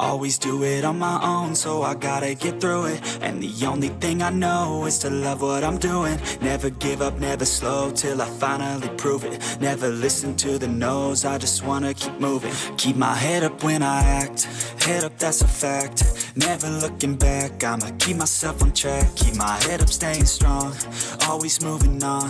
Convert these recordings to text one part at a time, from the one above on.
Always do it on my own, so I gotta get through it. And the only thing I know is to love what I'm doing. Never give up, never slow, till I finally prove it. Never listen to the no's, I just wanna keep moving. Keep my head up when I act, head up, that's a fact. Never looking back, I'ma keep myself on track. Keep my head up, staying strong, always moving on.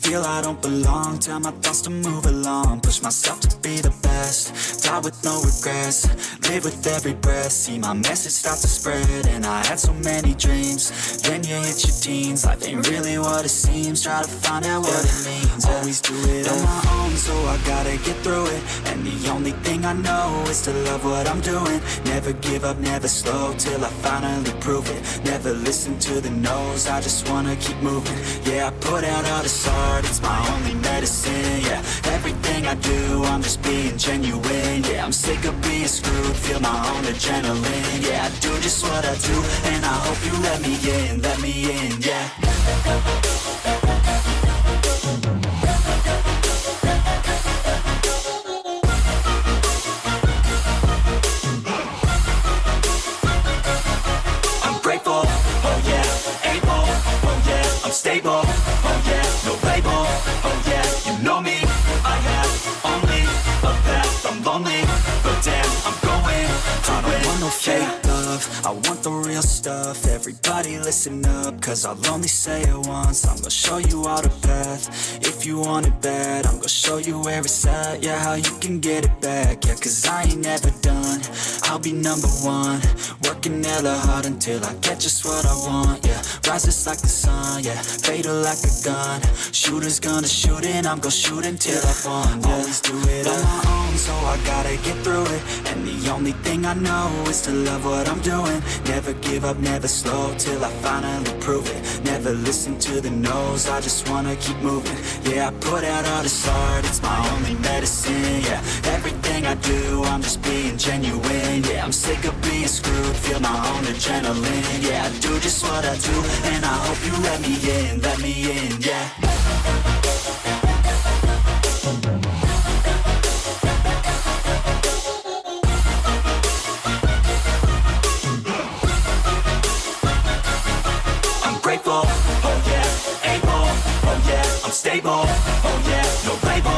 Feel I don't belong, tell my thoughts to move along. Push myself to be the best, die with no regrets. Live with every breath, see my message start to spread. And I had so many dreams, then you hit your teens. Life ain't really what it seems, try to find out what it means. Always do it on my own, so I gotta get through it. And the only thing I know is to love what I'm doing. Never give up, never slow, till I finally prove it. Never listen to the no's, I just wanna keep moving. Yeah, I put out all this art, it's my only medicine. Yeah, everything I do, I'm just being genuine. Yeah, I'm sick of being screwed, feel my own adrenaline. Yeah, I do just what I do, and I hope you let me in, yeah. Stable, oh yeah, no label, oh yeah, you know me. I have only a path, I'm lonely, but damn, I'm going to win. I don't want no fake love, I want the real stuff. Everybody listen up, cause I'll only say it once. I'm gonna show you all the path, if you want it bad. I'm gonna show you where it's at, yeah, how you can get it back. Yeah, cause I ain't never done, I'll be number one. Working hella hard until I get just what I want, yeah. Rises like the sun, yeah, fatal like a gun. Shooter's gonna shoot and I'm gonna shoot until I won, yeah. Always do it on my own, so I gotta get through it. And the only thing I know is to love what I'm doing. Never give up, never slow, till I finally prove it. Never listen to the no's, I just wanna keep moving. Yeah, I put out all this art, it's my only medicine. Yeah, everything I do, I'm just being genuine. Yeah, I'm sick of being screwed, feel my own adrenaline. Yeah, I do just what I do, and I hope you let me in, yeah. Stable, oh yeah, no label,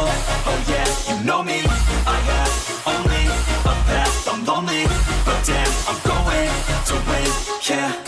oh yeah, you know me. I have only a path, I'm lonely, but damn, I'm going to win, yeah.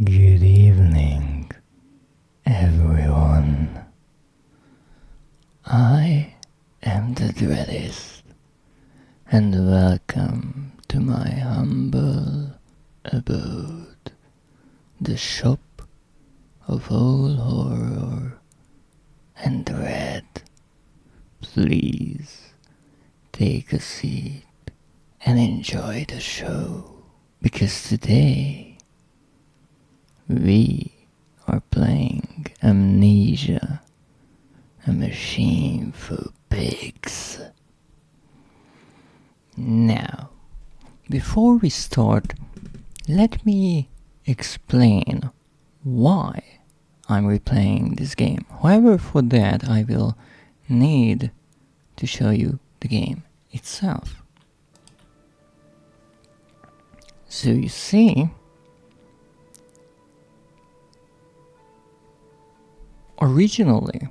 Good evening, everyone. I am the Dreadist, and welcome to my humble abode, the shop of all horror and dread. Please take a seat and enjoy the show, because today we are playing Amnesia, a machine for pigs. Now, before we start, let me explain why I'm replaying this game. However, for that I will need to show you the game itself. So you see, originally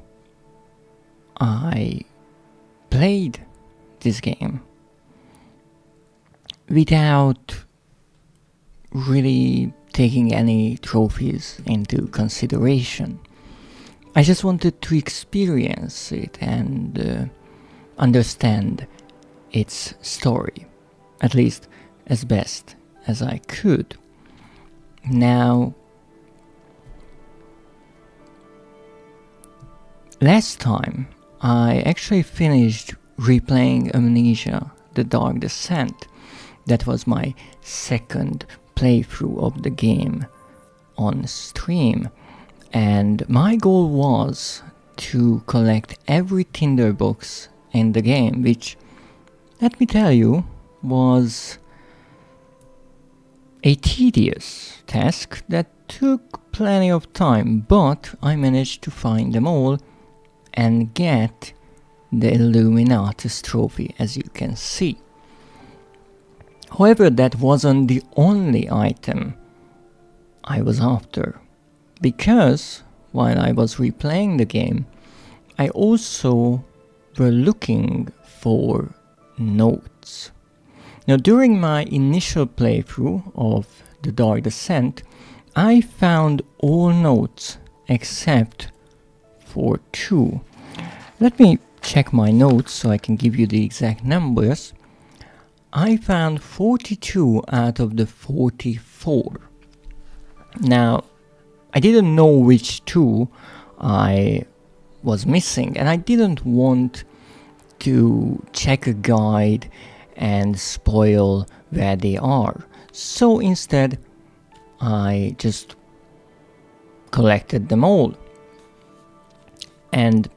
I played this game without really taking any trophies into consideration. I just wanted to experience it and understand its story, at least as best as I could. Now, last time I actually finished replaying Amnesia, The Dark Descent. That was my second playthrough of the game on stream, and my goal was to collect every tinderbox in the game, which, let me tell you, was a tedious task that took plenty of time, but I managed to find them all and get the Illuminatus trophy, as you can see. However, that wasn't the only item I was after, because while I was replaying the game, I also were looking for notes. Now, during my initial playthrough of The Dark Descent, I found all notes except for 2. Let me check my notes so I can give you the exact numbers. I found 42 out of the 44. Now, I didn't know which 2 I was missing, and I didn't want to check a guide and spoil where they are. So instead, I just collected them all. And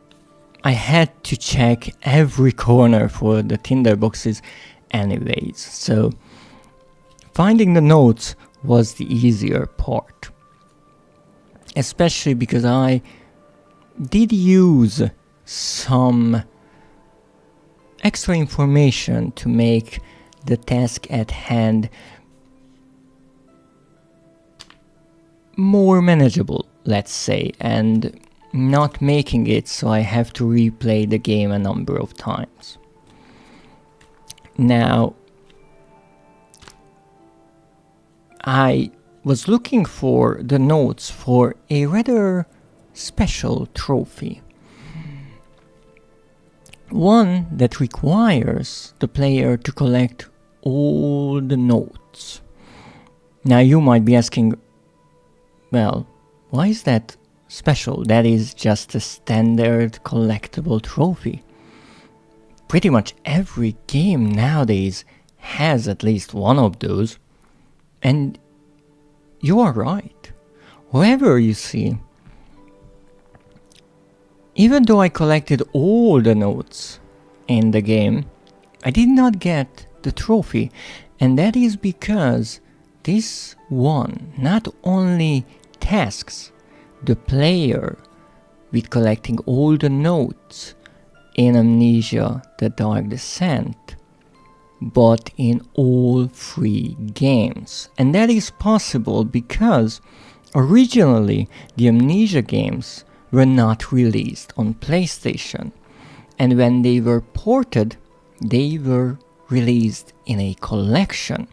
I had to check every corner for the tinderboxes anyways, so finding the notes was the easier part. Especially because I did use some extra information to make the task at hand more manageable, let's say, and not making it so I have to replay the game a number of times. Now, I was looking for the notes for a rather special trophy. One that requires the player to collect all the notes. Now you might be asking, well, why is that special? That is just a standard collectible trophy. Pretty much every game nowadays has at least one of those. And you are right. However, you see, even though I collected all the notes in the game, I did not get the trophy, and that is because this one not only tasks the player with collecting all the notes in Amnesia, The Dark Descent, but in all 3 games. And that is possible because originally the Amnesia games were not released on PlayStation, and when they were ported, they were released in a collection.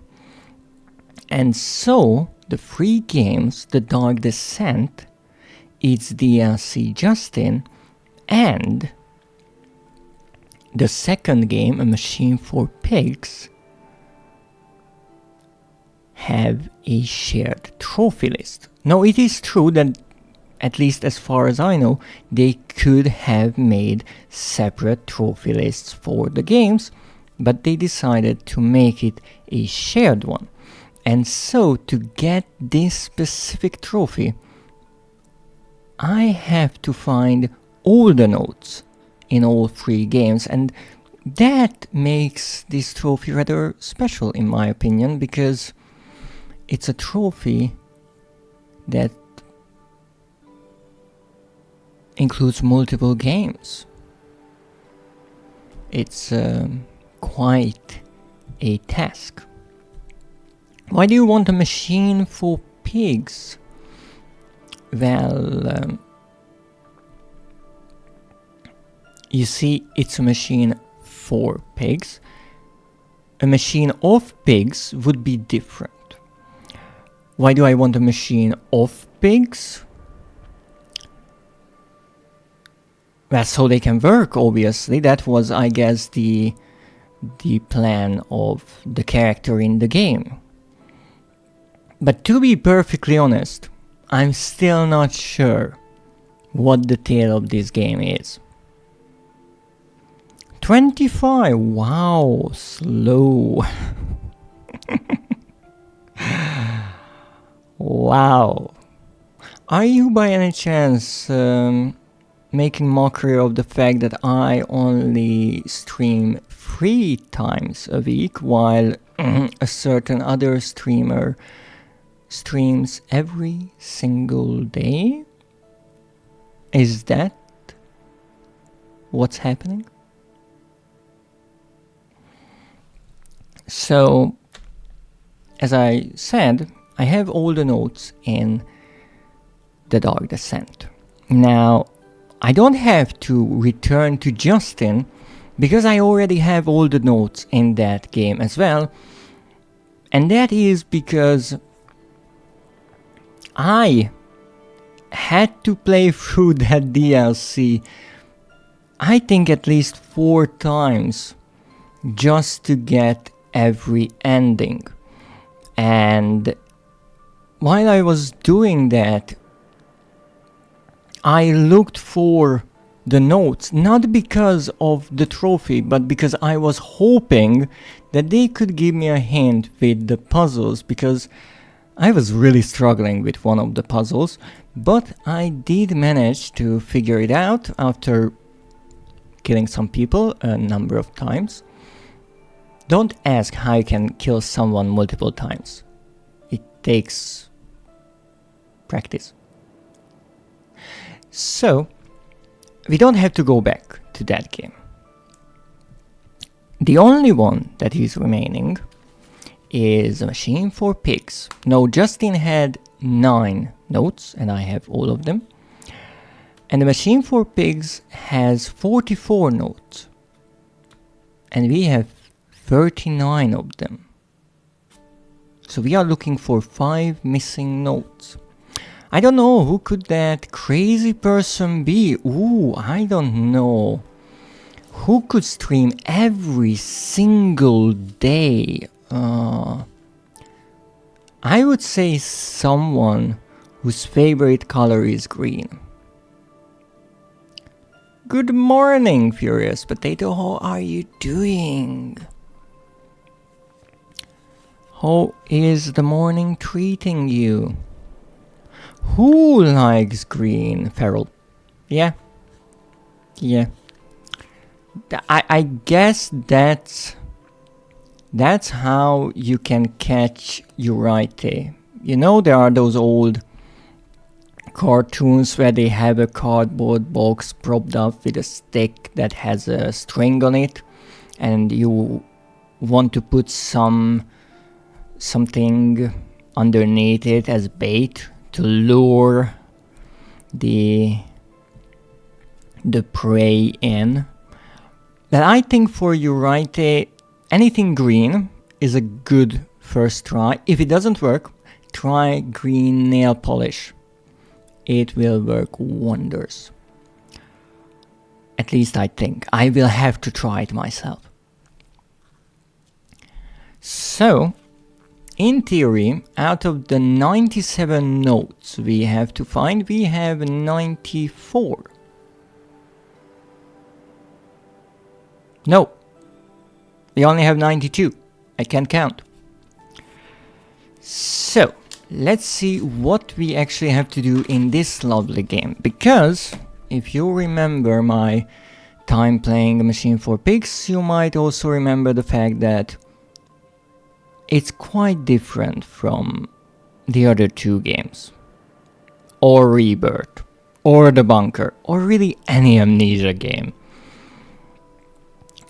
And so the 3 games, The Dark Descent, its DLC Justin, and the second game, A Machine for Pigs, have a shared trophy list. Now, it is true that, at least as far as I know, they could have made separate trophy lists for the games, but they decided to make it a shared one. And so, to get this specific trophy, I have to find all the notes in all 3 games, and that makes this trophy rather special in my opinion, because it's a trophy that includes multiple games. It's quite a task. Why do you want a machine for pigs? Well, you see, it's a machine for pigs. A machine of pigs would be different. Why do I want a machine of pigs? That's so they can work, obviously. That was, I guess, the plan of the character in the game. But to be perfectly honest, I'm still not sure what the tale of this game is. 25, wow, slow. Wow. Are you by any chance making mockery of the fact that I only stream 3 times a week while a certain other streamer streams every single day? Is that what's happening? So, as I said, I have all the notes in The Dark Descent. Now, I don't have to return to Justin because I already have all the notes in that game as well. And that is because I had to play through that DLC, I think at least 4 times, just to get every ending. And while I was doing that, I looked for the notes, not because of the trophy, but because I was hoping that they could give me a hint with the puzzles, because I was really struggling with one of the puzzles, but I did manage to figure it out after killing some people a number of times. Don't ask how you can kill someone multiple times. It takes practice. So, we don't have to go back to that game. The only one that is remaining is a machine for pigs. Now, Justin had 9 notes, and I have all of them. And the machine for pigs has 44 notes. And we have 39 of them. So we are looking for 5 missing notes. I don't know, who could that crazy person be? Ooh, I don't know. Who could stream every single day? I would say someone whose favorite color is green. Good morning, Furious Potato. How are you doing? How is the morning treating you? Who likes green? Feral. Yeah. Yeah. I guess that's how you can catch Urite. You know, there are those old cartoons where they have a cardboard box propped up with a stick that has a string on it, and you want to put something underneath it as bait to lure the prey in. But I think for Urite, anything green is a good first try. If it doesn't work, try green nail polish. It will work wonders. At least I think. I will have to try it myself. So, in theory, out of the 97 notes we have to find, we have 94. No, we only have 92. I can't count. So, let's see what we actually have to do in this lovely game. Because, if you remember my time playing A Machine for Pigs, you might also remember the fact that it's quite different from the other 2 games. Or Rebirth. Or The Bunker. Or really any Amnesia game.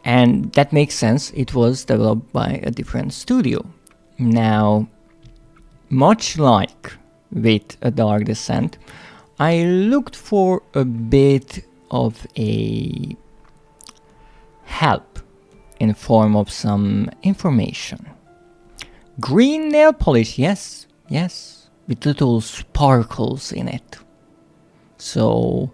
And that makes sense, it was developed by a different studio. Now, much like with A Dark Descent, I looked for a bit of a help in form of some information. Green nail polish, yes, with little sparkles in it. So,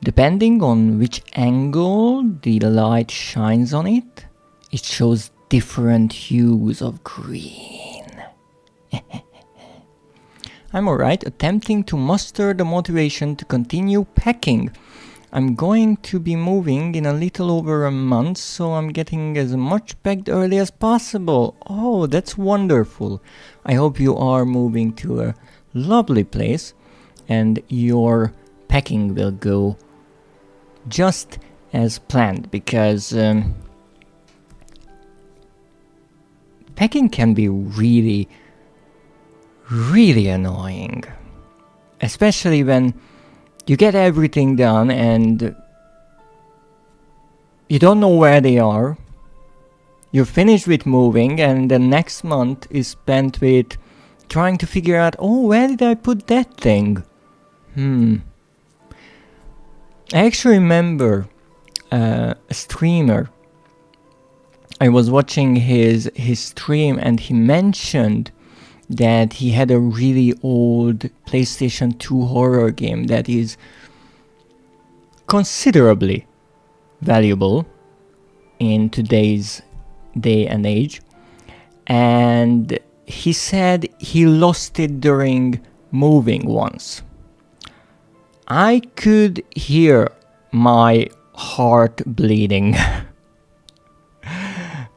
Depending on which angle the light shines on it, it shows different hues of green. I'm alright, attempting to muster the motivation to continue packing. I'm going to be moving in a little over a month, so I'm getting as much packed early as possible. Oh, that's wonderful. I hope you are moving to a lovely place and your packing will go just as planned, because packing can be really annoying, especially when you get everything done and you don't know where they are. You're finished with moving and the next month is spent with trying to figure out, oh, where did I put that thing? I actually remember a streamer. I was watching his stream and he mentioned that he had a really old PlayStation 2 horror game that is considerably valuable in today's day and age. And he said he lost it during moving once. I could hear my heart bleeding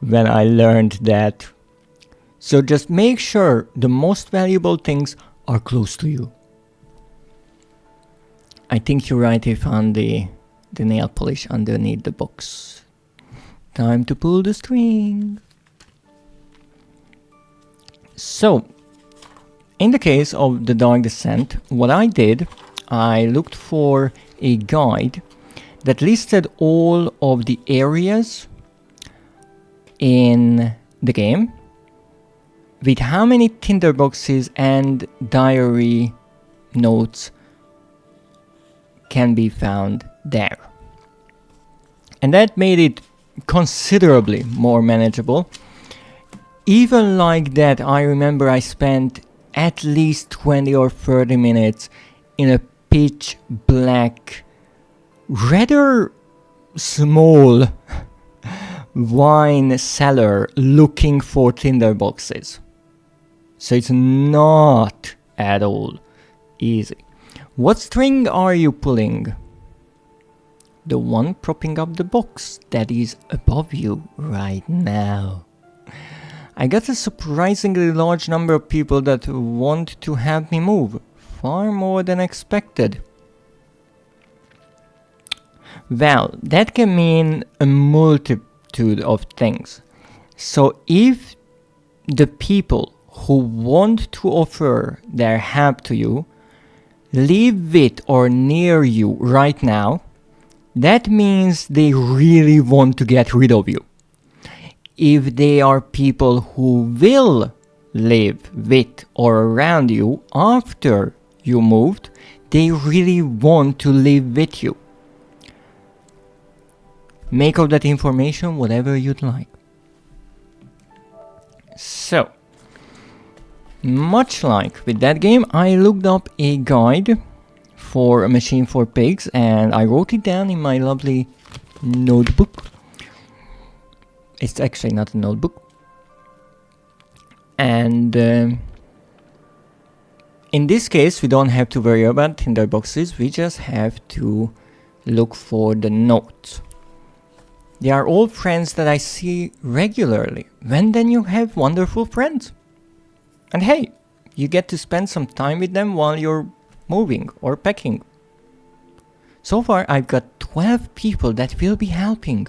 when I learned that. So just make sure the most valuable things are close to you. I think you're right, I found the nail polish underneath the box. Time to pull the string. So, in the case of the Dark Descent, what I did, I looked for a guide that listed all of the areas in the game with how many tinderboxes and diary notes can be found there. And that made it considerably more manageable. Even like that, I remember I spent at least 20 or 30 minutes in a pitch black, rather small wine cellar looking for tinderboxes. So it's not at all easy. What string are you pulling? The one propping up the box that is above you right now. I got a surprisingly large number of people that want to have me move. Far more than expected. Well, that can mean a multitude of things. So if the people who want to offer their help to you live with or near you right now, that means they really want to get rid of you. If they are people who will live with or around you after you moved, they really want to live with you. Make of that information whatever you'd like. So, much like with that game, I looked up a guide for A Machine for Pigs and I wrote it down in my lovely notebook. It's actually not a notebook. And in this case, we don't have to worry about tinderboxes, we just have to look for the notes. They are all friends that I see regularly. When then you have wonderful friends. And hey, you get to spend some time with them while you're moving or packing. So far, I've got 12 people that will be helping.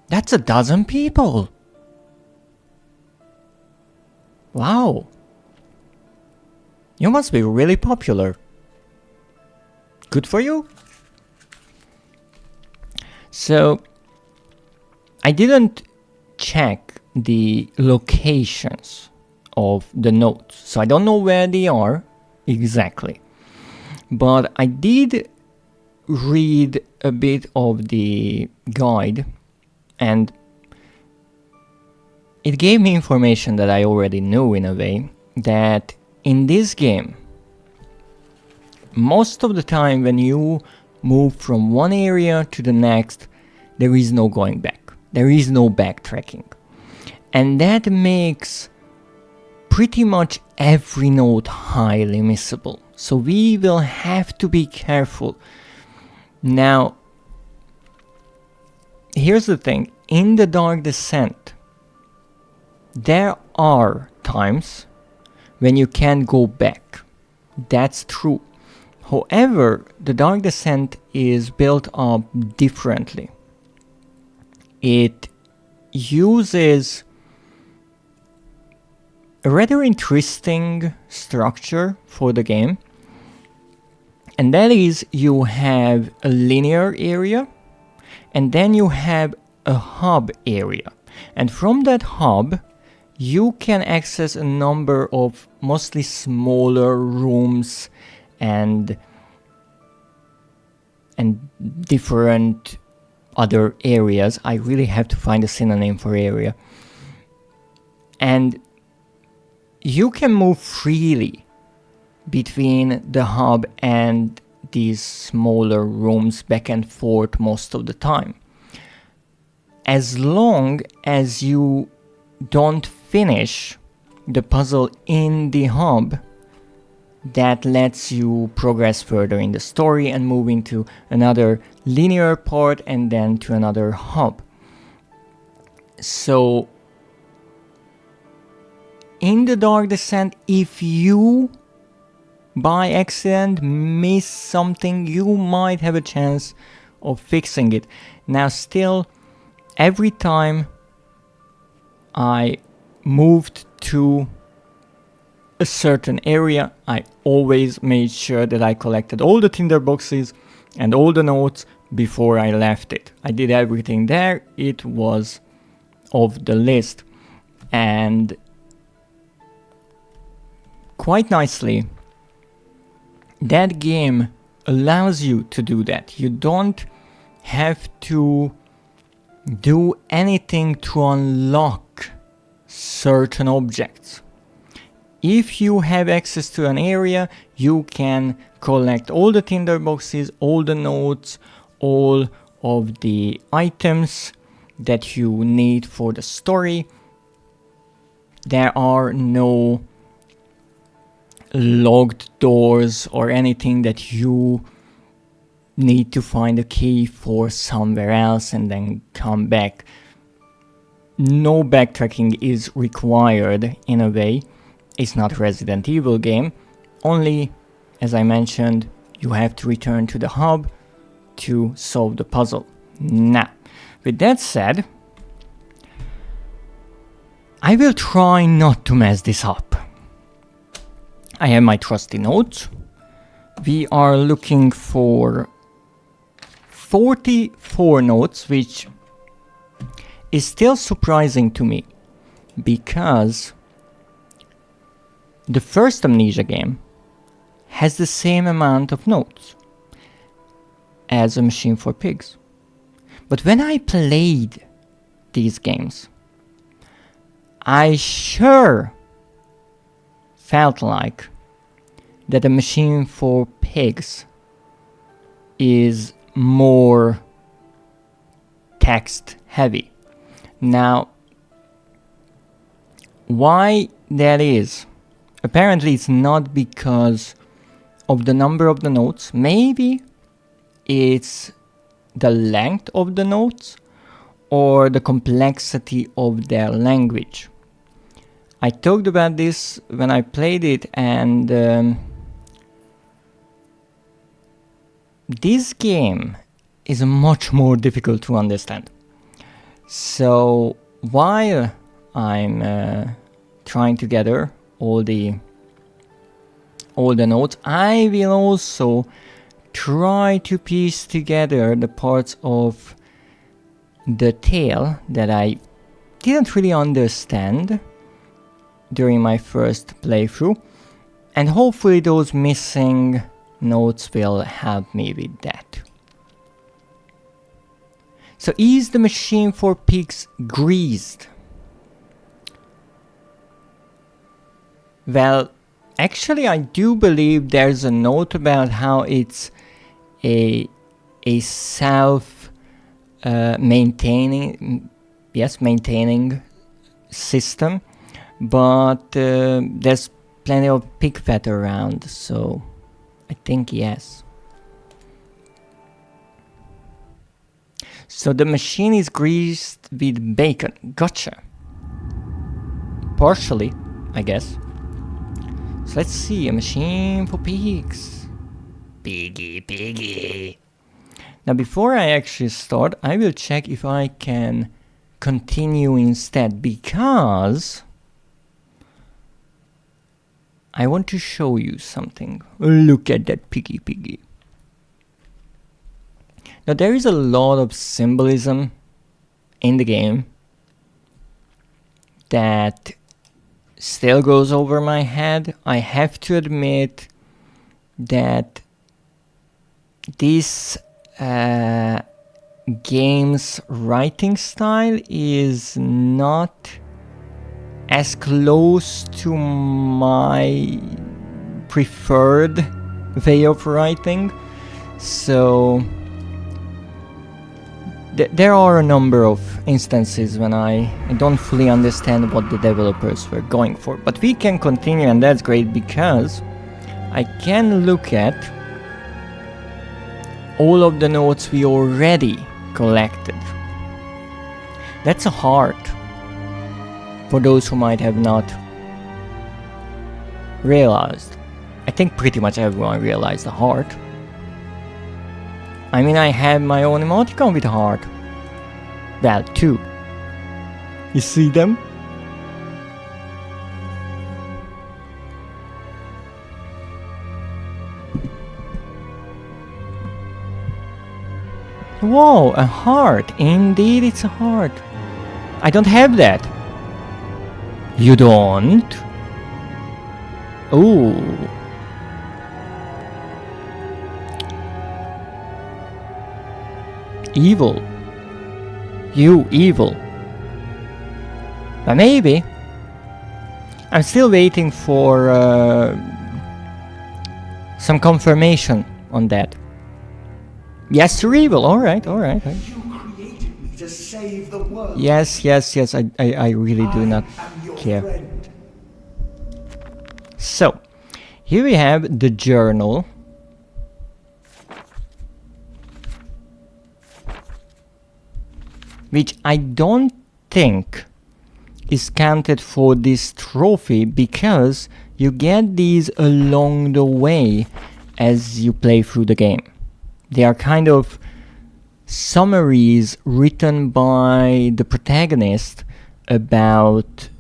That's 12 people. Wow. You must be really popular. Good for you. So, I didn't check the locations of the notes, so I don't know where they are exactly. But I did read a bit of the guide, and it gave me information that I already knew in a way, that in this game, most of the time when you move from one area to the next, there is no going back. There is no backtracking. And that makes pretty much every node highly missable. So we will have to be careful. Now, here's the thing. In the Dark Descent, there are times when you can go back. That's true. However, the Dark Descent is built up differently. It uses a rather interesting structure for the game, and that is you have a linear area and then you have a hub area, and from that hub you can access a number of mostly smaller rooms and different other areas. I really have to find a synonym for area. And you can move freely between the hub and these smaller rooms back and forth most of the time, as long as you don't finish the puzzle in the hub. That lets you progress further in the story and move into another linear part and then to another hub. So in the Dark Descent, if you by accident miss something, you might have a chance of fixing it. Now still, every time I moved to a certain area, I always made sure that I collected all the tinder boxes and all the notes before I left it. I did everything there. It was off the list. And quite nicely, that game allows you to do that. You don't have to do anything to unlock certain objects. If you have access to an area, you can collect all the tinder boxes, all the notes, all of the items that you need for the story. There are no locked doors or anything that you need to find a key for somewhere else and then come back. No backtracking is required in a way. It's not a Resident Evil game. Only, as I mentioned, you have to return to the hub to solve the puzzle. Now, with that said, I will try not to mess this up. I have my trusty notes. We are looking for 44 notes, which is still surprising to me because the first Amnesia game has the same amount of notes as A Machine for Pigs. But when I played these games, I sure felt like that A Machine for Pigs is more text heavy. Now, why that is? Apparently it's not because of the number of the notes. Maybe it's the length of the notes or the complexity of their language. I talked about this when I played it, and this game is much more difficult to understand. So while I'm trying to gather all the notes, I will also try to piece together the parts of the tale that I didn't really understand during my first playthrough, and hopefully those missing notes will help me with that. So is the Machine for Pigs greased? Well, Actually, I do believe there's a note about how it's a self maintaining system, but there's plenty of pig fat around, so I think yes. So the machine is greased with bacon. Gotcha. Partially, I guess. So let's see, a machine for pigs. Piggy, piggy. Now before I actually start, I will check if I can continue instead, because I want to show you something. Look at that piggy, piggy. Now there is a lot of symbolism in the game that still goes over my head. I have to admit that this game's writing style is not as close to my preferred way of writing, so there are a number of instances when I don't fully understand what the developers were going for. But we can continue, and that's great because I can look at all of the notes we already collected. That's a heart, for those who might have not realized. I think pretty much everyone realized the heart. I mean, I have my own emoticon with heart. Well, two. You see them? Whoa, a heart. Indeed, it's a heart. I don't have that. You don't? Ooh. Evil. You evil. But maybe. I'm still waiting for some confirmation on that. Yes, you're evil. Alright. You created me to save the world. Yes. I really do not care. Friend. So, here we have the journal. Which I don't think is counted for this trophy, because you get these along the way as you play through the game. They are kind of summaries written by the protagonist about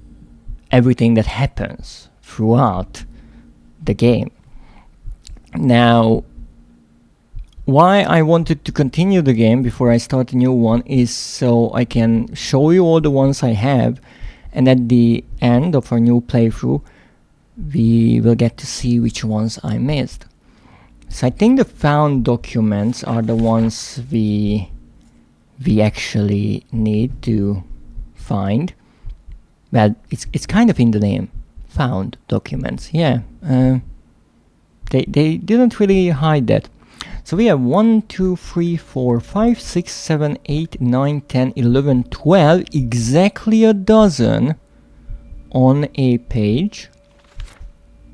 everything that happens throughout the game. Now, why I wanted to continue the game before I start a new one is so I can show you all the ones I have, and at the end of our new playthrough we will get to see which ones I missed. So I think the found documents are the ones we actually need to find. Well, it's kind of in the name. Found documents, yeah. They didn't really hide that. So we have 1, 2, 3, 4, 5, 6, 7, 8, 9, 10, 11, 12, exactly a dozen on a page.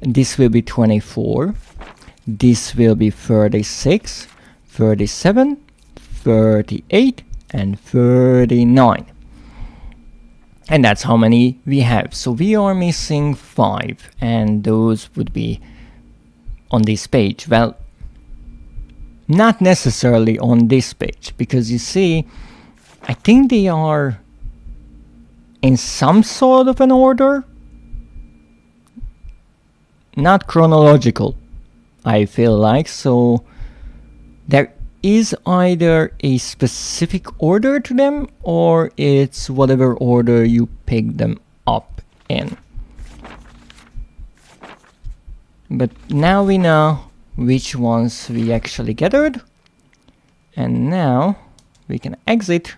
This will be 24. This will be 36, 37, 38, and 39. And that's how many we have. So we are missing 5, and those would be on this page. Well, not necessarily on this page, because you see, I think they are in some sort of an order. Not chronological, I feel like. So there is either a specific order to them, or it's whatever order you pick them up in. But now we know which ones we actually gathered, and now we can exit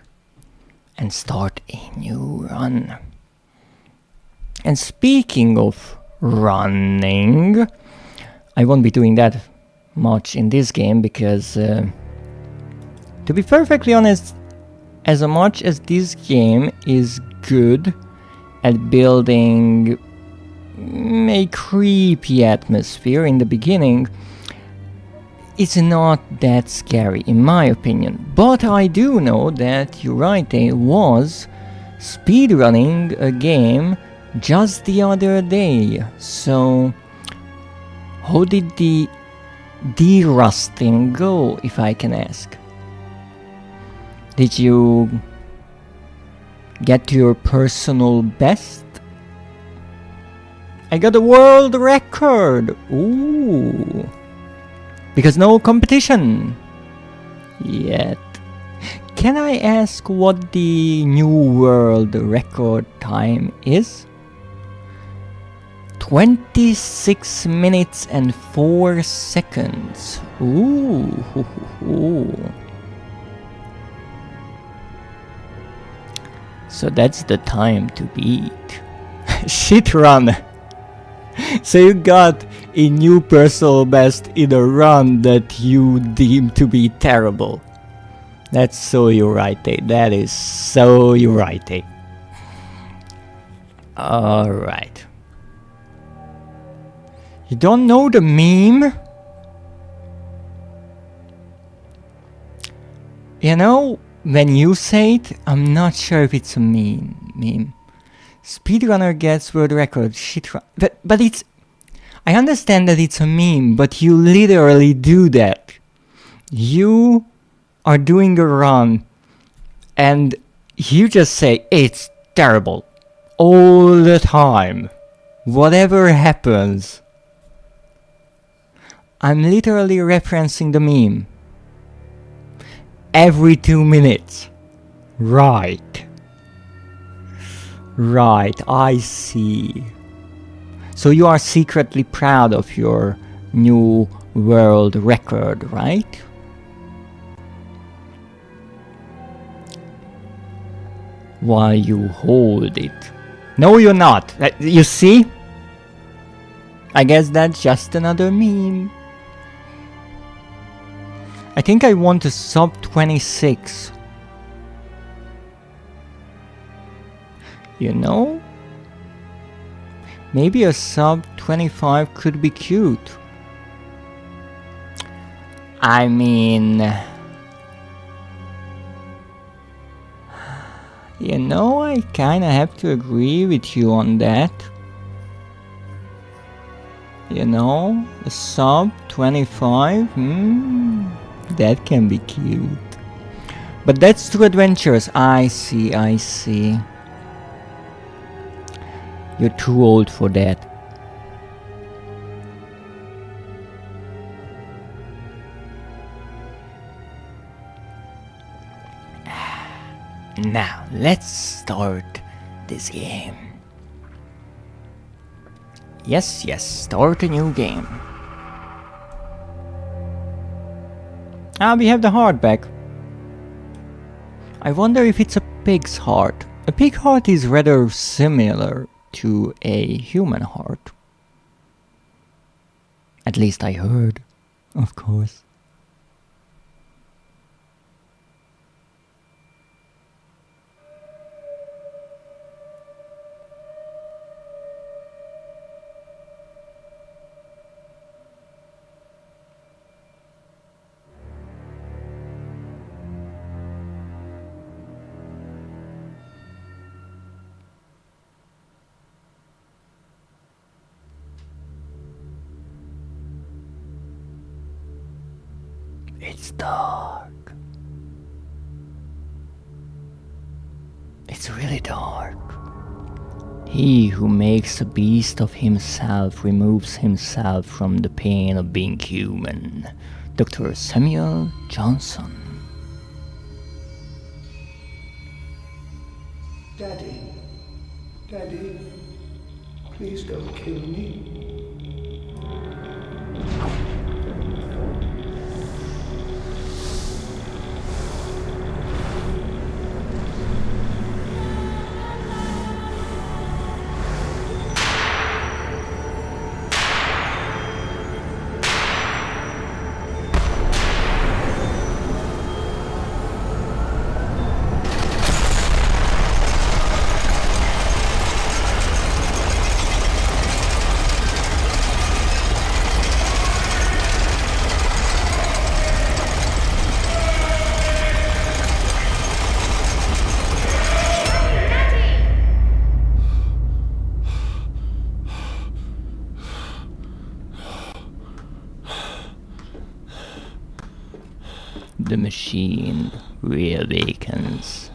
and start a new run. And speaking of running. I won't be doing that much in this game because, to be perfectly honest, as much as this game is good at building a creepy atmosphere in the beginning, it's not that scary in my opinion. But I do know that Uraite was speedrunning a game just the other day. So how did the de-rusting go, if I can ask? Did you get to your personal best? I got a world record! Ooh! Because no competition yet. Can I ask what the new world record time is? 26 minutes and 4 seconds. Ooh. So that's the time to beat. Shit run! So you got a new personal best in a run that you deem to be terrible. That's so Uraite. That is so Uraite. Alright. You don't know the meme? You know, when you say it, I'm not sure if it's a meme. Speedrunner gets world record, shit run. But it's... I understand that it's a meme, but you literally do that. You are doing a run, and you just say, it's terrible. All the time. Whatever happens. I'm literally referencing the meme. Every 2 minutes. Right. Right, I see. So you are secretly proud of your new world record, right? While you hold it. No, you're not. You see? I guess that's just another meme. I think I want a sub 26. You know? Maybe a sub 25 could be cute. I mean... You know, I kinda have to agree with you on that. You know, a sub 25? That can be cute. But that's too adventurous. I see, I see. You're too old for that. Now, let's start this game. Yes, start a new game. We have the heart back. I wonder if it's a pig's heart. A pig heart is rather similar to a human heart. At least I heard, of course. It's dark. It's really dark. He who makes a beast of himself removes himself from the pain of being human. Dr. Samuel Johnson. Daddy, Daddy, please don't kill me. the machine reawakens.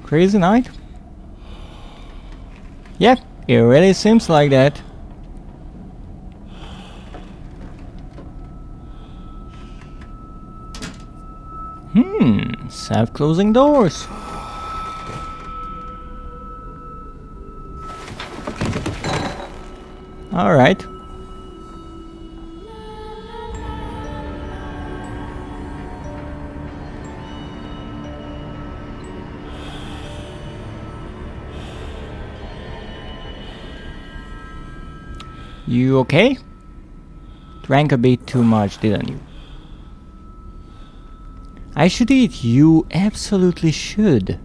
Crazy night? Yep, it really seems like that. Self-closing doors. All right. You okay? Drank a bit too much, didn't you? I should eat. You absolutely should.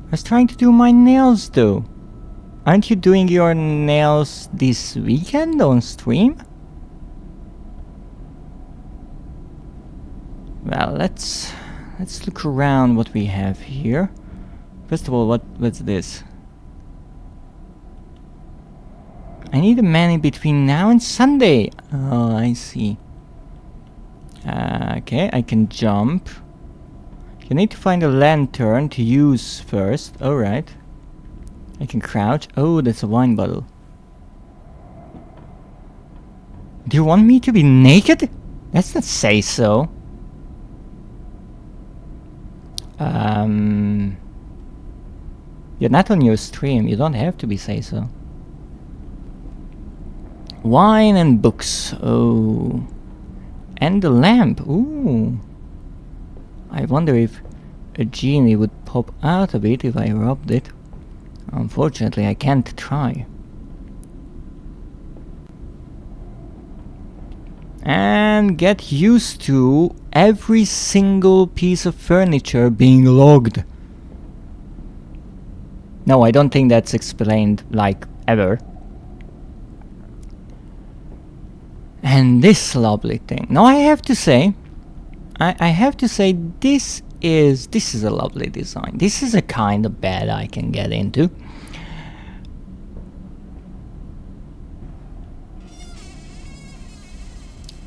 I was trying to do my nails though. Aren't you doing your nails this weekend on stream? Well, let's look around what we have here. First of all, what's this? I need a man in between now and Sunday. Oh, I see. Okay, I can jump. You need to find a lantern to use first. Alright. I can crouch. Oh, that's a wine bottle. Do you want me to be naked? Let's not say so. You're not on your stream. You don't have to be say so. Wine and books. Oh. And the lamp. Ooh. I wonder if a genie would pop out of it if I rubbed it. Unfortunately, I can't try. And get used to every single piece of furniture being logged. No, I don't think that's explained, like, ever. And this lovely thing. Now I have to say, I have to say this is a lovely design. This is a kind of bed I can get into.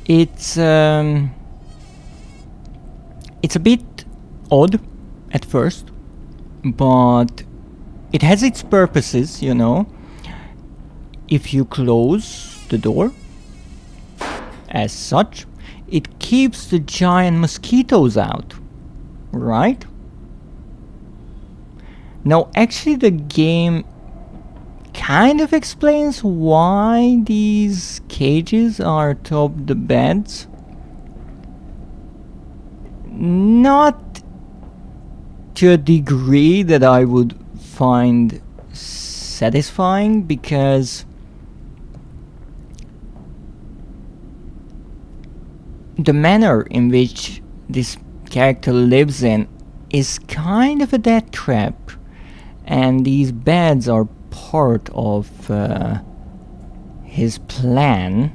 It's a bit odd at first, but it has its purposes, you know. If you close the door, as such, it keeps the giant mosquitoes out, right? Now, actually, the game kind of explains why these cages are atop the beds. Not to a degree that I would find satisfying, because the manner in which this character lives in is kind of a death trap, and these beds are part of his plan.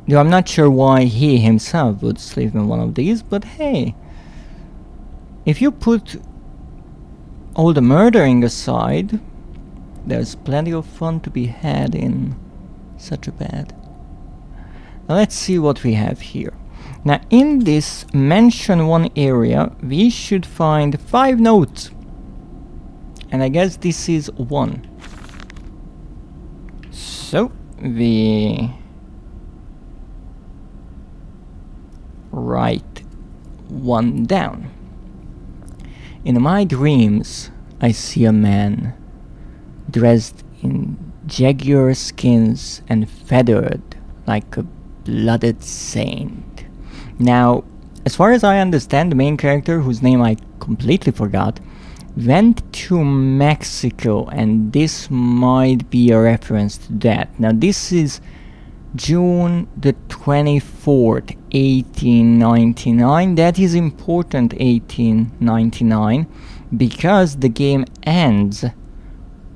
Though I'm not sure why he himself would sleep in one of these, but hey, if you put all the murdering aside, there's plenty of fun to be had in such a bed. Now let's see what we have here. Now in this mention one area we should find 5 notes, and I guess this is one. So we write one down. In my dreams I see a man dressed in jaguar skins and feathered like a blooded saint. Now, as far as I understand, the main character, whose name I completely forgot, went to Mexico, and this might be a reference to that. Now, this is June the 24th, 1899. That is important, 1899, because the game ends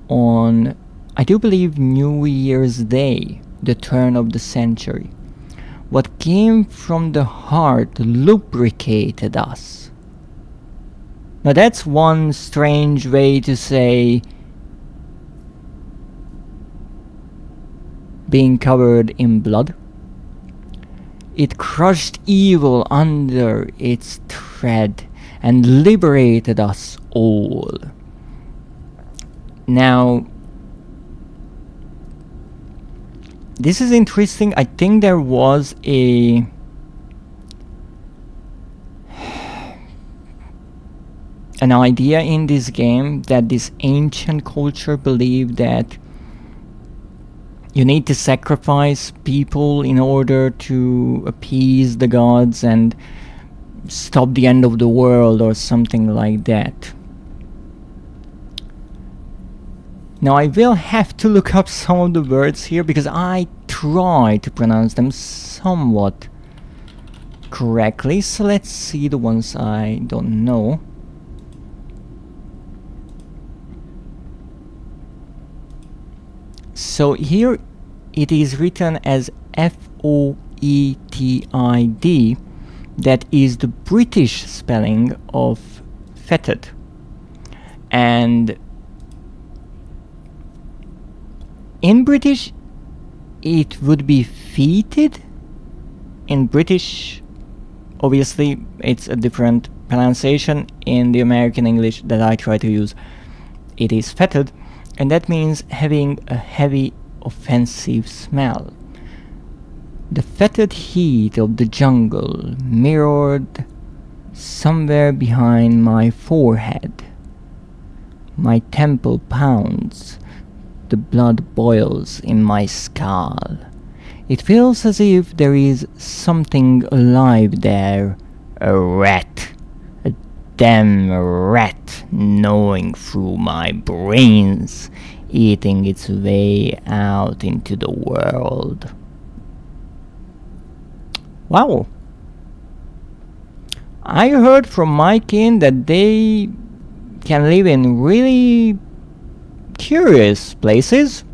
on, I do believe, New Year's Day, the turn of the century. What came from the heart lubricated us. Now that's one strange way to say being covered in blood. It crushed evil under its tread and liberated us all. Now, this is interesting. I think there was an idea in this game that this ancient culture believed that you need to sacrifice people in order to appease the gods and stop the end of the world or something like that. Now I will have to look up some of the words here because I try to pronounce them somewhat correctly. So let's see the ones I don't know. So here it is written as F-O-E-T-I-D. That is the British spelling of fetid. And in British it would be feted. In British, obviously it's a different pronunciation. In the American English that I try to use, it is fetid. And that means having a heavy, offensive smell. The fetid heat of the jungle mirrored somewhere behind my forehead. My temple pounds. The blood boils in my skull. It feels as if there is something alive there. A rat. A damn rat gnawing through my brains, eating its way out into the world. Wow. I heard from my kin that they can live in really curious places.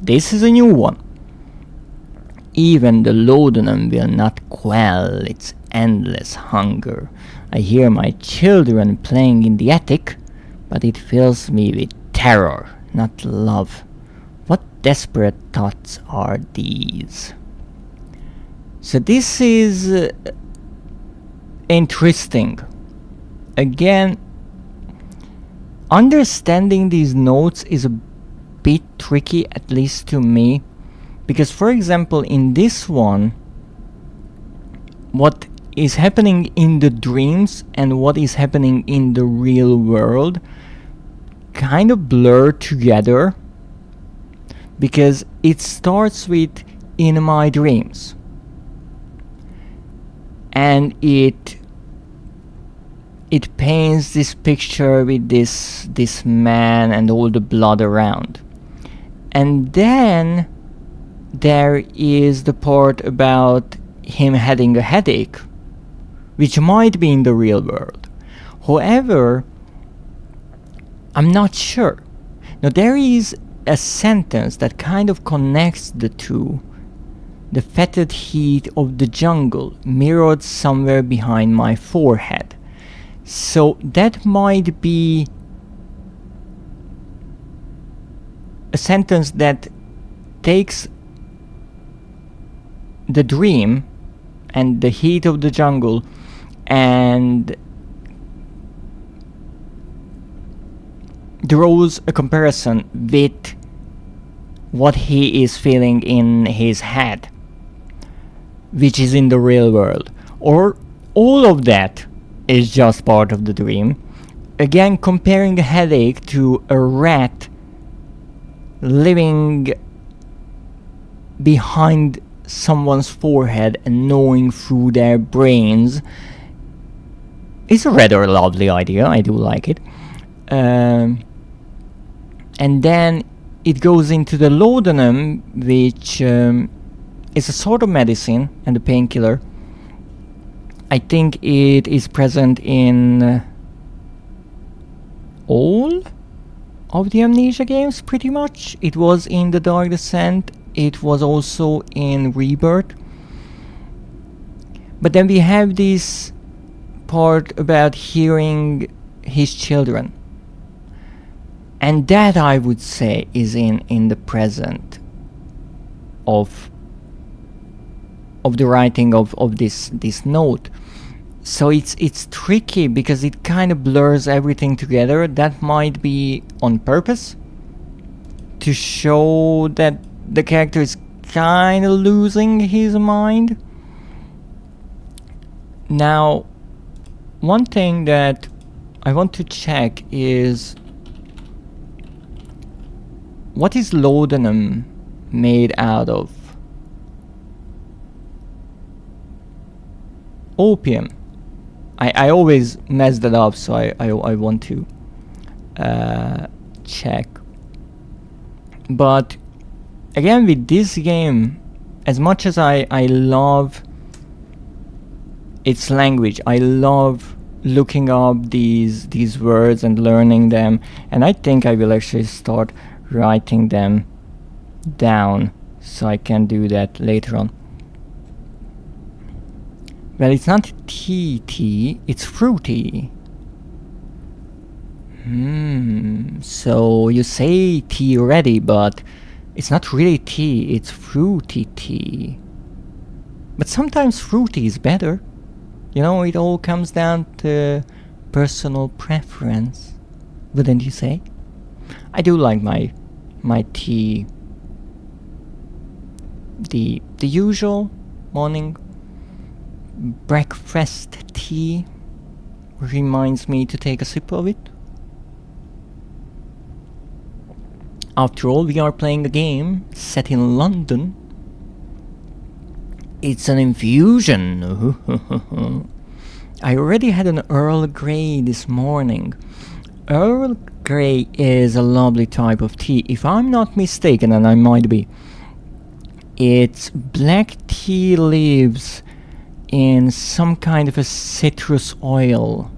This is a new one. Even the laudanum will not quell its endless hunger. I hear my children playing in the attic, but it fills me with terror, not love. What desperate thoughts are these? So this is interesting. Again, understanding these notes is a bit tricky, at least to me, because for example in this one, what is happening in the dreams and what is happening in the real world kind of blur together, because it starts with "in my dreams" and it paints this picture with this man and all the blood around. And then there is the part about him having a headache, which might be in the real world. However, I'm not sure. Now there is a sentence that kind of connects the two. The fetid heat of the jungle mirrored somewhere behind my forehead. So that might be a sentence that takes the dream and the heat of the jungle and draws a comparison with what he is feeling in his head, which is in the real world. Or all of that is just part of the dream. Again, comparing a headache to a rat living behind someone's forehead and gnawing through their brains is a rather lovely idea. I do like it. And then it goes into the laudanum, which is a sort of medicine and a painkiller. I think it is present in all of the Amnesia games, pretty much. It was in the Dark Descent. It was also in Rebirth. But then we have this part about hearing his children. And that, I would say, is in the present of the writing of this note. So it's tricky because it kind of blurs everything together. That might be on purpose to show that the character is kind of losing his mind. Now, one thing that I want to check is, what is laudanum made out of? Opium. I always mess that up, so I want to check. But again, with this game, as much as I love its language, I love looking up these words and learning them, and I think I will actually start writing them down so I can do that later on. Well, it's not tea, it's fruity. So you say tea already, but it's not really tea, it's fruity tea. But sometimes fruity is better. You know, it all comes down to personal preference, wouldn't you say? I do like my tea, the usual morning breakfast tea. Reminds me to take a sip of it. After all, we are playing a game set in London. It's an infusion. I already had an Earl Grey this morning. Earl Grey is a lovely type of tea. If I'm not mistaken, and I might be, it's black tea leaves in some kind of a citrus oil.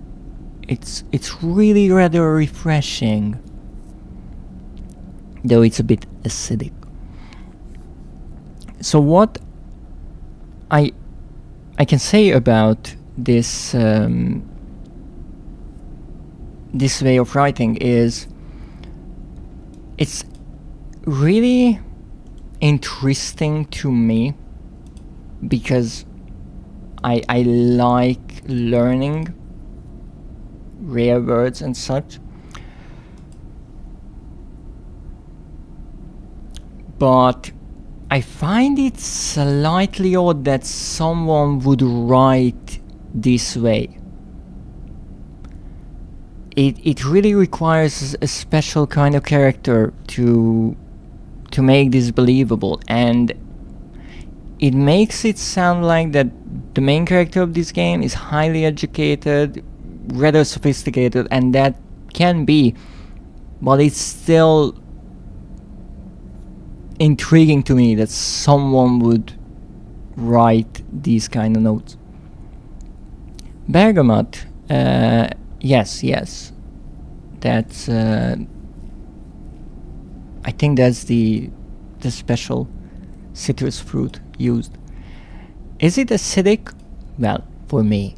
It's really rather refreshing, though it's a bit acidic. So what I can say about this this way of writing is, it's really interesting to me because I like learning rare words and such. But I find it slightly odd that someone would write this way. It really requires a special kind of character to make this believable, and it makes it sound like that the main character of this game is highly educated, rather sophisticated, and that can be, but it's still intriguing to me that someone would write these kind of notes. Bergamot, yes, that's I think that's the special citrus fruit used. Is it acidic? Well, for me,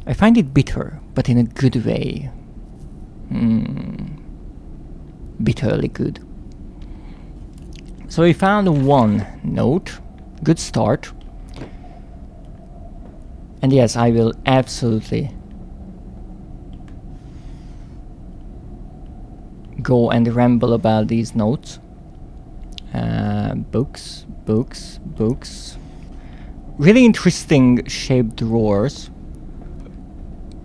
I find it bitter, but in a good way. Bitterly good. So we found one note. Good start. And yes, I will absolutely go and ramble about these notes. Books. Really interesting shaped drawers.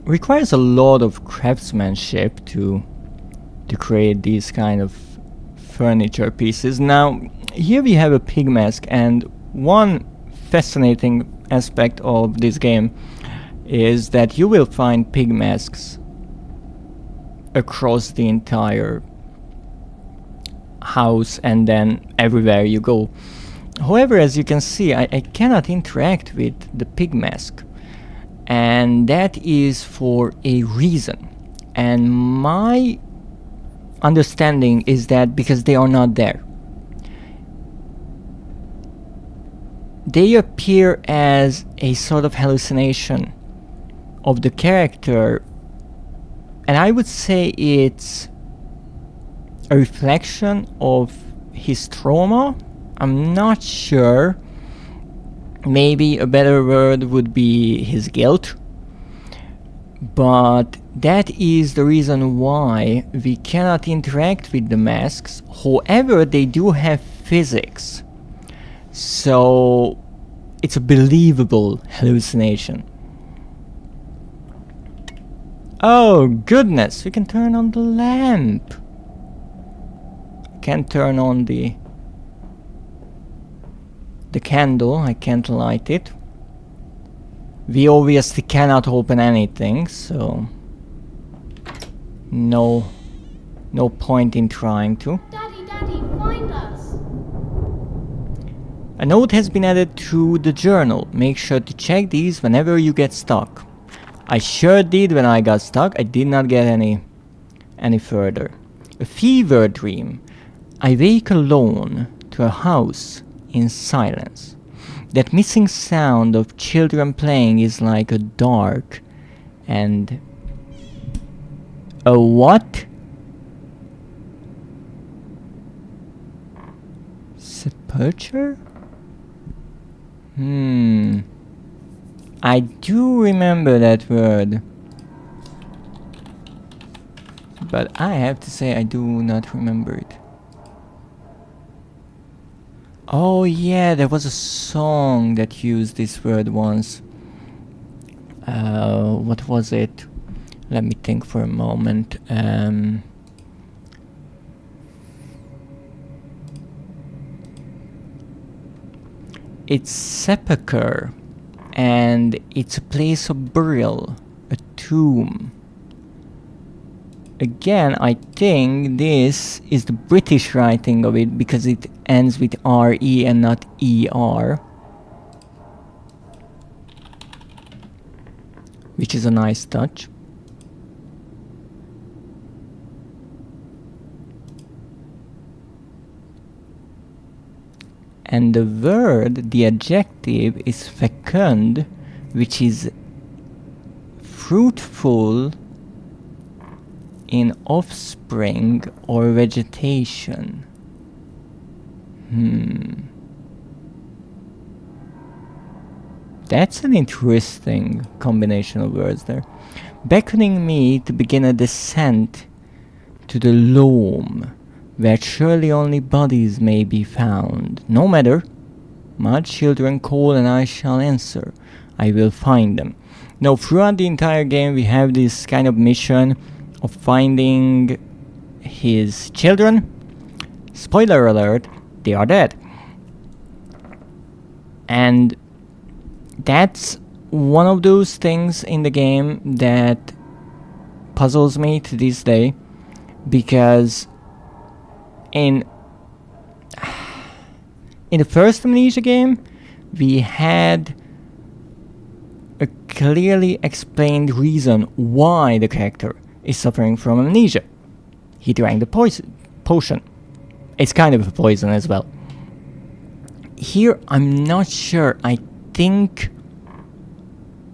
Requires a lot of craftsmanship to create these kind of furniture pieces. Now, here we have a pig mask, and one fascinating aspect of this game is that you will find pig masks across the entire house and then everywhere you go. However, as you can see, I cannot interact with the pig mask, and that is for a reason. And my understanding is that because they are not there. They appear as a sort of hallucination of the character And I would say it's a reflection of his trauma. I'm not sure. Maybe a better word would be his guilt. But that is the reason why we cannot interact with the masks. However, they do have physics. So it's a believable hallucination. Oh goodness, we can turn on the lamp. Can't turn on the candle, I can't light it. We obviously cannot open anything, so no point in trying to. Daddy, find us! A note has been added to the journal. Make sure to check these whenever you get stuck. I sure did when I got stuck. I did not get any further. A fever dream. I wake alone to a house in silence. That missing sound of children playing is like a dark and a what? Sepulture? I do remember that word. But I have to say I do not remember it. Oh yeah, there was a song that used this word once. What was it? Let me think for a moment. It's sepulcher, and it's a place of burial, a tomb. Again, I think this is the British writing of it because it ends with RE and not ER. Which is a nice touch. And the word, the adjective, is fecund, which is fruitful in offspring or vegetation. That's an interesting combination of words there. Beckoning me to begin a descent to the loam, where surely only bodies may be found. No matter, my children call and I shall answer. I will find them. Now, throughout the entire game, we have this kind of mission of finding his children. Spoiler alert, they are dead. And that's one of those things in the game that puzzles me to this day, because in the first Amnesia game, we had a clearly explained reason why the character is suffering from amnesia. He drank the potion. It's kind of a poison as well. Here, I'm not sure. I think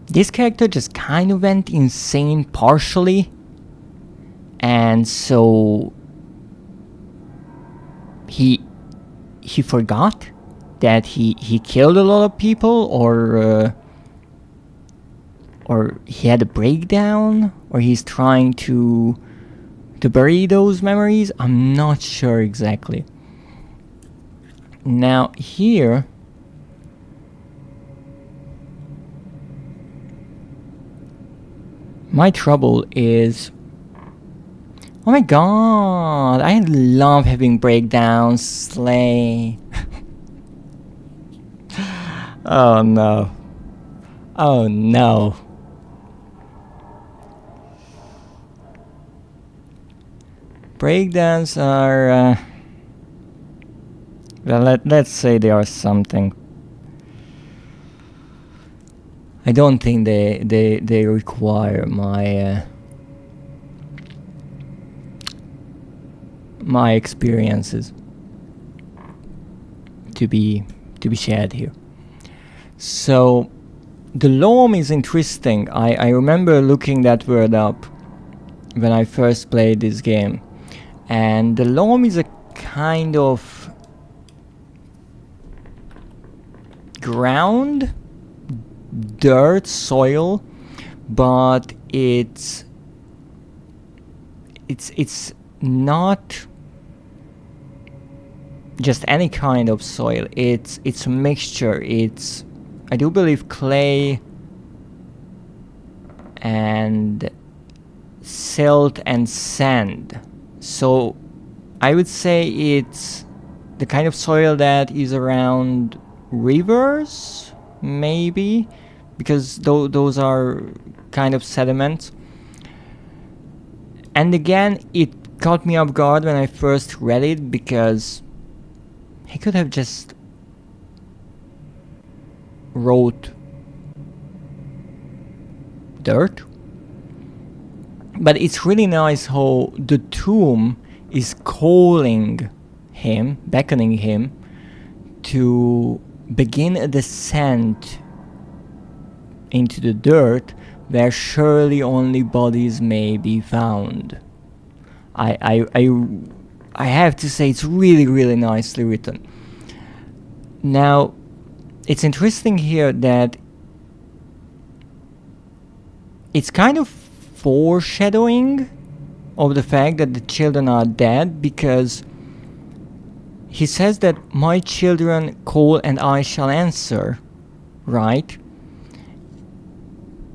this character just kind of went insane partially, and so he forgot that he killed a lot of people, or he had a breakdown, or he's trying to bury those memories. I'm not sure exactly. Now here, my trouble is, oh my god, I love having breakdowns, slay. Oh no. Oh no. Breakdowns are, well, let's say they are something. I don't think they require my my experiences to be shared here. So the loam is interesting. I remember looking that word up when I first played this game. And the loam is a kind of ground, dirt, soil, but it's not just any kind of soil. It's a mixture. It's, I do believe, clay and silt and sand. So I would say it's the kind of soil that is around rivers, maybe, because those are kind of sediments. And again, it caught me off guard when I first read it, because he could have just wrote dirt. But it's really nice how the tomb is calling him, beckoning him to begin a descent into the dirt where surely only bodies may be found. I have to say it's really, really nicely written. Now, it's interesting here that it's kind of foreshadowing of the fact that the children are dead, because he says that my children call and I shall answer, right?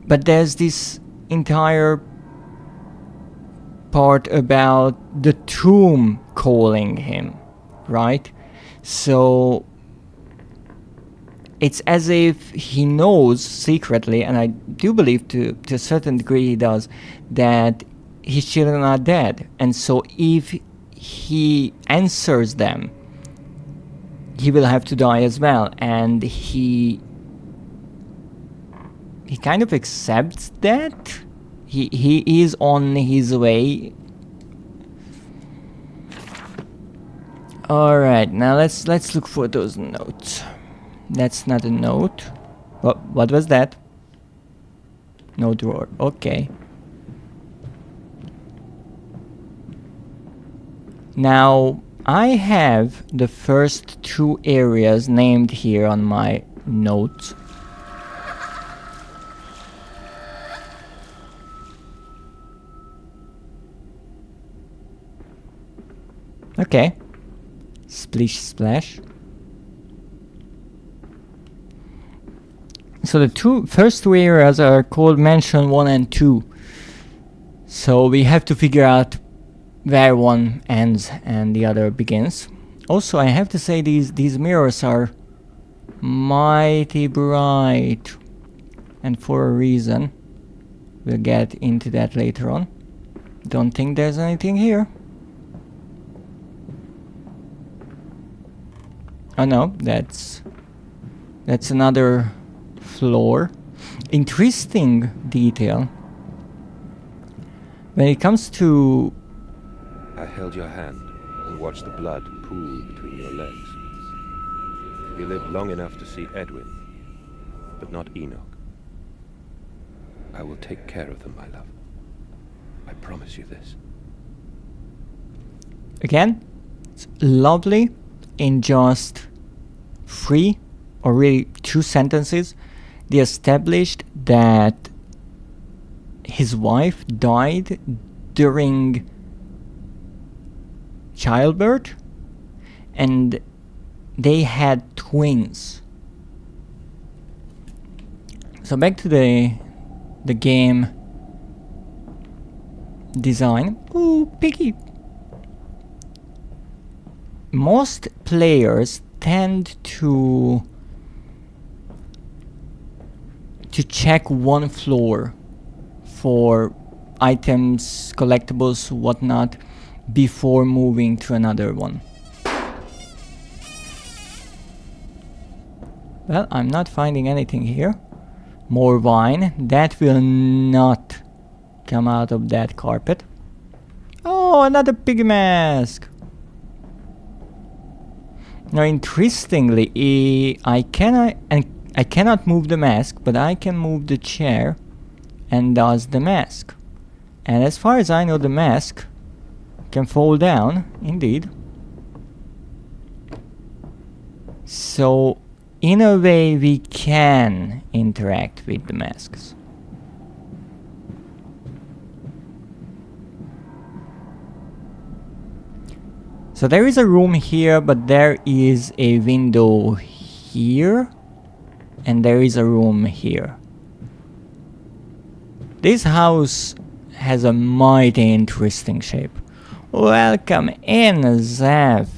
But there's this entire part about the tomb calling him, right? So it's as if he knows secretly, and I do believe to a certain degree he does, that his children are dead. And so if he answers them, he will have to die as well. And he kind of accepts that. He is on his way. Alright, now let's look for those notes. That's not a note. What was that? No drawer. Okay. Now, I have the first two areas named here on my notes. Okay. Splish splash. So the first two areas are called Mansion 1 and 2. So we have to figure out where one ends and the other begins. Also, I have to say these mirrors are mighty bright, and for a reason. We'll get into that later on. Don't think there's anything here. Oh no, that's another floor. Interesting detail. When it comes to... I held your hand and watched the blood pool between your legs. You lived long enough to see Edwin, but not Enoch. I will take care of them, my love. I promise you this. Again, it's lovely in just 3 or really 2 sentences. They established that his wife died during childbirth and they had twins. So back to the game design. Ooh, piggy. Most players tend to check one floor for items, collectibles, whatnot, before moving to another one. Well, I'm not finding anything here. More wine. That will not come out of that carpet. Oh, another pig mask. Now, interestingly, I cannot move the mask, but I can move the chair and thus the mask. And as far as I know, the mask can fall down, indeed. So, in a way, we can interact with the masks. So there is a room here, but there is a window here, and there is a room here. This house has a mighty interesting shape. Welcome in, Zeph.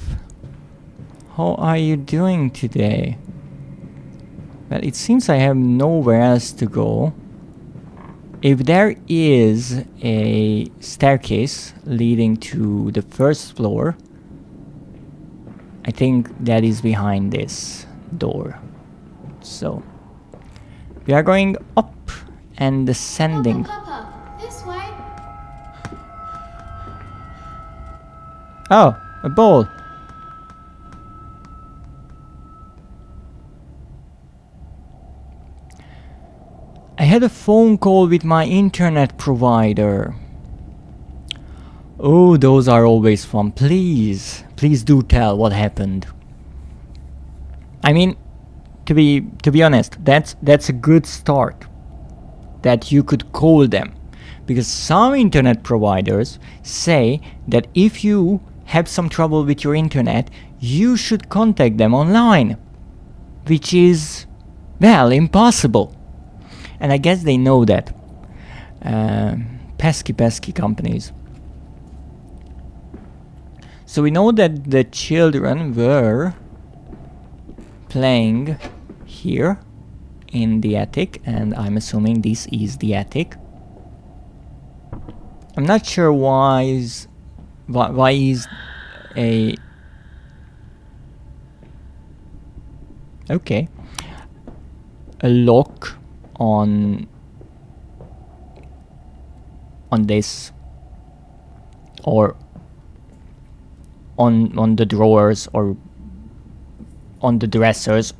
How are you doing today? Well, it seems I have nowhere else to go. If there is a staircase leading to the first floor, I think that is behind this door. So, we are going up and descending. Papa, this way. Oh, a ball. I had a phone call with my internet provider. Oh, those are always fun. Please do tell what happened. I mean, to be honest, that's a good start. That you could call them, because some internet providers say that if you have some trouble with your internet, you should contact them online, which is, well, impossible. And I guess they know that. Pesky companies. So we know that the children were playing here in the attic, and I'm assuming this is the attic. I'm not sure why is a okay a lock on this, or on the drawers, or on the dressers,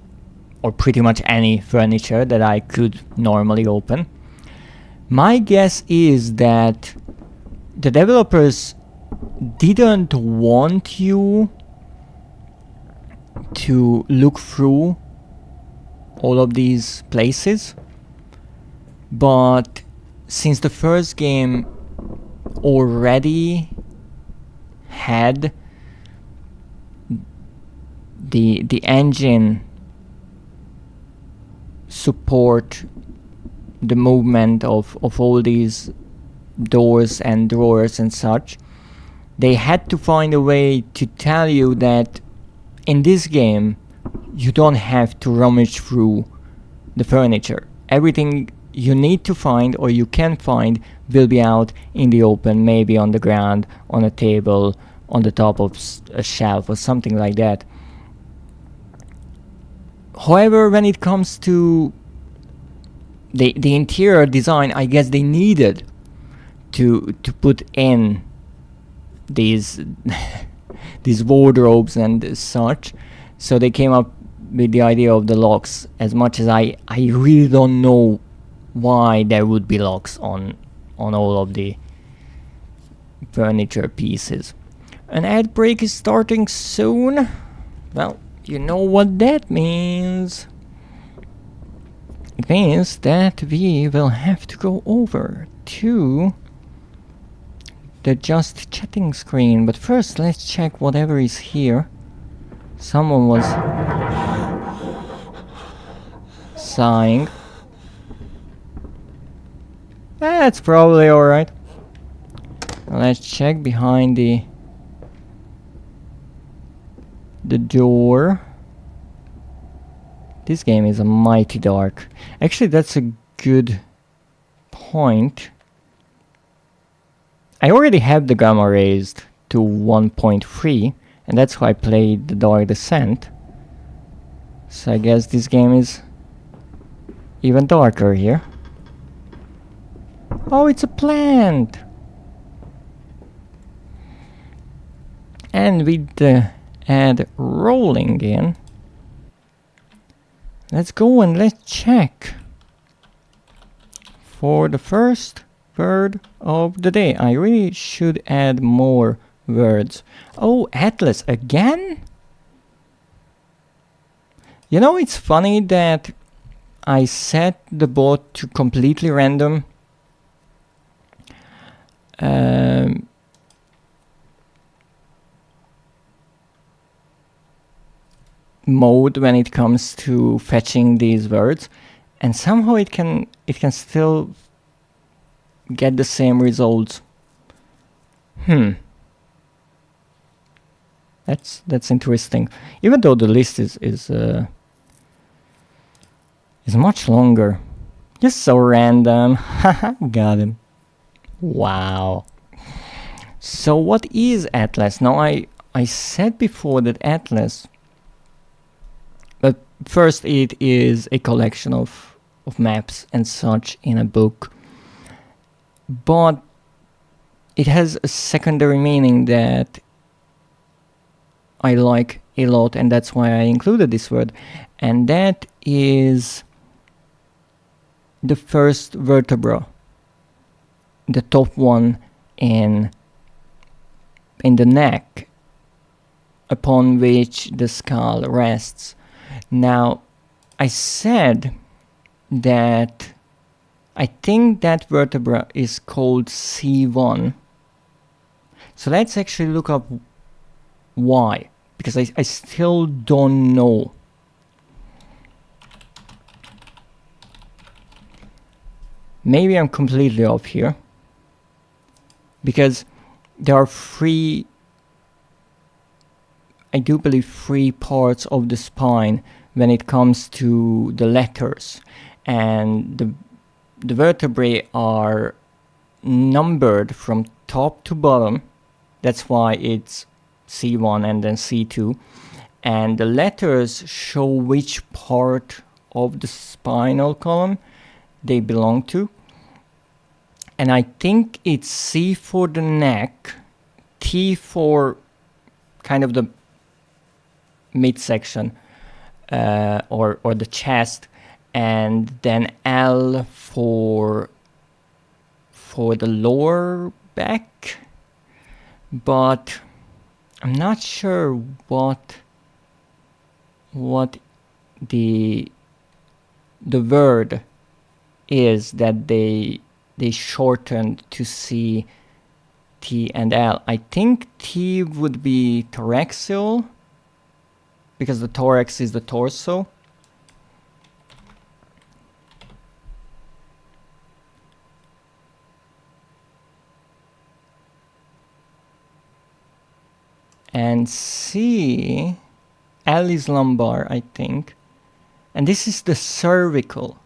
or pretty much any furniture that I could normally open. My guess is that the developers didn't want you to look through all of these places, but since the first game already had the engine support the movement of all these doors and drawers and such, they had to find a way to tell you that in this game you don't have to rummage through the furniture. Everything you need to find, or you can find, will be out in the open, maybe on the ground, on a table, on the top of a shelf or something like that. However, when it comes to the interior design, I guess they needed to put in these these wardrobes and such, so they came up with the idea of the locks. As much as I really don't know why there would be locks on all of the furniture pieces. An ad break is starting soon. Well, you know what that means. It means that we will have to go over to the just chatting screen. But first, let's check whatever is here. Someone was sighing. That's probably alright. Let's check behind the door. This game is mighty dark. Actually, that's a good point. I already have the gamma raised to 1.3, and that's how I played the Dark Descent. So I guess this game is even darker here. Oh, it's a plant! And with the ad rolling in, let's go and let's check for the first Word of the day. I really should add more words. Oh, Atlas again? You know, it's funny that I set the bot to completely random. Mode when it comes to fetching these words, and somehow it can still get the same results. That's interesting. Even though the list is much longer. Just so random. Haha, got him. Wow. So what is Atlas? Now I said before that Atlas, but first it is a collection of maps and such in a book. But it has a secondary meaning that I like a lot, and that's why I included this word. And that is the first vertebra, the top one in the neck, upon which the skull rests. Now, I said that I think that vertebra is called C1. So let's actually look up why, because I still don't know. Maybe I'm completely off here, because there are three, I do believe, three parts of the spine when it comes to the letters, and the vertebrae are numbered from top to bottom. That's why it's C1 and then C2, and the letters show which part of the spinal column they belong to. And I think it's C for the neck, T for kind of the midsection, or the chest, and then L for the lower back. But I'm not sure what the word is that they shortened to C, T, and L. I think T would be thoracial, because the thorax is the torso. And C, L is lumbar, I think. And this is the cervical.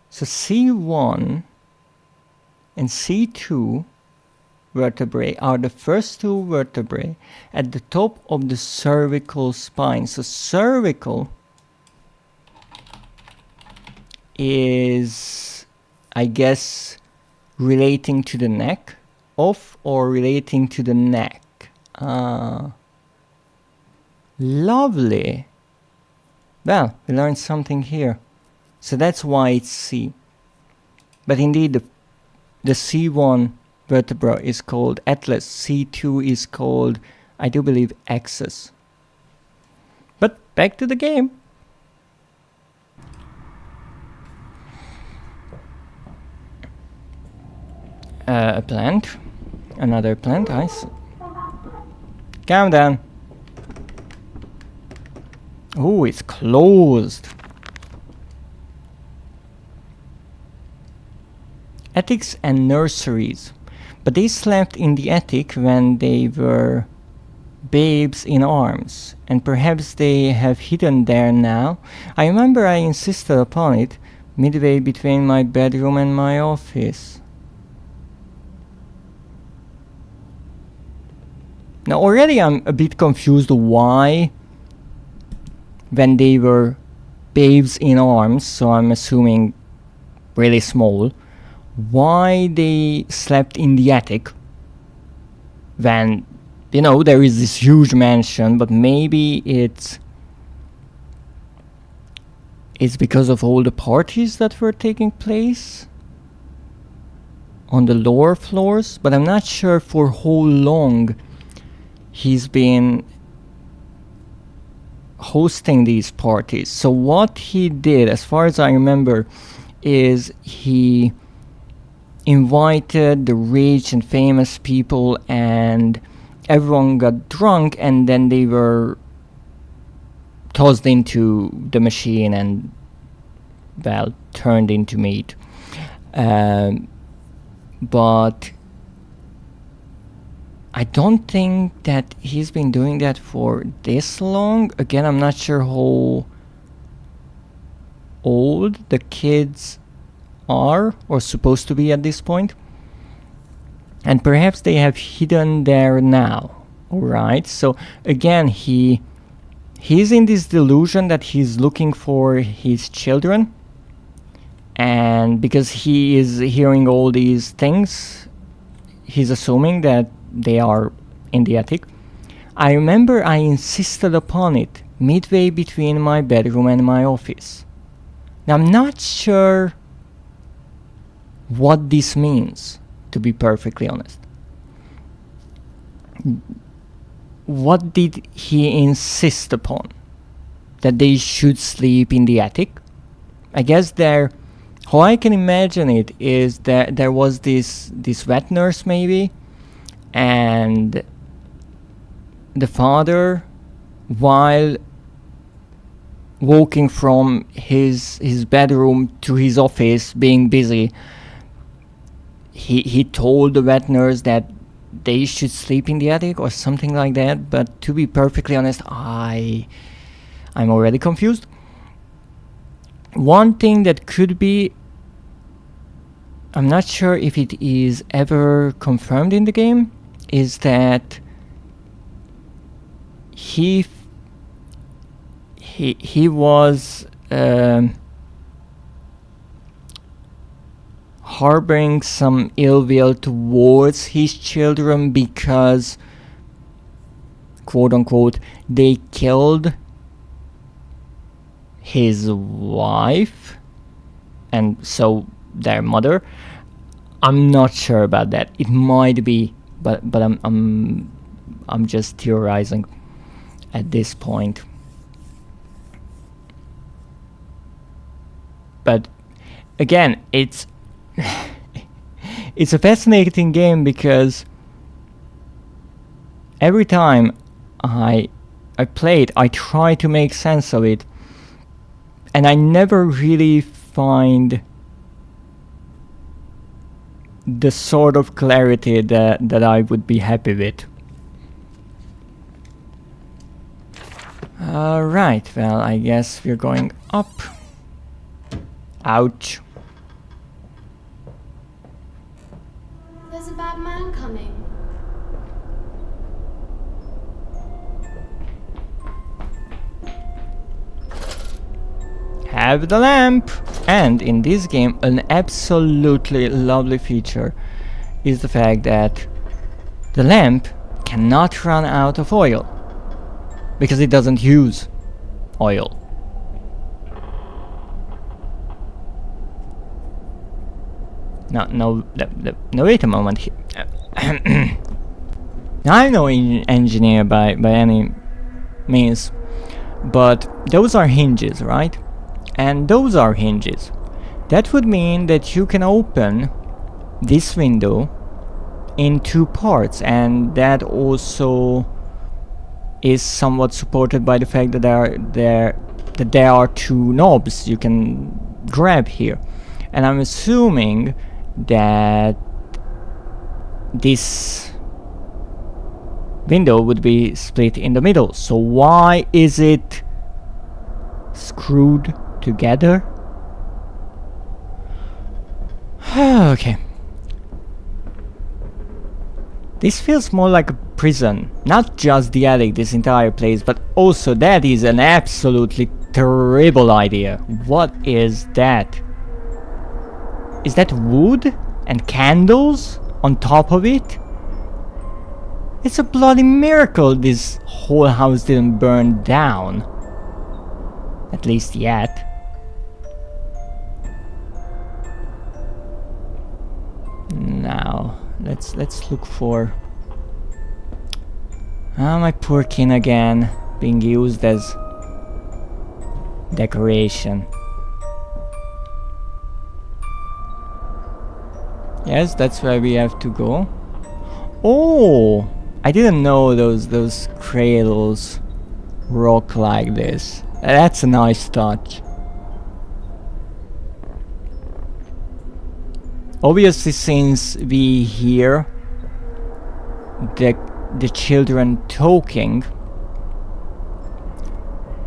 So C1 and C2 vertebrae are the first two vertebrae at the top of the cervical spine. So cervical is, I guess, relating to the neck, or relating to the neck. Lovely. Well, we learned something here. So that's why it's C. But indeed, the C1 vertebra is called Atlas. C2 is called, I do believe, Axis. But back to the game. A plant. Another plant. Calm down. Oh, it's closed. Attics and nurseries. But they slept in the attic when they were babes in arms, and perhaps they have hidden there now. I remember I insisted upon it, midway between my bedroom and my office. Now already I'm a bit confused why, when they were babes in arms, so I'm assuming really small, why they slept in the attic when, you know, there is this huge mansion. But maybe it's it's because of all the parties that were taking place on the lower floors, but I'm not sure for how long he's been hosting these parties. So what he did, as far as I remember, is he invited the rich and famous people, and everyone got drunk, and then they were tossed into the machine and, well, turned into meat. But I don't think that he's been doing that for this long. Again, I'm not sure how old the kids are or supposed to be at this point. And perhaps they have hidden there now. Alright, so again, he's in this delusion that he's looking for his children. And because he is hearing all these things, he's assuming that they are in the attic. I remember I insisted upon it midway between my bedroom and my office. Now I'm not sure what this means, to be perfectly honest. What did he insist upon? That they should sleep in the attic? I guess how I can imagine it is that there was this vet nurse maybe, and the father, while walking from his bedroom to his office, being busy, he told the vet nurse that they should sleep in the attic or something like that. But to be perfectly honest, I'm already confused. One thing that could be, I'm not sure if it is ever confirmed in the game, is that he was harboring some ill will towards his children because, quote unquote, they killed his wife and so their mother. I'm not sure about that. It might be, but I'm just theorizing at this point. But again, it's it's a fascinating game because every time I play it, I try to make sense of it, and I never really find the sort of clarity that I would be happy with. Alright, well, I guess we're going up. Ouch. There's a bad man coming. Have the lamp! And in this game, an absolutely lovely feature is the fact that the lamp cannot run out of oil because it doesn't use oil. No, wait a moment. I'm no engineer by any means, but those are hinges, right? And those are hinges. That would mean that you can open this window in two parts, and that also is somewhat supported by the fact that there are two knobs you can grab here. And I'm assuming that this window would be split in the middle. So why is it screwed together? Okay. This feels more like a prison. Not just the attic, this entire place, but also that is an absolutely terrible idea. What is that? Is that wood and candles on top of it? It's a bloody miracle this whole house didn't burn down. At least yet. Now let's look for my pumpkin again, being used as decoration. Yes, that's where we have to go. Oh, I didn't know those cradles rock like this. That's a nice touch. Obviously, since we hear the children talking,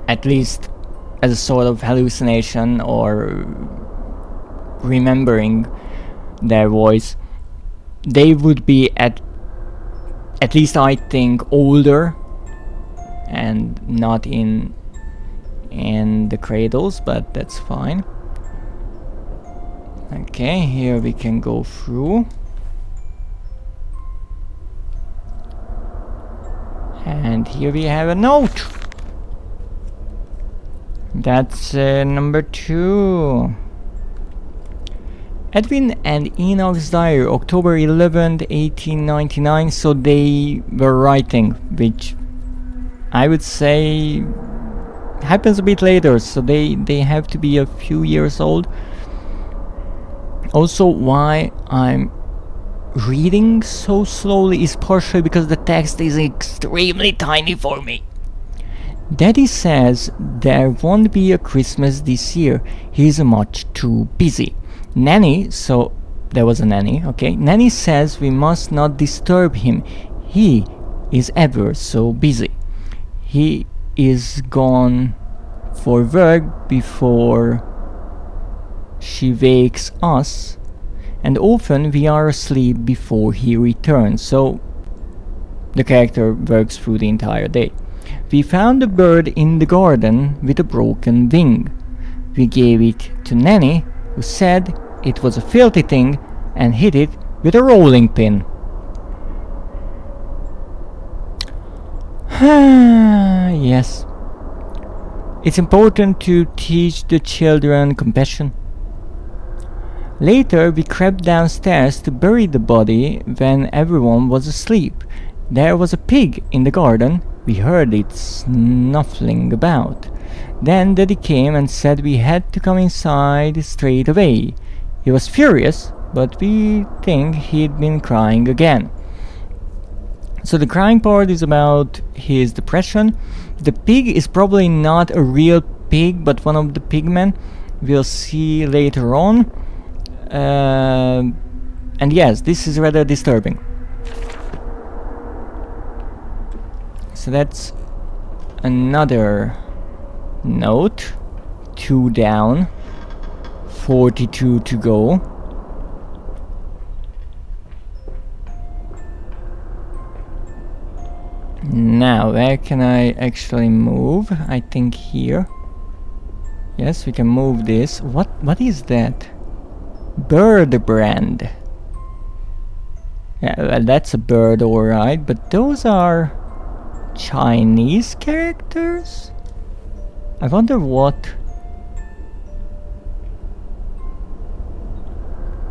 at least as a sort of hallucination or remembering their voice, they would be at least I think older and not in the cradles, but that's fine. Okay, here we can go through. And here we have a note. That's number 2. Edwin and Enoch's diary, October 11th, 1899. So they were writing, which I would say happens a bit later. So they have to be a few years old. Also, why I'm reading so slowly is partially because the text is extremely tiny for me. Daddy says there won't be a Christmas this year. He's much too busy. Nanny, so there was a nanny, okay. Nanny says we must not disturb him. He is ever so busy. He is gone for work before she wakes us, and often we are asleep before he returns. So the character works through the entire day. We found a bird in the garden with a broken wing. We gave it to Nanny, who said it was a filthy thing and hit it with a rolling pin. Yes. It's important to teach the children compassion. Later, we crept downstairs to bury the body when everyone was asleep. There was a pig in the garden. We heard it snuffling about. Then Daddy came and said we had to come inside straight away. He was furious, but we think he'd been crying again. So the crying part is about his depression. The pig is probably not a real pig, but one of the pigmen we'll see later on. And yes, this is rather disturbing. So that's another note. 2 down, 42 to go. Now, where can I actually move? I think here. Yes, we can move this. What is that? Bird brand. Yeah, well, that's a bird, alright, but those are Chinese characters? I wonder what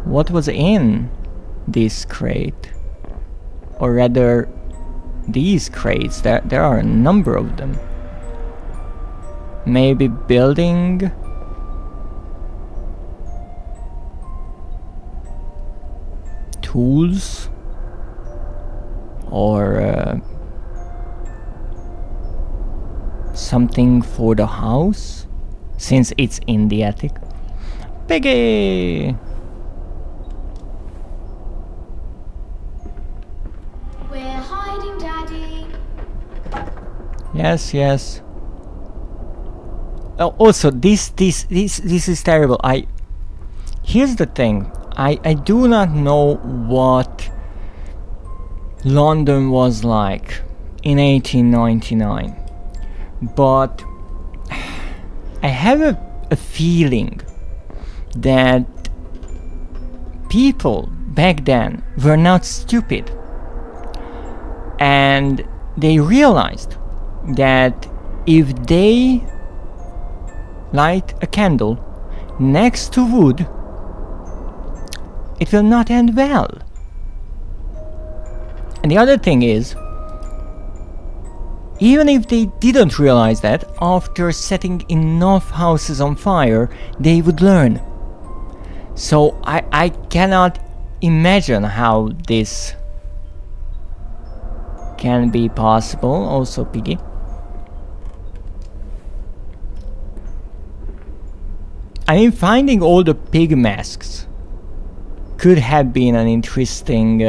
was in this crate, or rather these crates. There are a number of them. Maybe building tools, or something for the house, since it's in the attic. Piggy! We're hiding, Daddy. Yes, yes. Oh, also, this is terrible. Here's the thing. I do not know what London was like in 1899, but I have a feeling that people back then were not stupid, and they realized that if they light a candle next to wood, it will not end well. And the other thing is, even if they didn't realize that, after setting enough houses on fire, they would learn. So I cannot imagine how this can be possible. Also, Piggy. I mean, finding all the pig masks could have been an interesting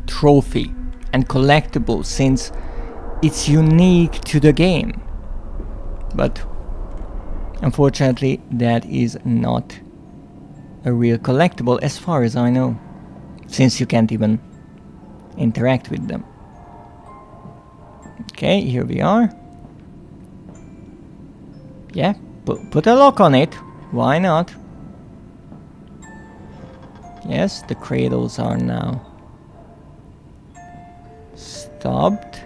trophy and collectible, since it's unique to the game. But unfortunately, that is not a real collectible as far as I know, since you can't even interact with them. Okay, here we are. Yeah, put a lock on it. Why not? Yes, the cradles are now stopped.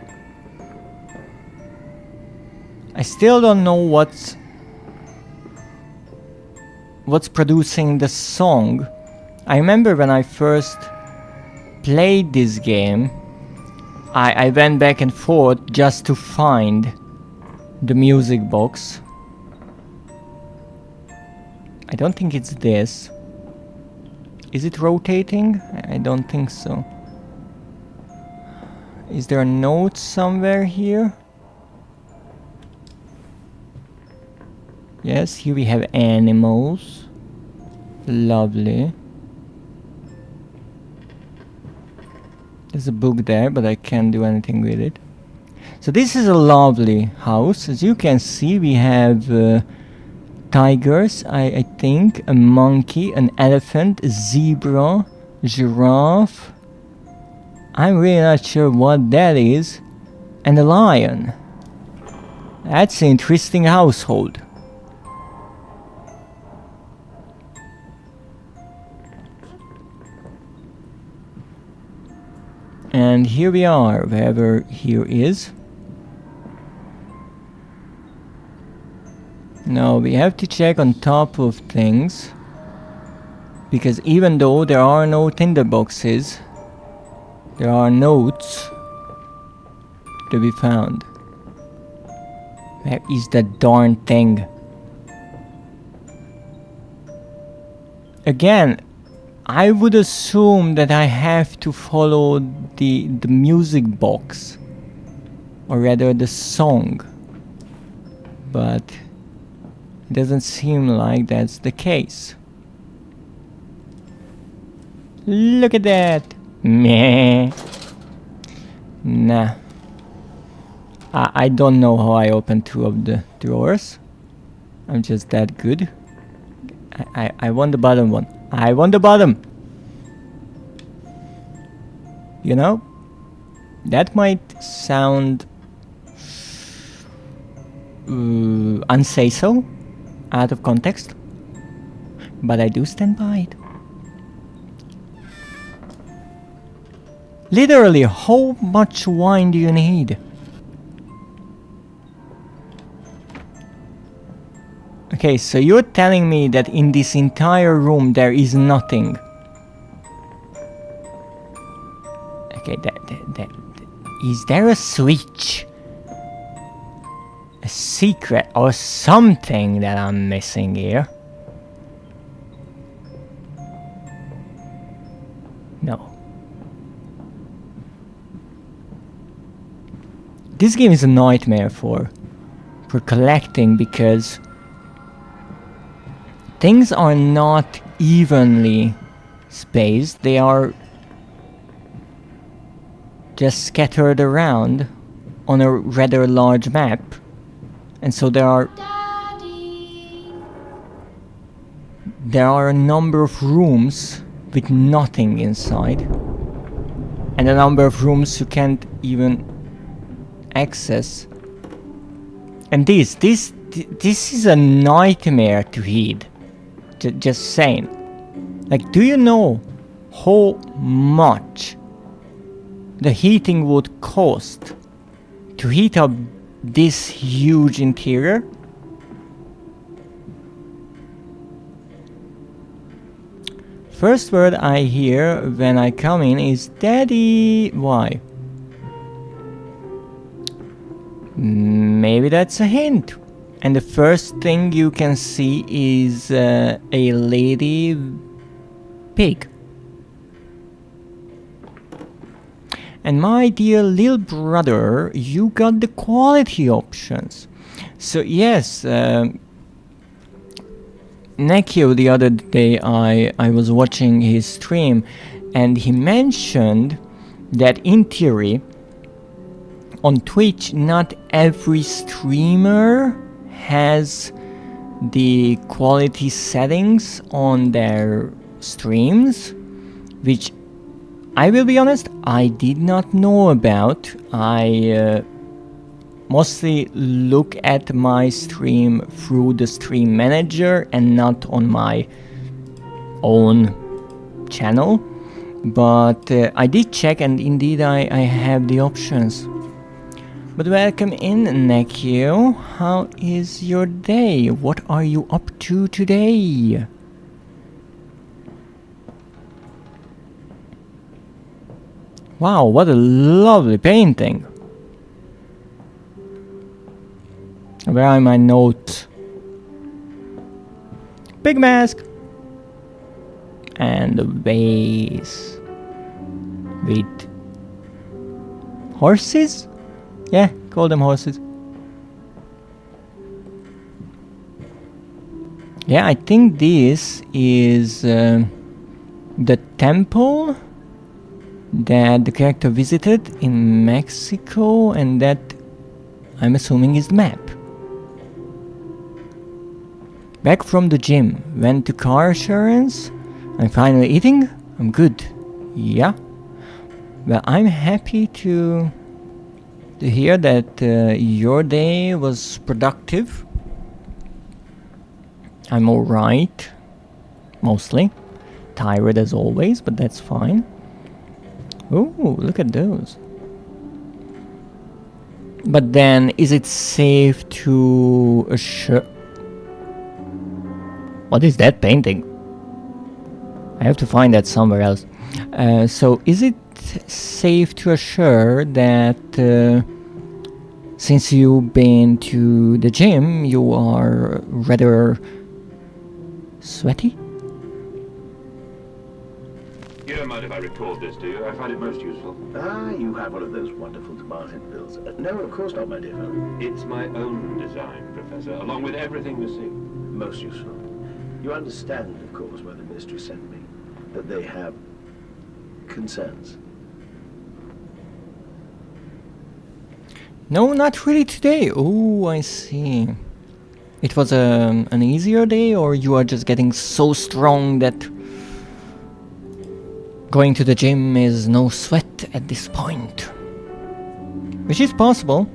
I still don't know what's producing the song. I remember when I first played this game, I went back and forth just to find the music box. I don't think it's this. Is it rotating? I don't think so. Is there a note somewhere here? Yes, here we have animals. Lovely. There's a book there, but I can't do anything with it. So this is a lovely house. As you can see, we have tigers, I think, a monkey, an elephant, a zebra, giraffe. I'm really not sure what that is. And a lion. That's an interesting household. And here we are, wherever here is. Now we have to check on top of things, because even though there are no tinderboxes, there are notes to be found. Where is that darn thing? Again, I would assume that I have to follow the music box, or rather the song, but it doesn't seem like that's the case. Look at that! Meh. Nah. I don't know how I opened two of the drawers. I'm just that good. I want the bottom one. I want the bottom! You know, that might sound unsay so, out of context, but I do stand by it. Literally, how much wine do you need? Okay, so you're telling me that in this entire room there is nothing. Okay, is there a switch? A secret or something that I'm missing here? No. This game is a nightmare for collecting, because things are not evenly spaced. They are just scattered around on a rather large map. And so there are a number of rooms with nothing inside, and a number of rooms you can't even access. And this is a nightmare to heat. Just saying. Like, do you know how much the heating would cost to heat up this huge interior? first word I hear when I come in is Daddy. Why? Maybe that's a hint. And the first thing you can see is a lady pig. And my dear little brother, you got the quality options. So yes, Nekio, the other day I was watching his stream and he mentioned that in theory on Twitch not every streamer has the quality settings on their streams, which I will be honest, I did not know about. I mostly look at my stream through the stream manager and not on my own channel. But I did check and indeed I have the options. But welcome in, Nekio. How is your day? What are you up to today? Wow, what a lovely painting. Where are my notes? Big mask. And a vase. With horses? Yeah, call them horses. Yeah, I think this is the temple that the character visited in Mexico, and that I'm assuming is the map. Back from the gym, went to car assurance. I'm finally eating. I'm good. Yeah. Well, I'm happy to hear that your day was productive. I'm alright. Mostly. Tired as always, but that's fine. Oh, look at those. But then, is it safe to assure... What is that painting? I have to find that somewhere else. So, is it safe to assure that since you've been to the gym, you are rather sweaty? You don't mind if I record this, do you? I find it most useful. Ah, you have one of those wonderful departed bills. No, of course not, my dear fellow. It's my own design, Professor, along with everything you see. Most useful. You understand, of course, why the ministry sent me. That they have concerns. No, not really today. Oh, I see. It was an easier day, or you are just getting so strong that going to the gym is no sweat at this point. Which is possible,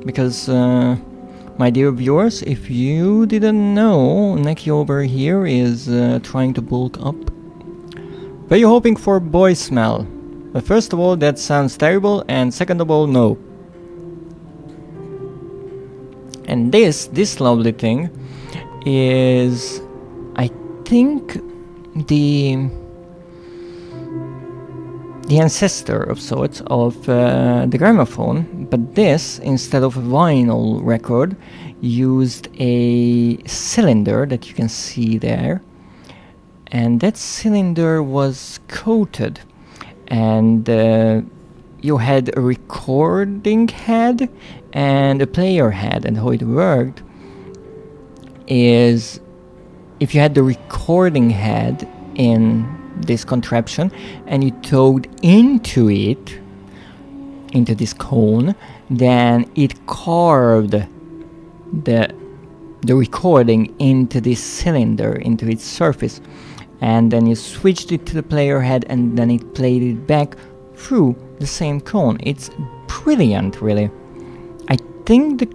because my dear viewers, if you didn't know, Neki over here is trying to bulk up. Were you hoping for boy smell? But first of all, that sounds terrible, and second of all, no. And this lovely thing is, I think, the ancestor of sorts of the gramophone, but this, instead of a vinyl record, used a cylinder that you can see there, and that cylinder was coated, and you had a recording head and a player head, and how it worked is if you had the recording head in this contraption and you towed into it, into this cone, then it carved the recording into this cylinder, into its surface, and then you switched it to the player head and then it played it back through the same cone. It's brilliant, really. I think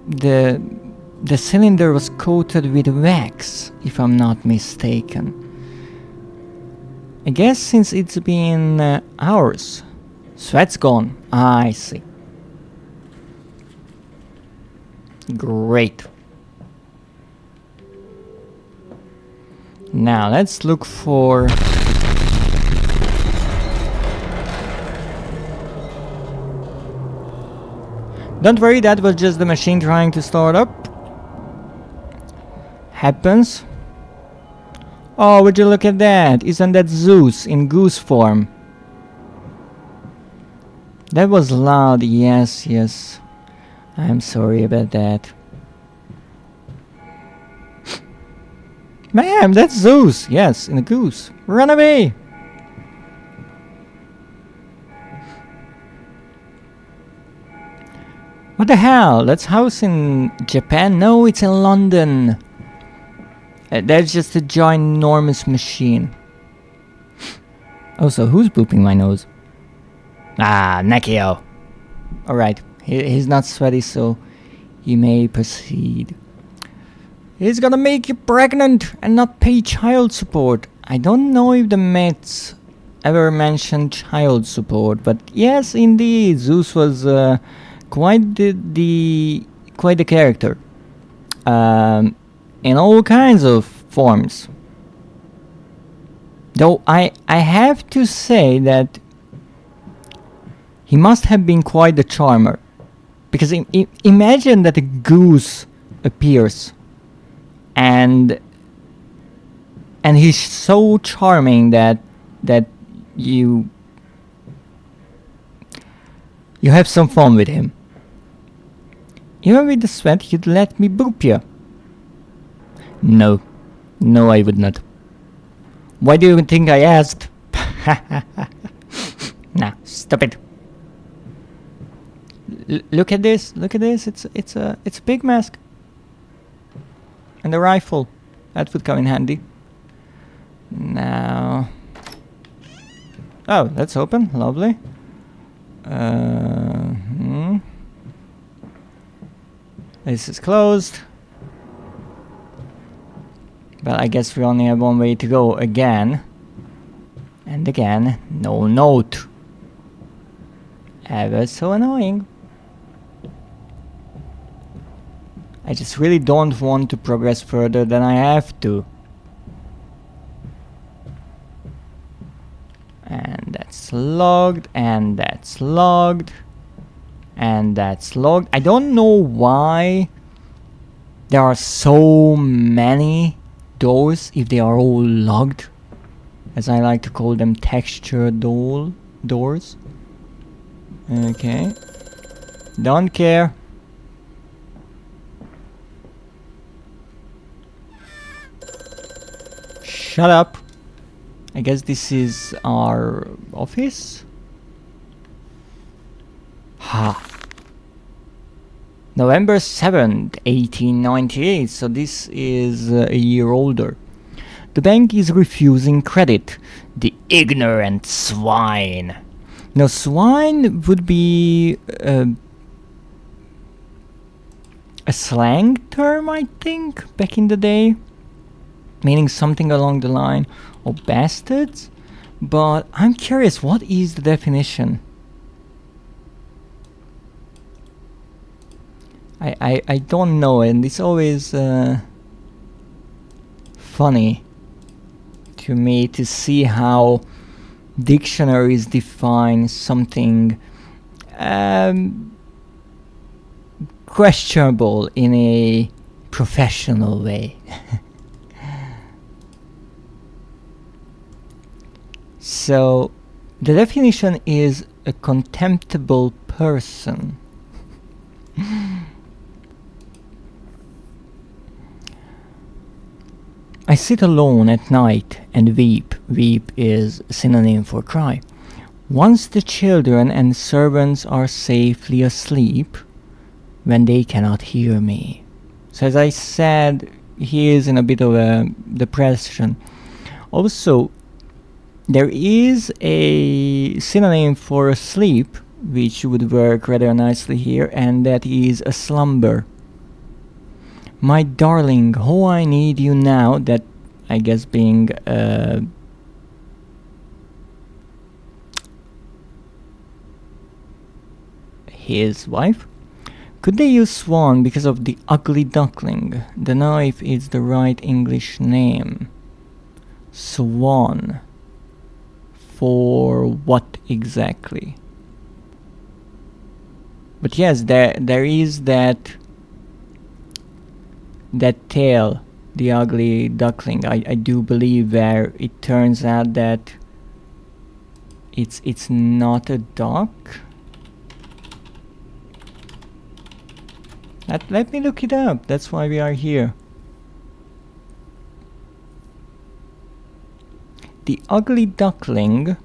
the cylinder was coated with wax, if I'm not mistaken. I guess since it's been hours. Sweat's gone. I see. Great. Now let's look for... Don't worry, that was just the machine trying to start up. Happens. Oh, would you look at that? Isn't that Zeus in goose form? That was loud, yes, yes. I'm sorry about that. Ma'am, that's Zeus! Yes, in a goose. Run away! What the hell? That's house in Japan? No, it's in London. That's just a ginormous machine. Also, who's booping my nose? Ah, Nekio. Alright, he's not sweaty, so you may proceed. He's gonna make you pregnant and not pay child support. I don't know if the myths ever mentioned child support, but yes, indeed, Zeus was quite the character. In all kinds of forms. Though I have to say that he must have been quite the charmer, because imagine that a goose appears and he's so charming that you have some fun with him. Even with the sweat, you'd let me boop you. No, I would not. Why do you think I asked? Nah, stop it. Look at this. It's a big mask. And a rifle. That would come in handy. Now. Oh, that's open. Lovely. This is closed. But I guess we only have one way to go again. And again, no note. Ever so annoying. I just really don't want to progress further than I have to. And that's logged, and that's logged, and that's logged. I don't know why there are so many doors if they are all logged, as I like to call them, texture doors. Okay, don't care. Shut up. I guess this is our office. Ha. November 7th, 1898, so this is a year older. The bank is refusing credit. The ignorant swine. Now, swine would be a slang term, I think, back in the day. Meaning something along the line of bastards. But I'm curious, what is the definition? I don't know, and it's always funny to me to see how dictionaries define something questionable in a professional way. So the definition is a contemptible person. I sit alone at night and weep. Weep is a synonym for cry. Once the children and servants are safely asleep, when they cannot hear me. So as I said, he is in a bit of a depression. Also, there is a synonym for asleep, which would work rather nicely here, and that is a slumber. My darling, how I need you now, that I guess being his wife. Could they use swan because of the ugly duckling? The knife is the right English name. Swan. For what exactly? But yes, there is that tale, the ugly duckling. I do believe, where it turns out that it's not a duck. Let me look it up. That's why we are here. The ugly duckling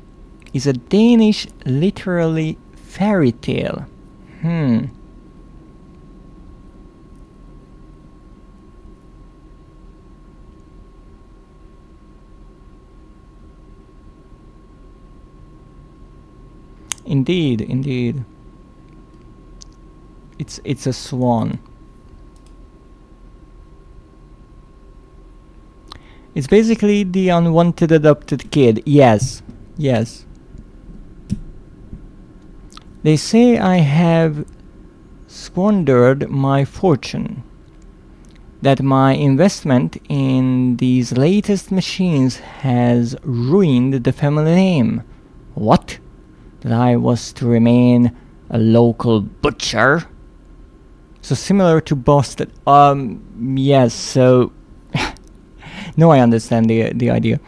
is a Danish literary fairy tale. Indeed. It's a swan. It's basically the unwanted adopted kid. Yes. They say I have squandered my fortune, that my investment in these latest machines has ruined the family name. What? That I was to remain a local butcher? So similar to Boston. Yes, so... No, I understand the idea.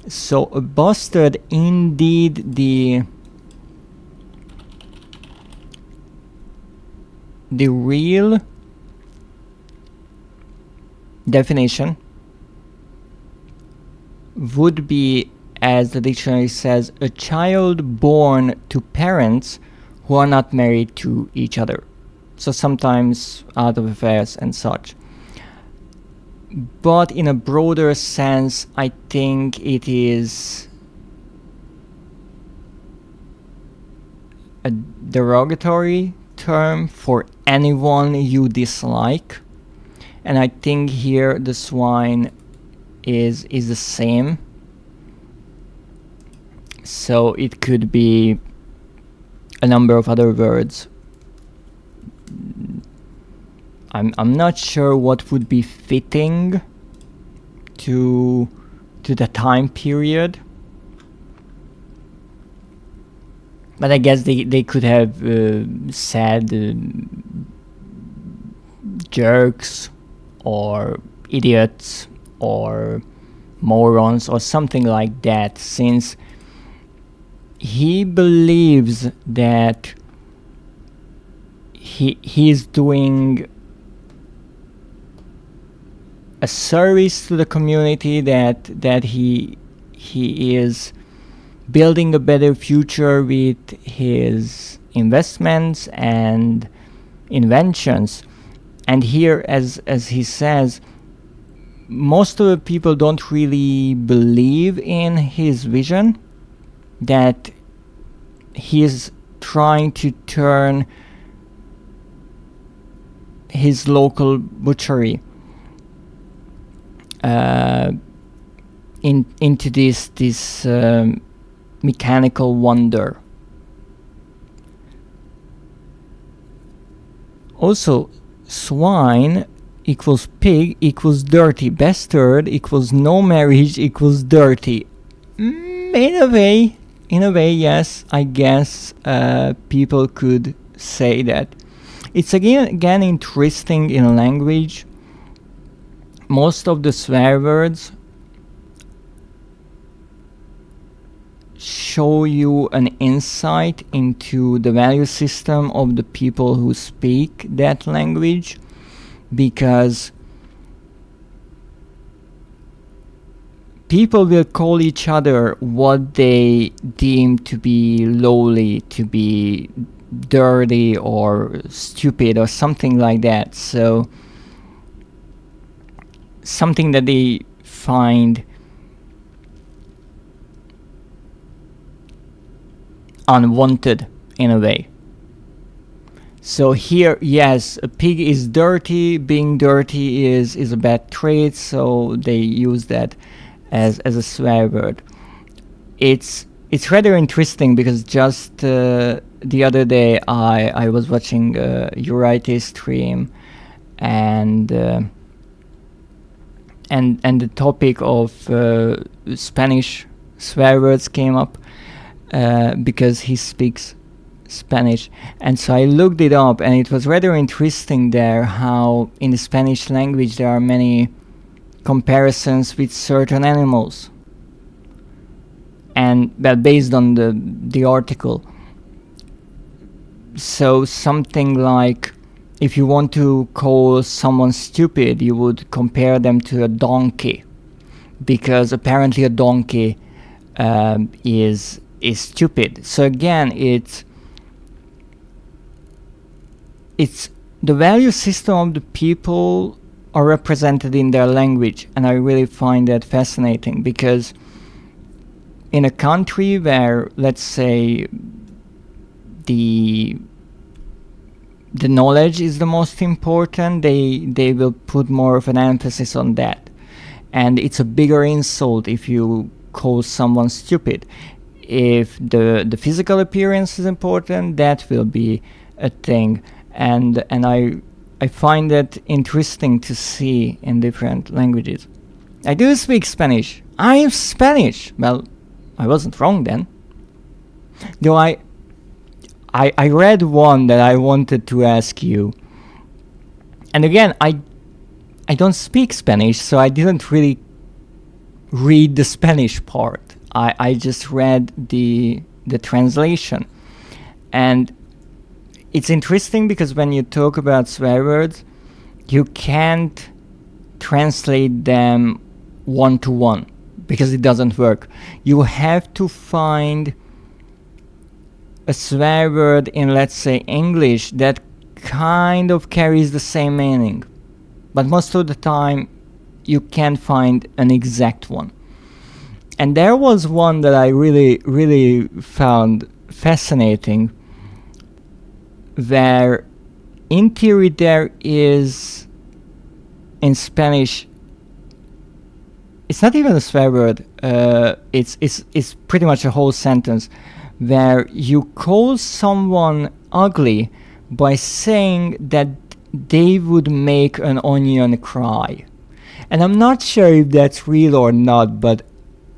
So a bastard, indeed, the real definition would be, as the dictionary says, a child born to parents who are not married to each other. So sometimes out of affairs and such. But in a broader sense, I think it is a derogatory term for anyone you dislike. And I think here the swine is the same. So it could be a number of other words. I'm not sure what would be fitting to the time period, but I guess they could have said jerks or idiots or morons or something like that, since he believes that he's doing a service to the community, that he is building a better future with his investments and inventions. And here, as he says, most of the people don't really believe in his vision, that he is trying to turn his local butchery into this mechanical wonder. Also, swine equals pig equals dirty. Bastard equals no marriage equals dirty. In a way, yes, I guess people could say that. It's again interesting in language. Most of the swear words show you an insight into the value system of the people who speak that language, because people will call each other what they deem to be lowly, to be dirty or stupid or something like that. So something that they find unwanted in a way. So here, yes, a pig is dirty. Being dirty is a bad trait, so they use that as a swear word. It's rather interesting, because just the other day I was watching Urites stream, and and the topic of Spanish swear words came up because he speaks Spanish, and so I looked it up, and it was rather interesting there how in the Spanish language there are many comparisons with certain animals, and well, based on the article. So something like, if you want to call someone stupid, you would compare them to a donkey, because apparently a donkey is stupid. So again, it's the value system of the people are represented in their language, and I really find that fascinating, because in a country where, let's say, the knowledge is the most important, they will put more of an emphasis on that, and it's a bigger insult if you call someone stupid. If the physical appearance is important, that will be a thing, and I find that interesting to see in different languages. I do speak Spanish. I am Spanish. Well, I wasn't wrong then. Though I read one that I wanted to ask you. And again, I don't speak Spanish, so I didn't really read the Spanish part. I just read the translation. And it's interesting because when you talk about swear words, you can't translate them one-to-one, because it doesn't work. You have to find a swear word in, let's say, English that kind of carries the same meaning, but most of the time you can't find an exact one. And there was one that I really found fascinating, where in theory there is, in Spanish, it's not even a swear word, it's pretty much a whole sentence, where you call someone ugly by saying that they would make an onion cry. And I'm not sure if that's real or not, but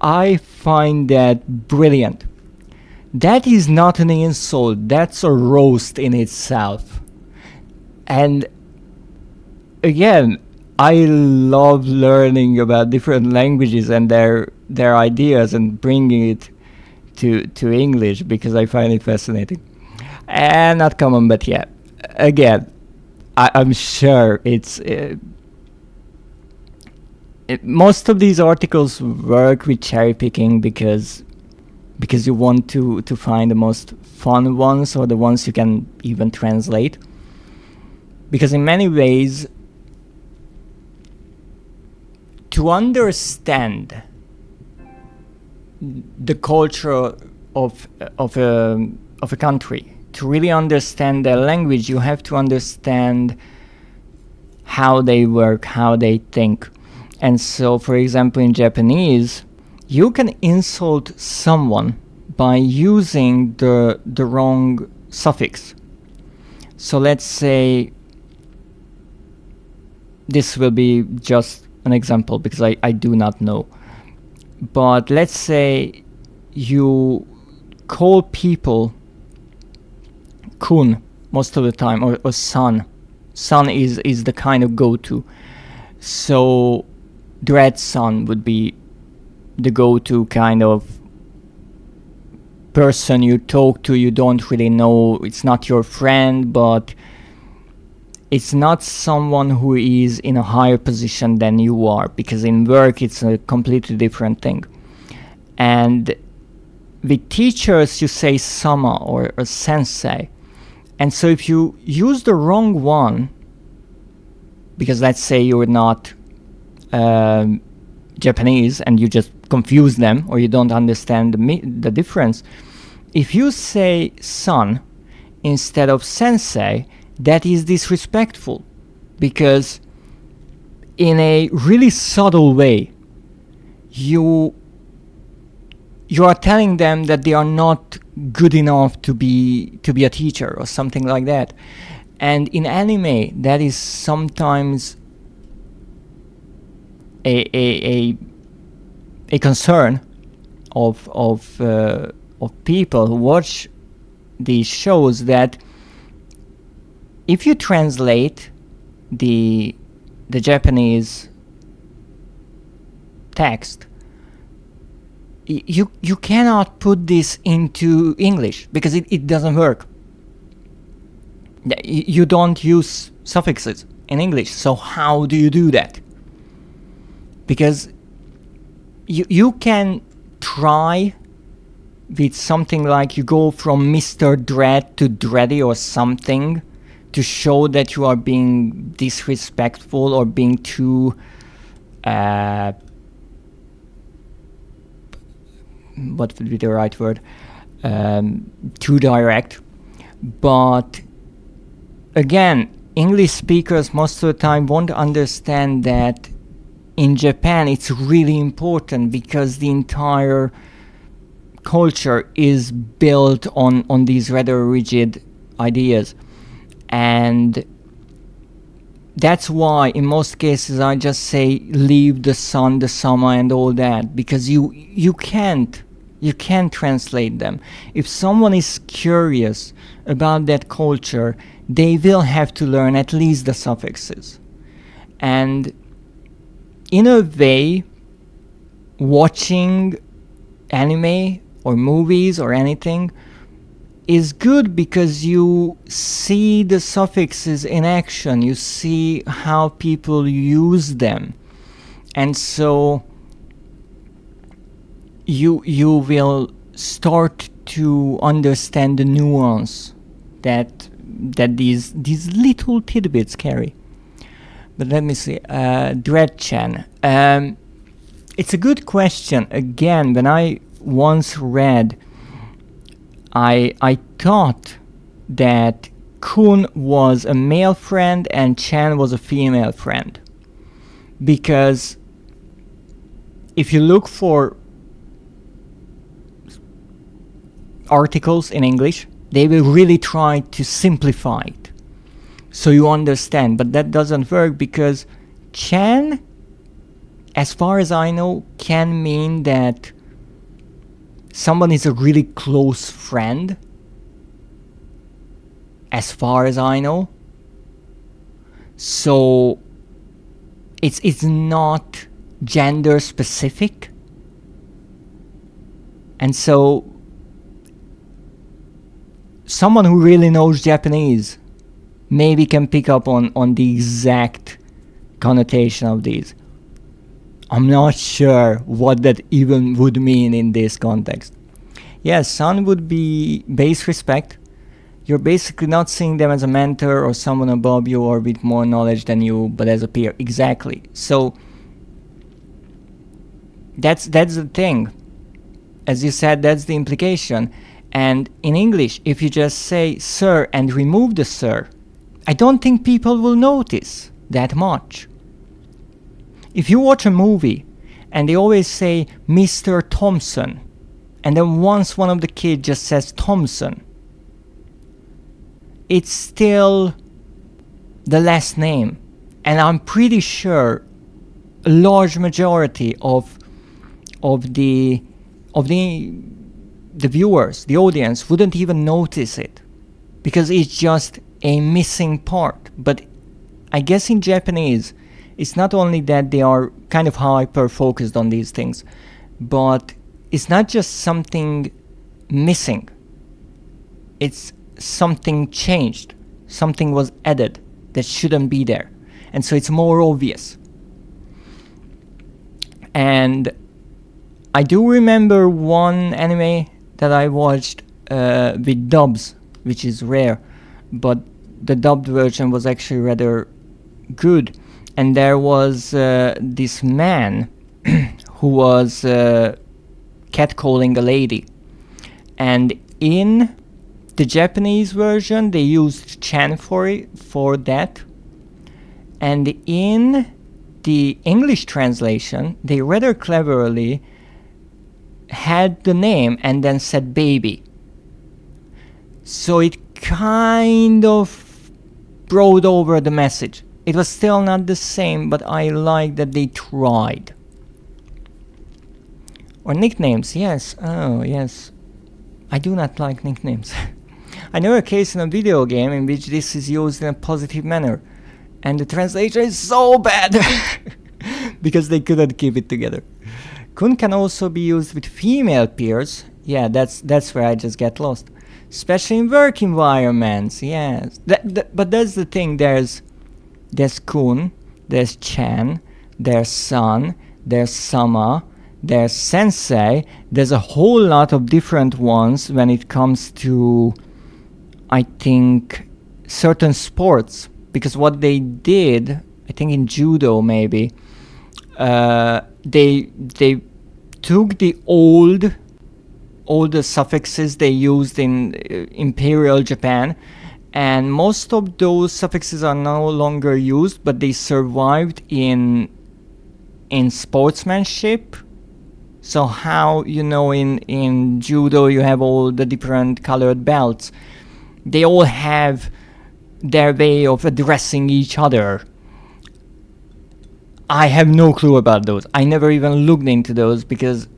I find that brilliant. That is not an insult, that's a roast in itself. And again, I love learning about different languages and their ideas and bringing it to English, because I find it fascinating. And not common, but yeah. Again, I'm sure it's... most of these articles work with cherry picking because you want to find the most fun ones, or the ones you can even translate. Because in many ways, to understand the culture of a country, to really understand their language, you have to understand how they work, how they think. And so, for example, in Japanese, you can insult someone by using the wrong suffix. So let's say, this will be just an example because I do not know. But let's say you call people kun most of the time, or san. San is the kind of go-to. So dread san would be the go-to kind of person you talk to. You don't really know, it's not your friend, but it's not someone who is in a higher position than you are, because in work it's a completely different thing. And with teachers you say sama or sensei. And so if you use the wrong one, because let's say you're not Japanese and you just confuse them, or you don't understand the difference, if you say san instead of sensei, that is disrespectful, because in a really subtle way you are telling them that they are not good enough to be a teacher or something like that. And in anime, that is sometimes a concern of people who watch these shows, that if you translate the Japanese text, you cannot put this into English because it doesn't work. You don't use suffixes in English, so how do you do that? Because you can try with something like you go from Mr. Dread to Dready or something to show that you are being disrespectful or being too what would be the right word, too direct. But again, English speakers most of the time won't understand that in Japan it's really important, because the entire culture is built on these rather rigid ideas. And that's why in most cases I just say leave the sun, the summer and all that, because you can't translate them. If someone is curious about that culture, they will have to learn at least the suffixes. And in a way, watching anime or movies or anything is good, because you see the suffixes in action, you see how people use them, and so you will start to understand the nuance that these little tidbits carry. But let me see, Dread-chan. It's a good question. Again, when I once read, I thought that Kun was a male friend and Chan was a female friend. Because if you look for articles in English, they will really try to simplify it so you understand, but that doesn't work, because Chan, as far as I know, can mean that someone is a really close friend, as far as I know. So it's not gender specific, and so someone who really knows Japanese maybe can pick up on the exact connotation of these. I'm not sure what that even would mean in this context. Yes, son would be base respect. You're basically not seeing them as a mentor or someone above you or with more knowledge than you, but as a peer. Exactly. So that's the thing. As you said, that's the implication. And in English, if you just say sir and remove the sir, I don't think people will notice that much. If you watch a movie and they always say Mr. Thompson, and then once one of the kids just says Thompson, it's still the last name. And I'm pretty sure a large majority of the viewers, the audience, wouldn't even notice it, because it's just a missing part. But I guess in Japanese, it's not only that they are kind of hyper-focused on these things, but it's not just something missing. It's something changed. Something was added that shouldn't be there. And so it's more obvious. And I do remember one anime that I watched with dubs, which is rare, but the dubbed version was actually rather good. And there was this man who was catcalling a lady. And in the Japanese version, they used Chan for that. And in the English translation, they rather cleverly had the name and then said baby. So it kind of brought over the message. It was still not the same, but I like that they tried. Or nicknames, yes. Oh, yes. I do not like nicknames. I know a case in a video game in which this is used in a positive manner, and the translation is so bad because they couldn't keep it together. Kun can also be used with female peers. Yeah, that's where I just get lost. Especially in work environments, yes. But that's the thing, there's Kun, there's Chan, there's Sun, there's Sama, there's Sensei. There's a whole lot of different ones when it comes to, I think, certain sports. Because what they did, I think in judo maybe, they took the older suffixes they used in Imperial Japan, and most of those suffixes are no longer used, but they survived in sportsmanship. So how, you know, in judo you have all the different colored belts. They all have their way of addressing each other. I have no clue about those. I never even looked into those because,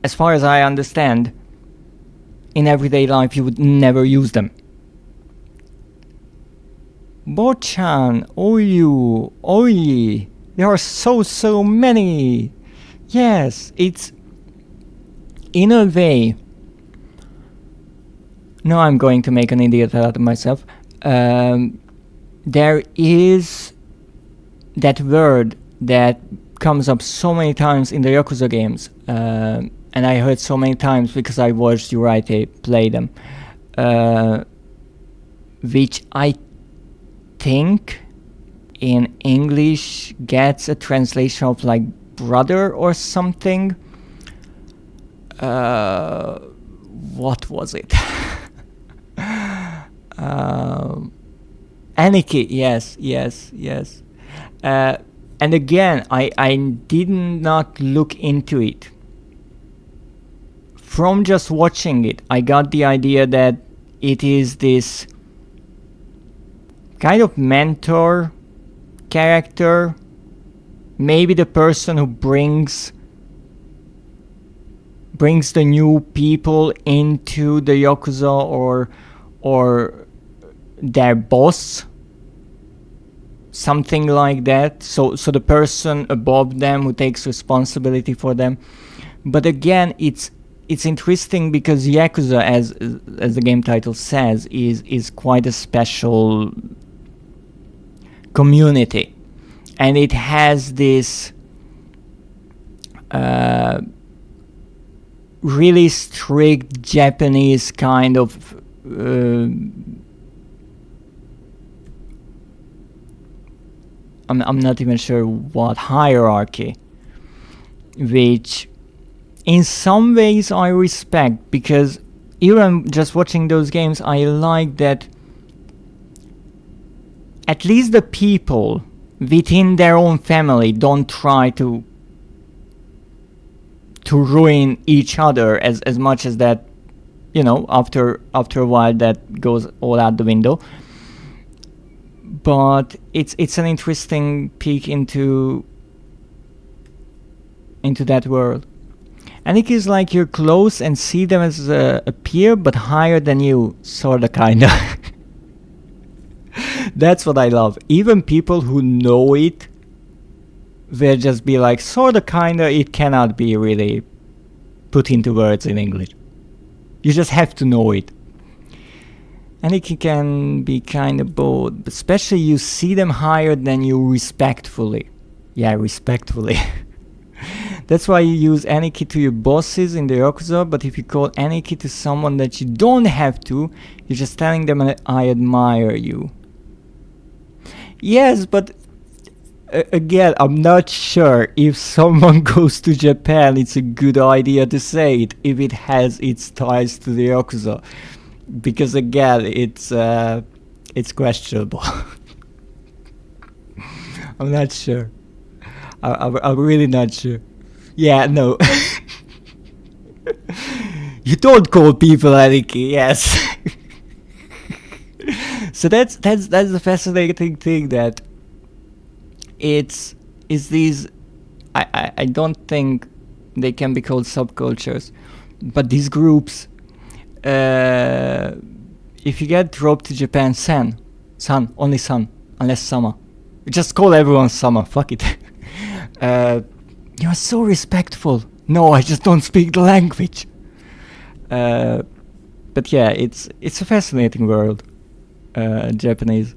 as far as I understand, in everyday life you would never use them. Bochan, Oyu, Oyi. There are so many. Yes, it's in a way. No, I'm going to make an idiot out of myself. There is that word that comes up so many times in the Yakuza games, and I heard so many times because I watched Uraite play them, which I think in English gets a translation of like brother or something. What was it? Aniki, yes. And again, I did not look into it. From just watching it, I got the idea that it is this kind of mentor character, maybe the person who brings the new people into the Yakuza, or their boss, something like that. So the person above them who takes responsibility for them. But again, it's interesting because Yakuza, as the game title says, is quite a special community, and it has this really strict Japanese kind of I'm not even sure what hierarchy, which in some ways I respect, because even just watching those games, I like that at least the people within their own family don't try to ruin each other as much as that, you know, after a while that goes all out the window. But it's an interesting peek into that world. And it is like you're close and see them as a peer, but higher than you, sorta, kinda. That's what I love. Even people who know it will just be like, sorta, kinda, it cannot be really put into words in English. You just have to know it. And it can be kind of both, especially you see them higher than you respectfully. Yeah, respectfully. That's why you use Aniki to your bosses in the Yakuza, but if you call Aniki to someone that you don't have to, you're just telling them I admire you. Yes, but again, I'm not sure if someone goes to Japan, it's a good idea to say it, if it has its ties to the Yakuza. Because again, it's questionable. I'm not sure. I'm really not sure. Yeah, no. You don't call people Aniki, yes. So that's the fascinating thing, that it's these, I don't think they can be called subcultures, but these groups, if you get dropped to Japan, san, only san, unless sama. Just call everyone sama, fuck it. You're so respectful. No, I just don't speak the language. But yeah, it's a fascinating world, Japanese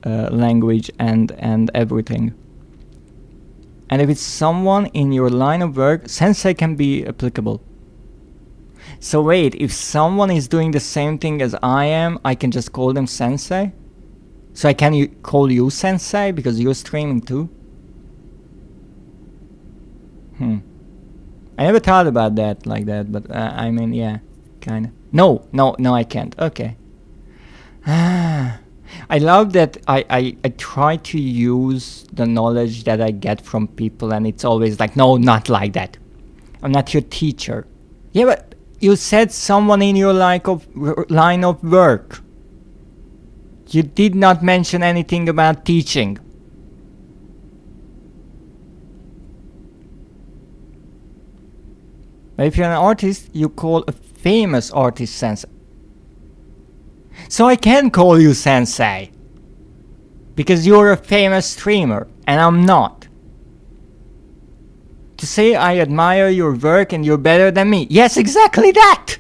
language and everything. And if it's someone in your line of work, sensei can be applicable. So wait, if someone is doing the same thing as I am, I can just call them sensei? So I can call you sensei because you're streaming too? I never thought about that like that, but I mean, yeah, kinda. No, I can't. Okay. I love that I try to use the knowledge that I get from people, and it's always like, no, not like that. I'm not your teacher. Yeah, but you said someone in your line of work. You did not mention anything about teaching. But if you're an artist, you call a famous artist sensei. So I can call you sensei. Because you're a famous streamer, and I'm not. To say I admire your work and you're better than me. Yes, exactly that!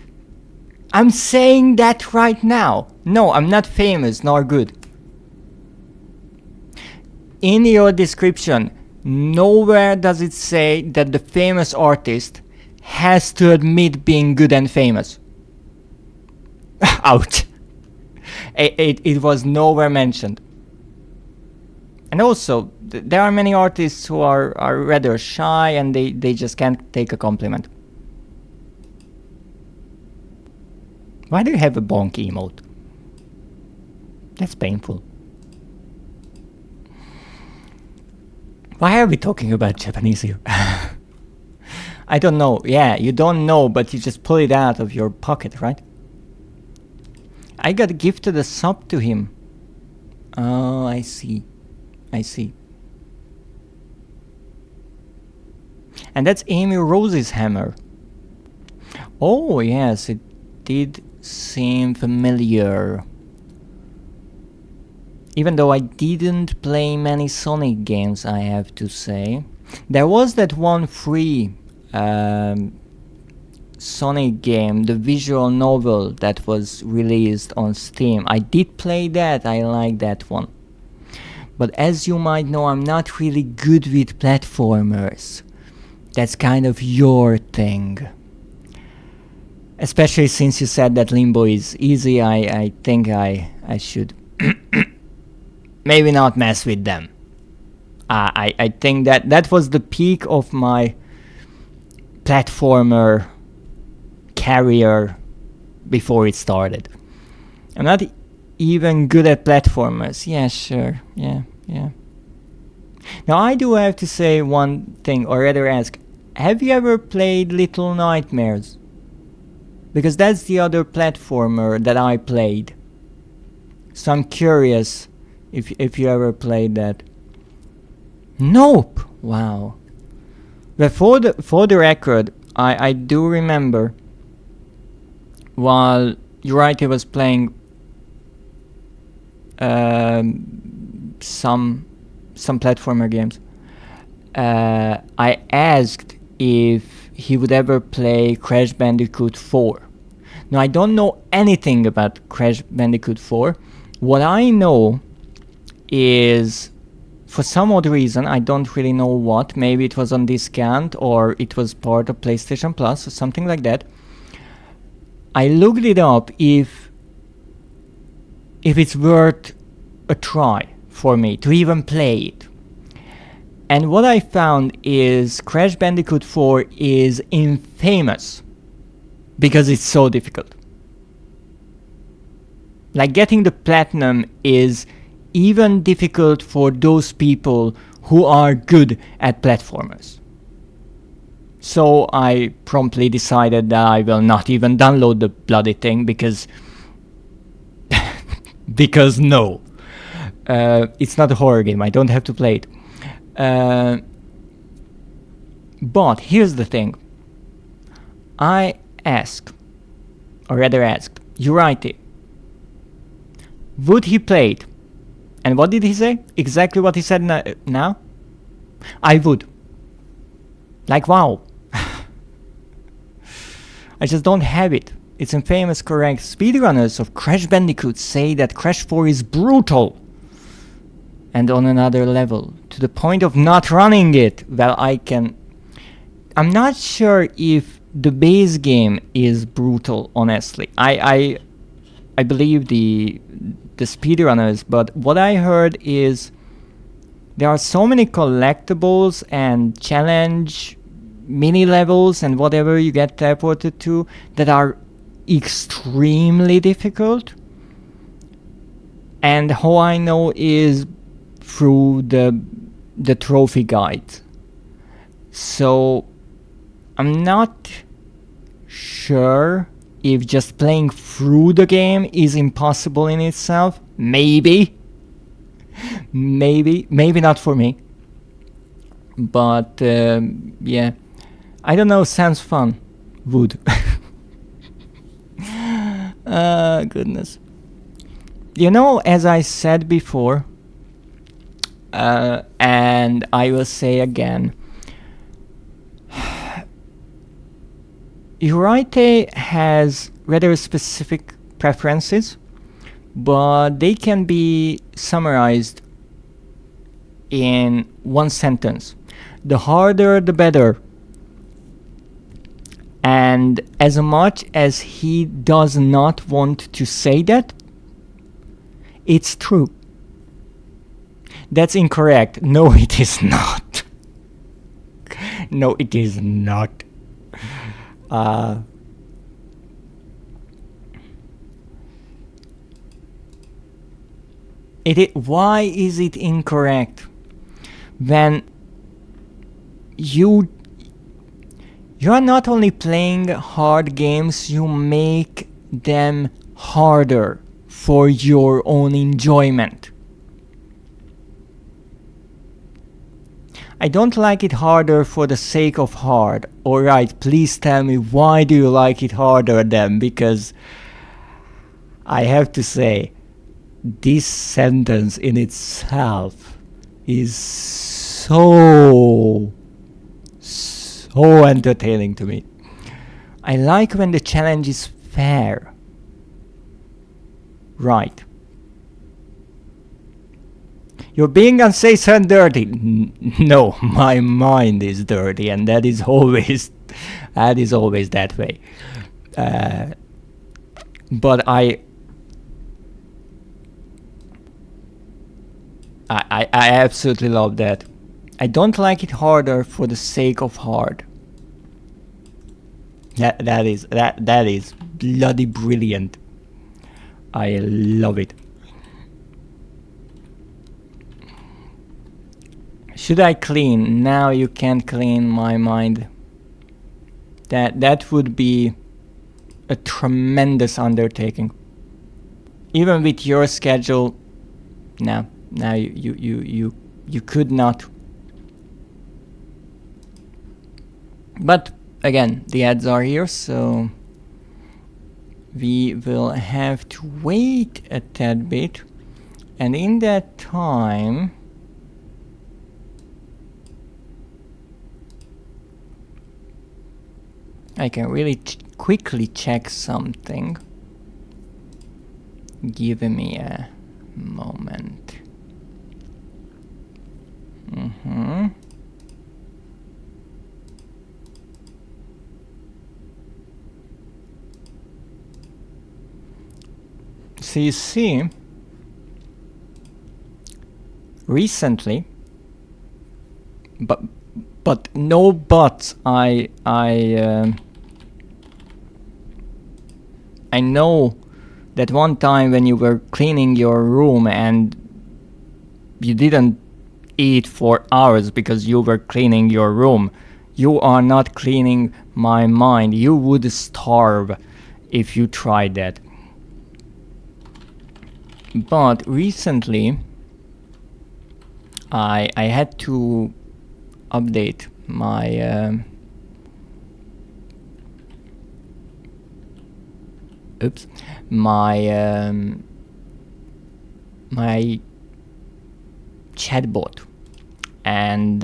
I'm saying that right now. No, I'm not famous nor good. In your description, nowhere does it say that the famous artist has to admit being good and famous. Ouch. It was nowhere mentioned. And also, there are many artists who are rather shy and they just can't take a compliment. Why do you have a bonk emote? That's painful. Why are we talking about Japanese here? I don't know. Yeah, you don't know, but you just pull it out of your pocket, right? I got gifted a sub to him. Oh, I see. I see. And that's Amy Rose's hammer. Oh, yes, it did seem familiar. Even though I didn't play many Sonic games, I have to say. There was that one free Sonic game, the visual novel that was released on Steam. I did play that, I like that one. But as you might know, I'm not really good with platformers. That's kind of your thing. Especially since you said that Limbo is easy, I think I should maybe not mess with them. I think that was the peak of my platformer career before it started. I'm not even good at platformers. Yeah, sure. Yeah. Now I do have to say one thing, or rather ask, have you ever played Little Nightmares? Because that's the other platformer that I played. So I'm curious if you ever played that. Nope! Wow. But for the record, I do remember while Uriah was playing some platformer games, I asked if he would ever play Crash Bandicoot 4. Now I don't know anything about Crash Bandicoot 4. What I know is, for some odd reason, I don't really know what, maybe it was on discount or it was part of PlayStation Plus or something like that. I looked it up if it's worth a try for me to even play it. And what I found is Crash Bandicoot 4 is infamous because it's so difficult. Like, getting the platinum is even difficult for those people who are good at platformers. So I promptly decided that I will not even download the bloody thing because because no. It's not a horror game, I don't have to play it. But here's the thing. I asked, or rather asked, Urite, would he play it? And what did he say? Exactly what he said now? I would. Like, wow. I just don't have it. It's infamous correct. Speedrunners of Crash Bandicoot say that Crash 4 is brutal. And on another level. To the point of not running it. Well, I'm not sure if the base game is brutal, honestly. I believe the speedrunners, but what I heard is there are so many collectibles and challenge mini levels and whatever you get teleported to that are extremely difficult. And how I know is through the trophy guide. So I'm not sure if just playing through the game is impossible in itself. Maybe not for me. But yeah, I don't know, sounds fun. Would. Goodness. You know, as I said before, and I will say again, Urite has rather specific preferences, but they can be summarized in one sentence. The harder, the better. And as much as he does not want to say that, it's true. That's incorrect. No, it is not. No, it is not. Why is it incorrect? When you are not only playing hard games, you make them harder for your own enjoyment. I don't like it harder for the sake of hard. Alright, please tell me, why do you like it harder then? Because I have to say, this sentence in itself is so entertaining to me. I like when the challenge is fair. Right. You're being unsafe and dirty. No, my mind is dirty, and that is always that way. But I absolutely love that. I don't like it harder for the sake of hard. That is bloody brilliant. I love it. Should I clean? Now you can't clean my mind. That would be a tremendous undertaking. Even with your schedule, now you could not. But again, the ads are here, so we will have to wait a tad bit, and in that time I can really quickly check something. Give me a moment. So you see, recently, but no buts. I know that one time when you were cleaning your room and you didn't eat for hours because you were cleaning your room. You are not cleaning my mind. You would starve if you tried that. But recently I had to update my my chatbot, and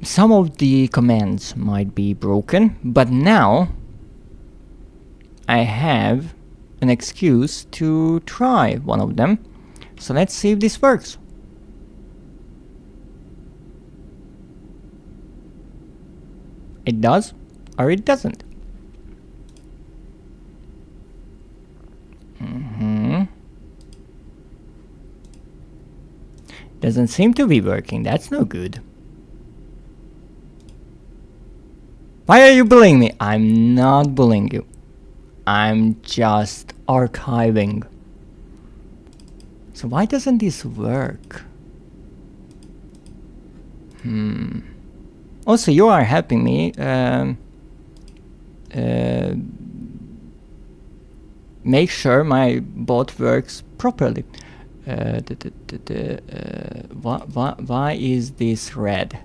some of the commands might be broken, but now I have an excuse to try one of them. So let's see if this works. It does, or it doesn't. Doesn't seem to be working. That's no good. Why are you bullying me? I'm not bullying you. I'm just archiving. So why doesn't this work? Also, you are helping me make sure my bot works properly. Why is this red?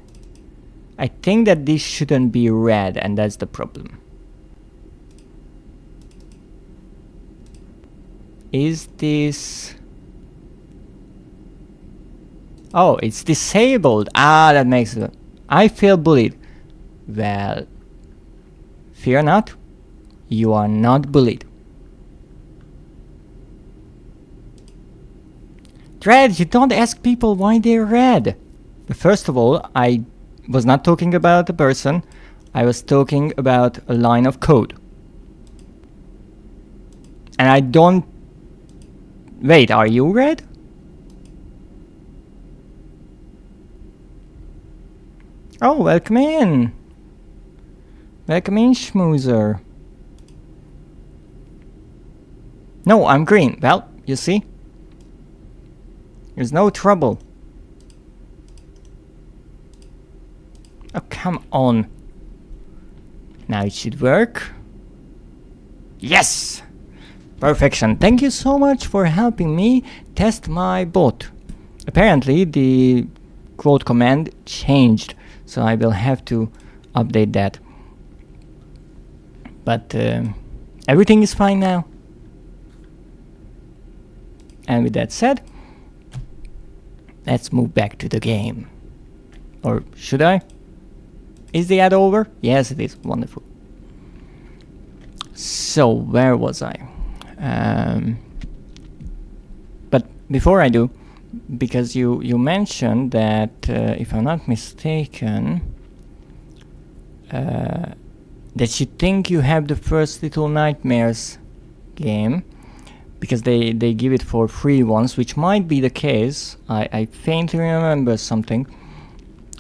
I think that this shouldn't be red, and that's the problem. Is this... Oh, it's disabled. Ah, that makes it... I feel bullied. Well, fear not. You are not bullied. Dread, you don't ask people why they're red. First of all, I was not talking about a person. I was talking about a line of code. And I don't... Wait, are you red? Oh, welcome in. Welcome in, schmoozer. No, I'm green. Well, you see? There's no trouble. Oh, come on. Now it should work. Yes! Perfection. Thank you so much for helping me test my bot. Apparently, the quote command changed, so I will have to update that. But everything is fine now. And with that said, let's move back to the game. Or should I? Is the ad over? Yes, it is. Wonderful. So, where was I? But before I do, because you mentioned that, if I'm not mistaken, that you think you have the first Little Nightmares game, because they give it for free once, which might be the case. I faintly remember something.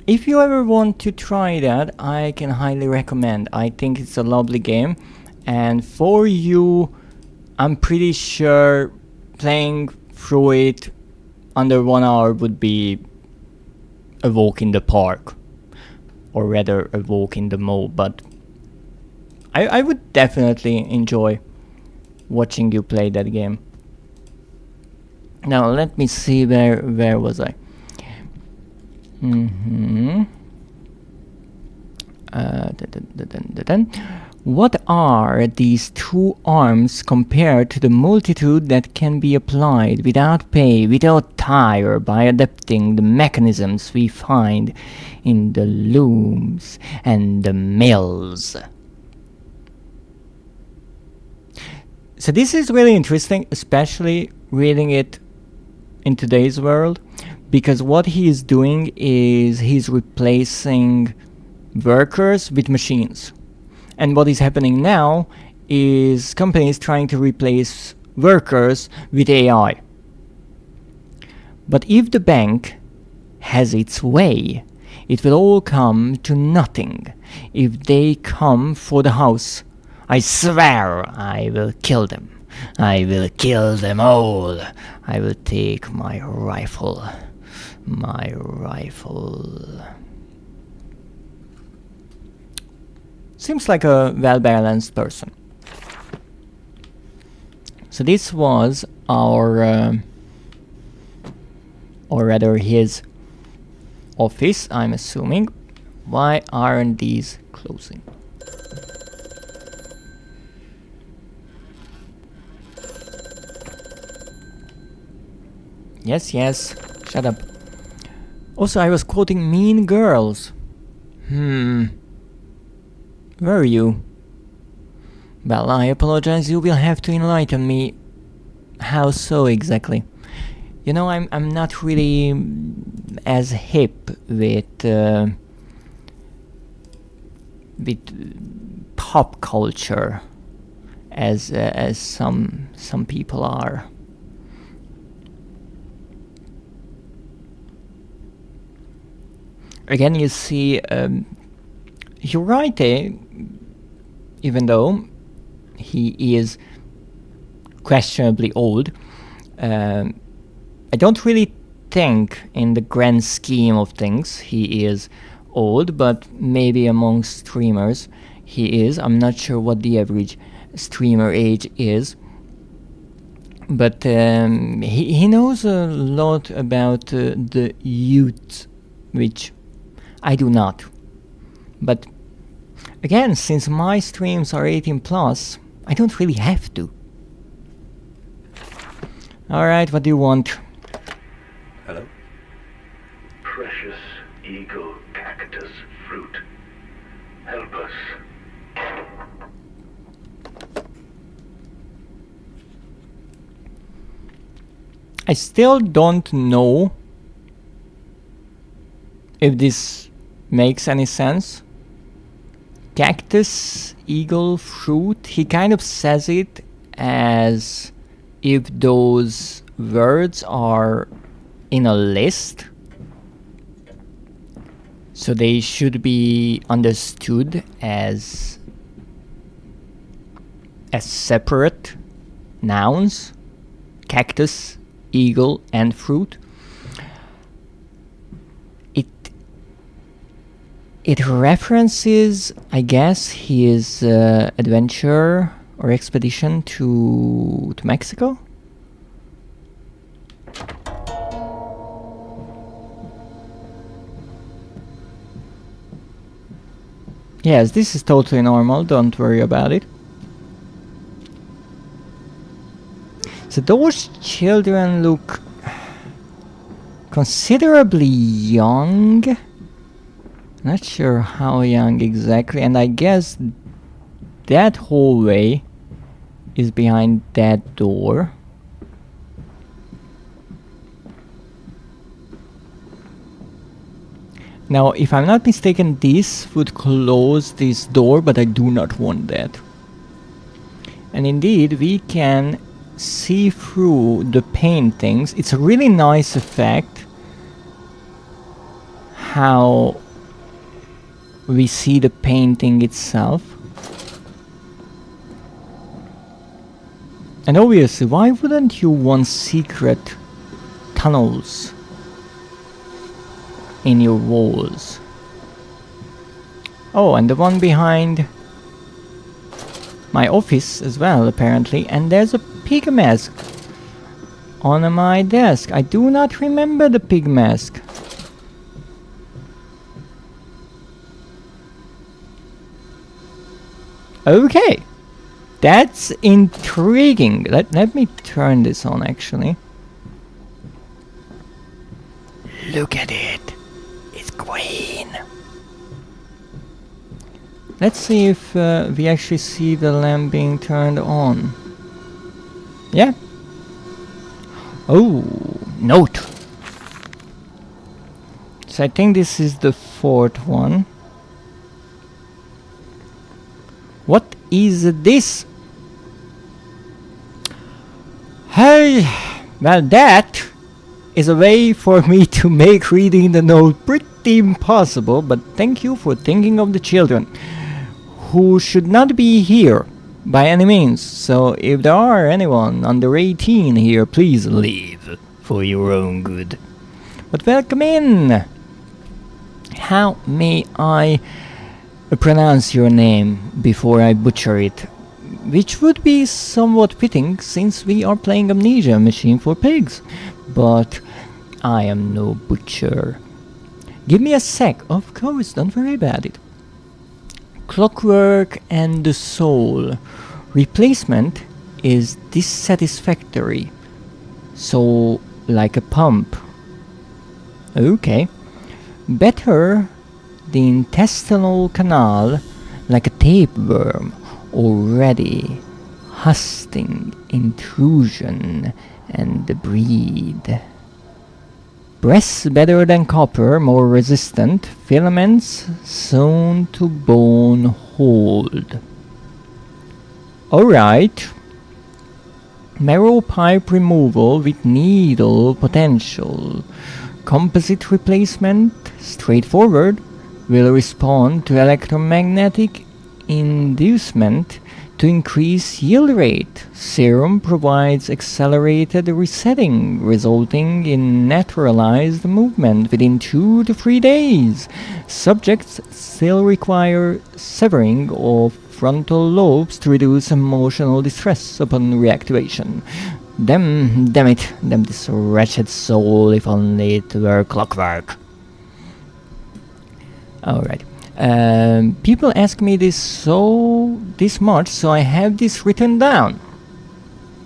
If you ever want to try that, I can highly recommend. I think it's a lovely game, and for you, I'm pretty sure playing through it under 1 hour would be a walk in the park, or rather a walk in the mall, but I would definitely enjoy watching you play that game. Now let me see, where was I? What are these 2 arms compared to the multitude that can be applied without pay, without tire, by adapting the mechanisms we find in the looms and the mills? So this is really interesting, especially reading it in today's world, because what he is doing is he's replacing workers with machines. And what is happening now is companies trying to replace workers with AI. But if the bank has its way, it will all come to nothing. If they come for the house, I swear I will kill them. I will kill them all. I will take my rifle. My rifle. Seems like a well-balanced person. So this was our or rather his office, I'm assuming. Why aren't these closing? Yes, yes, shut up. Also, I was quoting Mean Girls. Where are you? Well, I apologize, you will have to enlighten me. How so exactly? You know, I'm not really as hip with pop culture as some people are. Again, you see, Hirate, even though he is questionably old, I don't really think in the grand scheme of things he is old, but maybe among streamers he is. I'm not sure what the average streamer age is, but he knows a lot about the youth, which I do not. But again, since my streams are 18 plus, I don't really have to. Alright, what do you want? Hello? Precious eagle cactus fruit. Help us. I still don't know if this makes any sense. Cactus, eagle, fruit. He kind of says it as if those words are in a list, so they should be understood as separate nouns: cactus, eagle, and fruit. It references, I guess, his adventure or expedition to Mexico. Yes, this is totally normal, don't worry about it. So those children look considerably young. Not sure how young exactly, and I guess that hallway is behind that door. Now, if I'm not mistaken, this would close this door, but I do not want that. And indeed, we can see through the paintings. It's a really nice effect how we see the painting itself. And obviously, why wouldn't you want secret tunnels in your walls? Oh, and the one behind my office as well, apparently. And there's a pig mask on my desk. I do not remember the pig mask. Okay, that's intriguing. Let me turn this on, actually. Look at it. It's green. Let's see if we actually see the lamp being turned on. Yeah. Oh, note. So I think this is the fourth one. What is this? Hey, well, that is a way for me to make reading the note pretty impossible, but thank you for thinking of the children, who should not be here by any means. So if there are anyone under 18 here, please leave for your own good. But welcome in. How may I pronounce your name before I butcher it? which would be somewhat fitting since we are playing Amnesia, Machine for Pigs. But I am no butcher. Give me a sec. Of course, don't worry about it. Clockwork and the soul. Replacement is dissatisfactory. So, like a pump. Okay. Better the intestinal canal, like a tapeworm, already husting intrusion and the breed. Breasts better than copper, more resistant. Filaments sewn to bone hold. Alright. Marrow pipe removal with needle potential. Composite replacement, straightforward, will respond to electromagnetic inducement to increase yield rate. Serum provides accelerated resetting, resulting in naturalized movement within 2 to 3 days. Subjects still require severing of frontal lobes to reduce emotional distress upon reactivation. Damn this wretched soul, if only it were clockwork. Alright. People ask me this much, so I have this written down.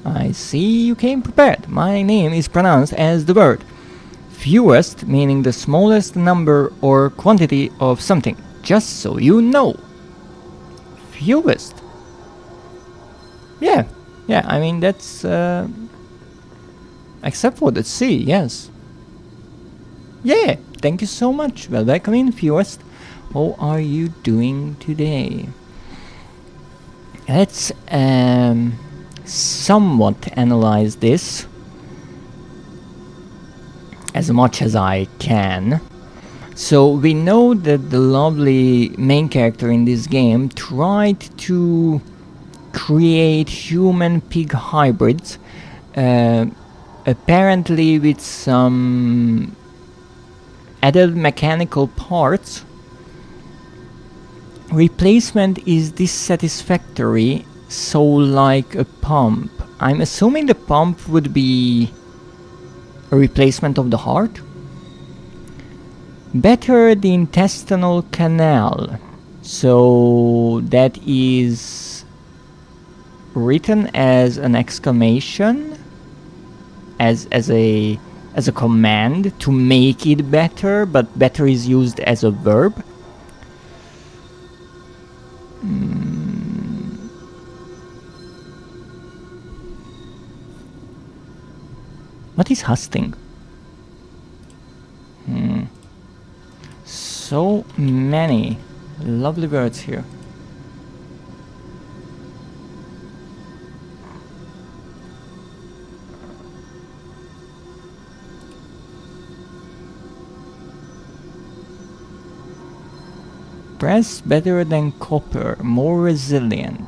I see you came prepared. My name is pronounced as the word. Fewest, meaning the smallest number or quantity of something. Just so you know. Fewest. Yeah, I mean that's except for the C, yes. Yeah, thank you so much. Well, welcome in, fewest. How are you doing today? Let's somewhat analyze this as much as I can. So we know that the lovely main character in this game tried to create human-pig hybrids, apparently with some added mechanical parts. Replacement is dissatisfactory, so like a pump. I'm assuming the pump would be a replacement of the heart. Better the intestinal canal, so that is written as an exclamation, as a command to make it better, but better is used as a verb. What is husting? So many lovely words here. Brass better than copper, more resilient,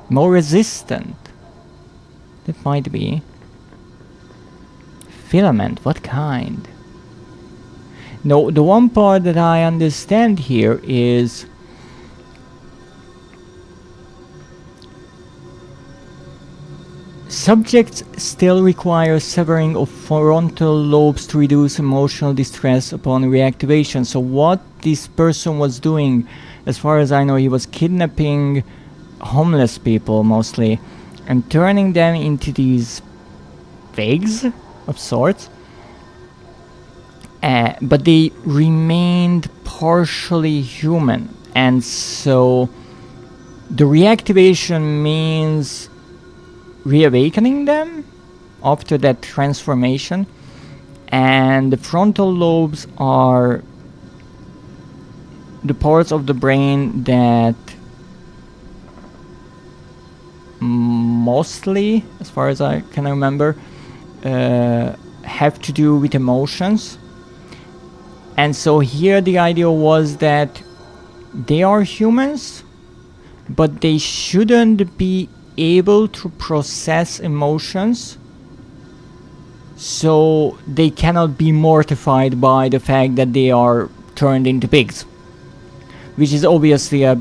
more resistant. That might be. Filament, what kind? No, the one part that I understand here is subjects still require severing of frontal lobes to reduce emotional distress upon reactivation. So what this person was doing, as far as I know, he was kidnapping homeless people mostly and turning them into these pigs of sorts. But they remained partially human, and so the reactivation means reawakening them after that transformation, and the frontal lobes are the parts of the brain that mostly, as far as I can remember, have to do with emotions. And so here the idea was that they are humans, but they shouldn't be able to process emotions, so they cannot be mortified by the fact that they are turned into pigs, which is obviously a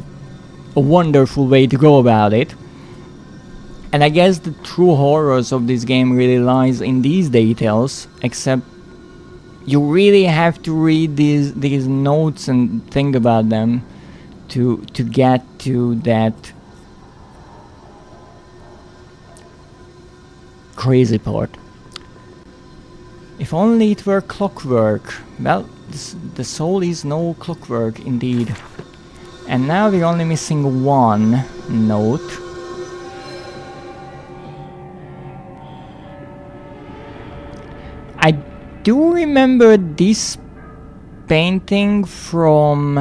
wonderful way to go about it. And I guess the true horrors of this game really lies in these details, except you really have to read these notes and think about them to get to that crazy part. If only it were clockwork. Well, the soul is no clockwork indeed. And now we're only missing one note. I do remember this painting from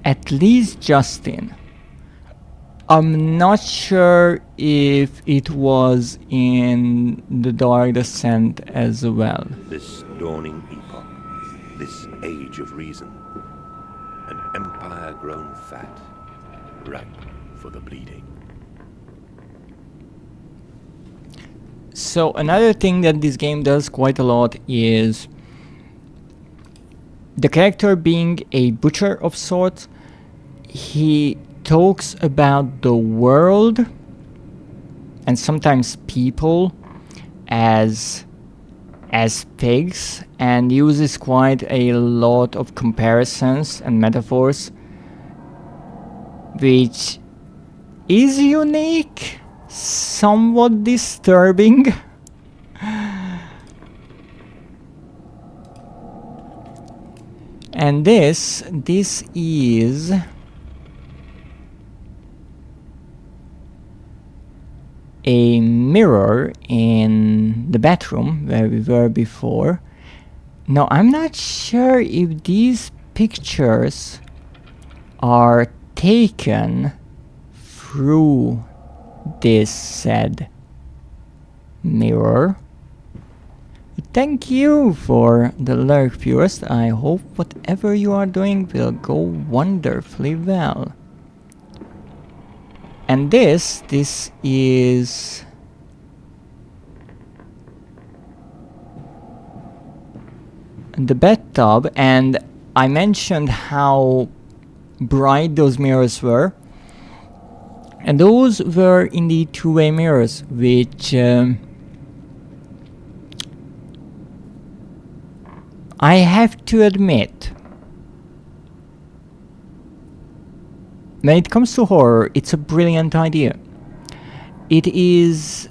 at least Justin. I'm not sure if it was in the Dark Descent as well. This dawning epoch, this age of reason, an empire grown fat, ripe for the bleeding. So another thing that this game does quite a lot is the character being a butcher of sorts. He talks about the world and sometimes people as pigs, and uses quite a lot of comparisons and metaphors, which is unique, somewhat disturbing. And this is a mirror in the bathroom where we were before. Now I'm not sure if these pictures are taken through this said mirror. Thank you for the lurk, viewers. I hope whatever you are doing will go wonderfully well. And this is the bathtub, and I mentioned how bright those mirrors were, and those were indeed two-way mirrors, which I have to admit, when it comes to horror, it's a brilliant idea. It is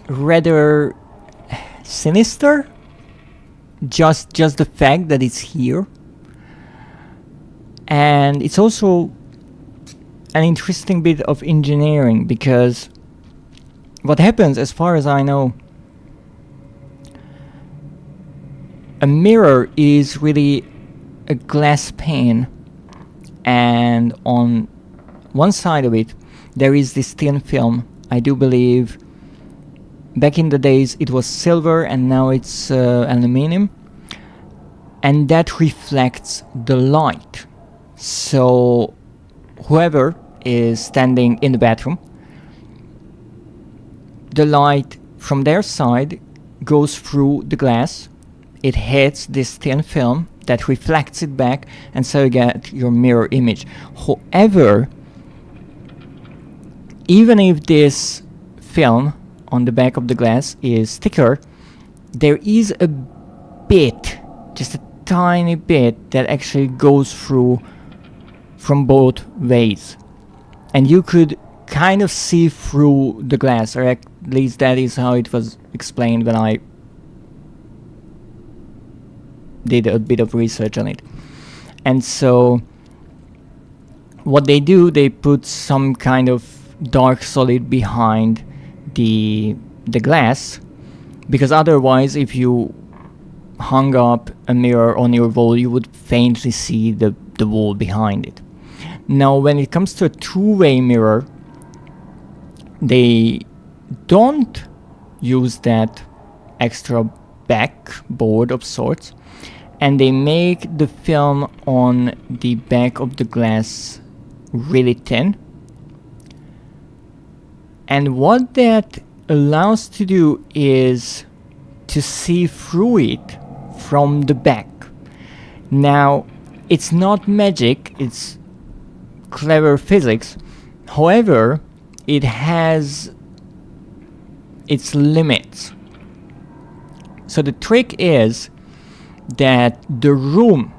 rather sinister, just the fact that it's here. And it's also an interesting bit of engineering, because what happens, as far as I know, a mirror is really a glass pane, and on one side of it there is this thin film. I do believe back in the days it was silver, and now it's aluminum, and that reflects the light. So whoever is standing in the bathroom, the light from their side goes through the glass, it hits this thin film that reflects it back, and so you get your mirror image. However, even if this film on the back of the glass is thicker, there is a bit, just a tiny bit, that actually goes through from both ways, and you could kind of see through the glass, or at least that is how it was explained when I did a bit of research on it. And so what they do, they put some kind of dark solid behind the glass, because otherwise if you hung up a mirror on your wall, you would faintly see the wall behind it. Now when it comes to a two-way mirror, they don't use that extra backboard of sorts, and they make the film on the back of the glass really thin. And what that allows to do is to see through it from the back. Now, it's not magic, it's clever physics. However, it has its limits. So the trick is that the room,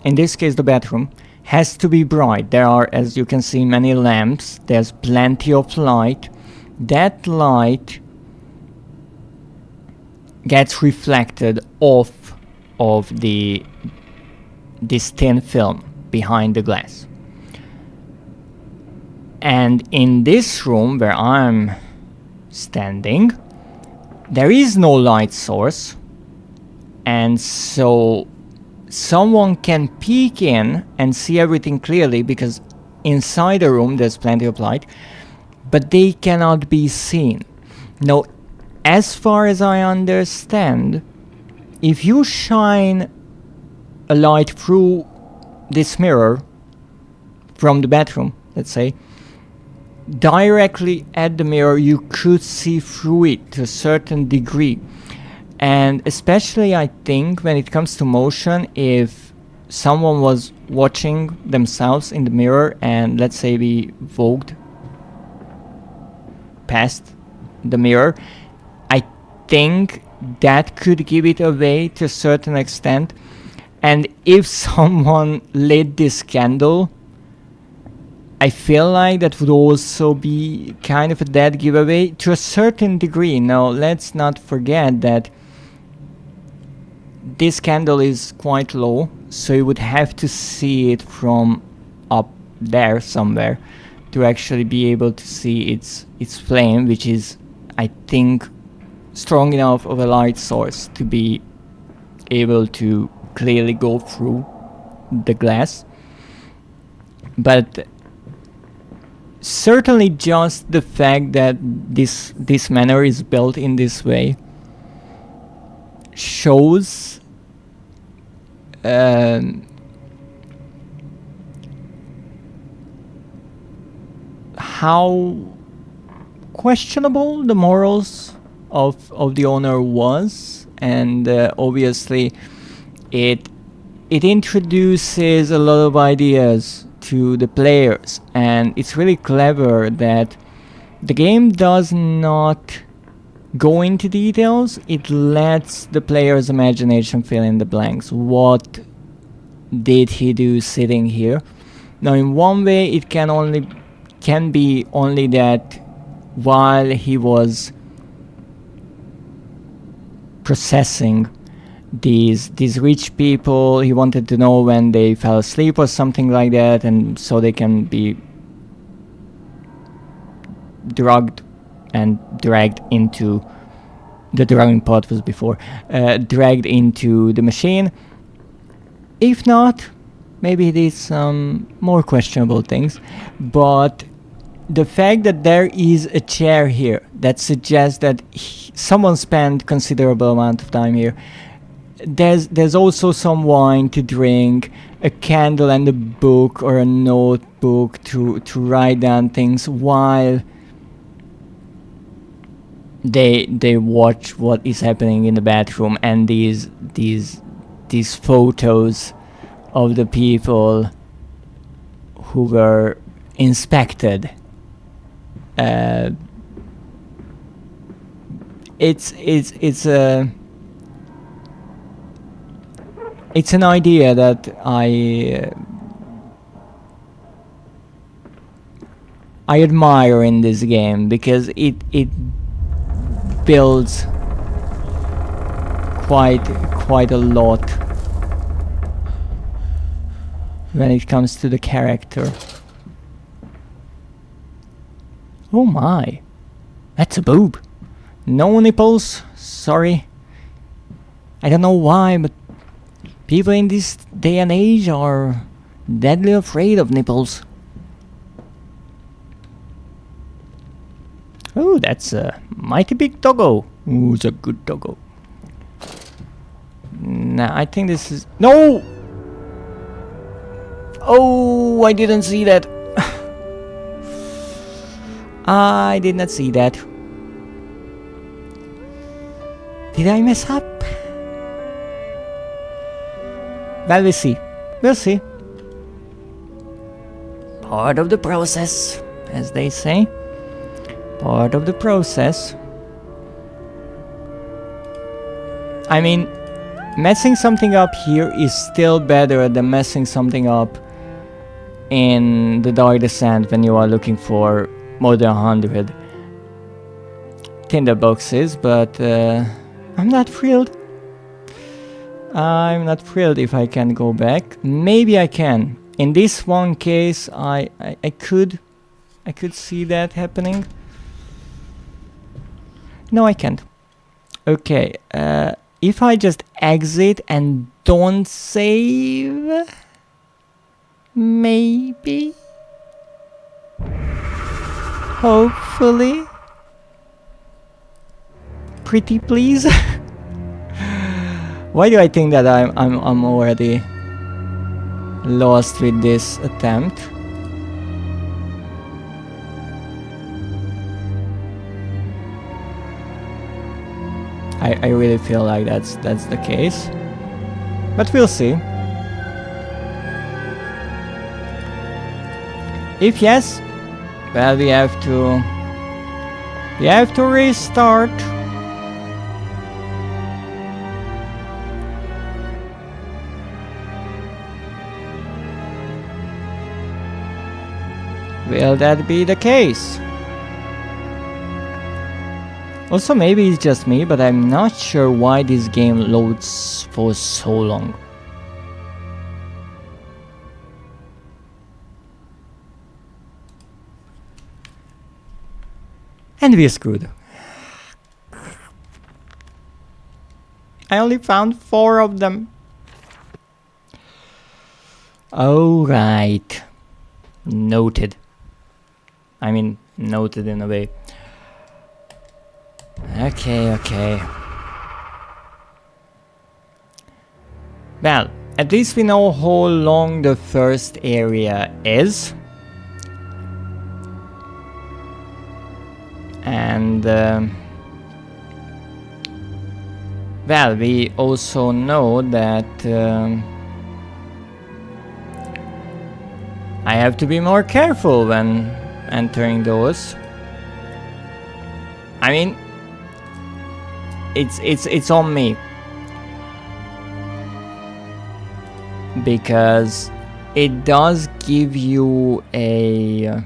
in this case the bathroom, has to be bright. There are, as you can see, many lamps. There's plenty of light. That light gets reflected off of this thin film behind the glass. And in this room where I'm standing, there is no light source, and so someone can peek in and see everything clearly because inside the room there's plenty of light, but they cannot be seen. Now, as far as I understand, if you shine a light through this mirror from the bathroom, let's say, directly at the mirror, you could see through it to a certain degree. And especially, I think, when it comes to motion, if someone was watching themselves in the mirror and, let's say, we walked past the mirror, I think that could give it away to a certain extent. And if someone lit this candle, I feel like that would also be kind of a dead giveaway to a certain degree. Now, let's not forget that this candle is quite low, so you would have to see it from up there somewhere to actually be able to see its flame, which is, I think, strong enough of a light source to be able to clearly go through the glass. But certainly just the fact that this manor is built in this way shows how questionable the morals of the owner was, and obviously it introduces a lot of ideas to the players, and it's really clever that the game does not go into details. It lets the player's imagination fill in the blanks. What did he do sitting here? Now, in one way, it can be only that while he was processing these rich people, he wanted to know when they fell asleep or something like that, and so they can be drugged and dragged into the drugging part was before dragged into the machine. If not, maybe he did some more questionable things, but the fact that there is a chair here that suggests that someone spent considerable amount of time here. There's also some wine to drink, a candle and a book or a notebook to write down things while they watch what is happening in the bathroom, and these photos of the people who were inspected. It's an idea that I admire in this game, because it builds quite a lot when it comes to the character. Oh my, that's a boob. No nipples, sorry. I don't know why, but people in this day and age are deadly afraid of nipples. Oh, that's a mighty big doggo. Ooh, it's a good doggo. Nah, I think this is... No! Oh, I didn't see that. I did not see that. Did I mess up? Well, we'll see. We'll see. Part of the process, as they say. Part of the process. I mean, messing something up here is still better than messing something up in the Dark Descent when you are looking for more than 100 tinderboxes, but I'm not thrilled. I'm not thrilled if I can go back. Maybe I can. In this one case, I could see that happening. No, I can't. Okay, if I just exit and don't save, maybe, hopefully, pretty please. Why do I think that I'm already lost with this attempt? I really feel like that's the case, but we'll see. If yes, well, we have to restart. Will that be the case? Also, maybe it's just me, but I'm not sure why this game loads for so long. And we're screwed. I only found 4 of them. Alright. Noted. I mean, noted in a way. Okay. Well, at least we know how long the first area is. And well, we also know that I have to be more careful when entering those. I mean, it's on me, because it does give you a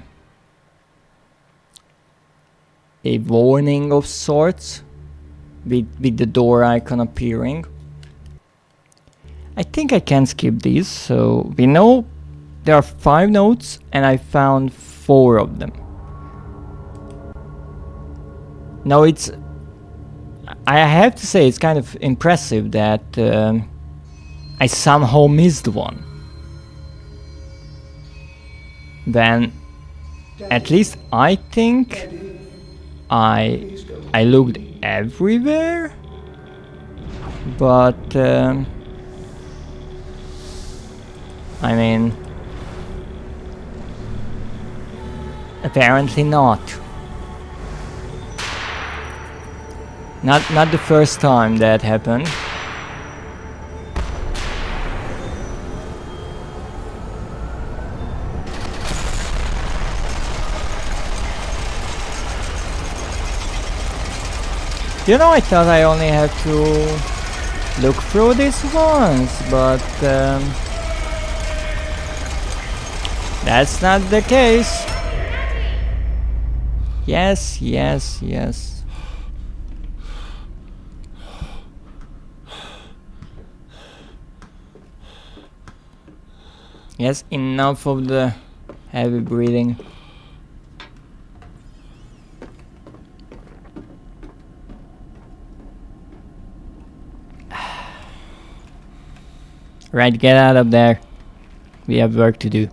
warning of sorts with the door icon appearing. I think I can skip these. So we know there are 5 notes and I found 4 of them. Now I have to say it's kind of impressive that I somehow missed one. Then at least I think I looked everywhere, but I mean, apparently not. Not the first time that happened. You know, I thought I only had to look through this once, but that's not the case. Yes. Yes, enough of the heavy breathing. Right, get out of there. We have work to do.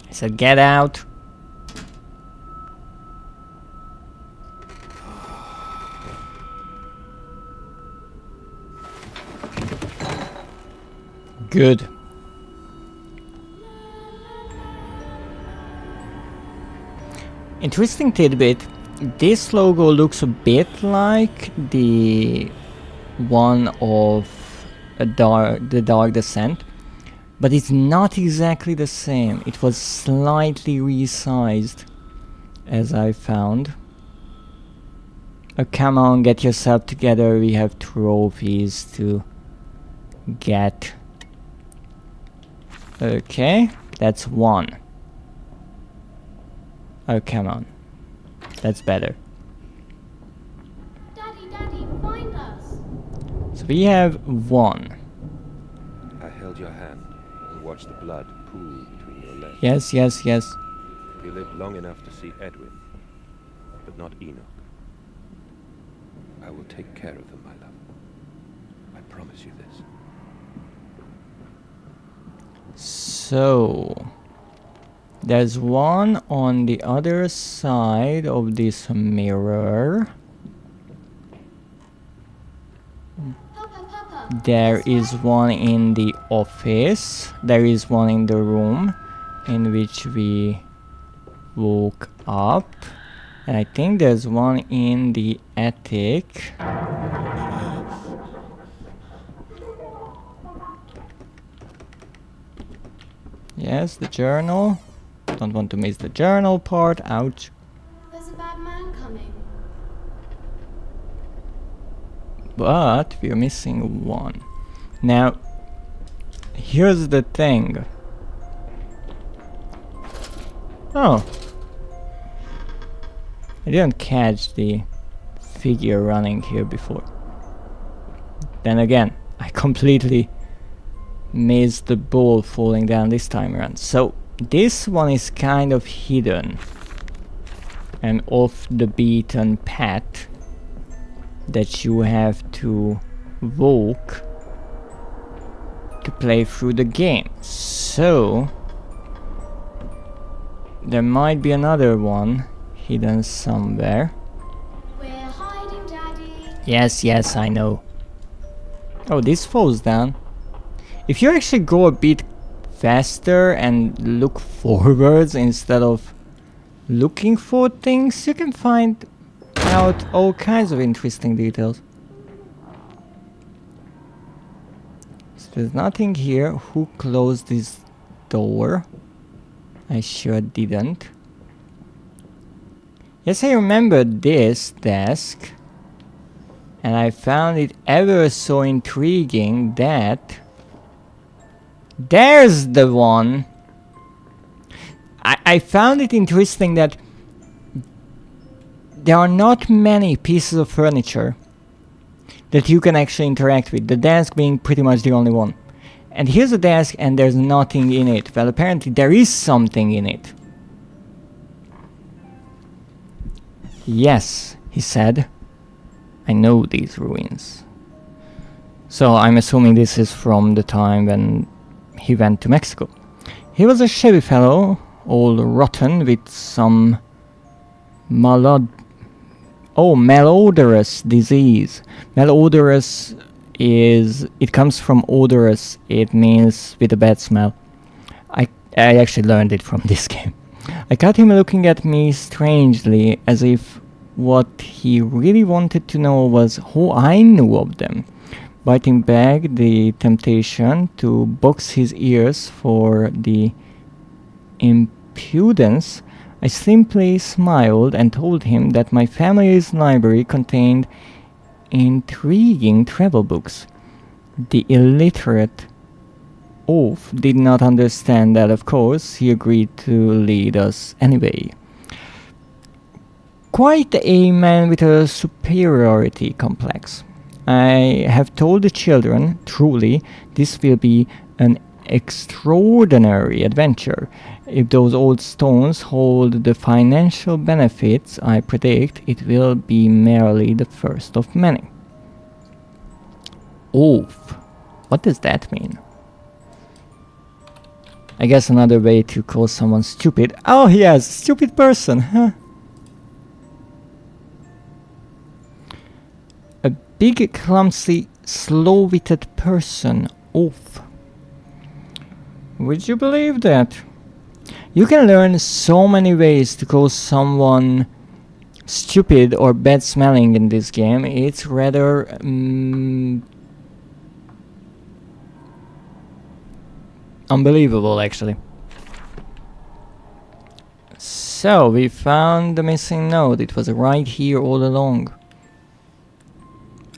I said get out. Good. Interesting tidbit. This logo looks a bit like the one of the Dark Descent, but it's not exactly the same. It was slightly resized, as I found. Oh, come on, get yourself together. We have trophies to get. Okay, that's 1. Oh, come on. That's better. Daddy, Daddy, find us. So we have 1. I held your hand and watched the blood pool between your legs. Yes, yes, yes. You lived long enough to see Edwin, but not Enoch. I will take care of them, my love. I promise you this. So there's one on the other side of this mirror. Papa, Papa. There this is way. one in the office. There is one in the room in which we woke up. And I think there's one in the attic. Yes, the journal. Don't want to miss the journal part. Ouch. There's a bad man coming. But we're missing one. Now, here's the thing. Oh. I didn't catch the figure running here before. Then again, I completely missed the ball falling down this time around. So this one is kind of hidden and off the beaten path that you have to walk to play through the game. So there might be another one hidden somewhere. We're hiding, Daddy. Yes, yes, I know. Oh, this falls down. If you actually go a bit faster and look forwards instead of looking for things, you can find out all kinds of interesting details. So there's nothing here. Who closed this door? I sure didn't. Yes, I remember this desk, and I found it ever so intriguing that there's the one. I found it interesting that there are not many pieces of furniture that you can actually interact with, the desk being pretty much the only one. And here's a desk and there's nothing in it. Well, apparently there is something in it. Yes, he said. I know these ruins. So I'm assuming this is from the time when he went to Mexico. He was a shabby fellow, all rotten with some malodorous disease. Malodorous it comes from odorous, it means with a bad smell. I actually learned it from this game. I caught him looking at me strangely, as if what he really wanted to know was who I knew of them. Biting back the temptation to box his ears for the impudence, I simply smiled and told him that my family's library contained intriguing travel books. The illiterate oaf did not understand that, of course. He agreed to lead us anyway. Quite a man with a superiority complex. I have told the children, truly, this will be an extraordinary adventure. If those old stones hold the financial benefits I predict, it will be merely the first of many. Oof. What does that mean? I guess another way to call someone stupid. Oh yes, stupid person, huh? A big, clumsy, slow-witted person. Oof. Would you believe that? You can learn so many ways to call someone stupid or bad smelling in this game. It's rather unbelievable, actually. So, we found the missing note. It was right here all along.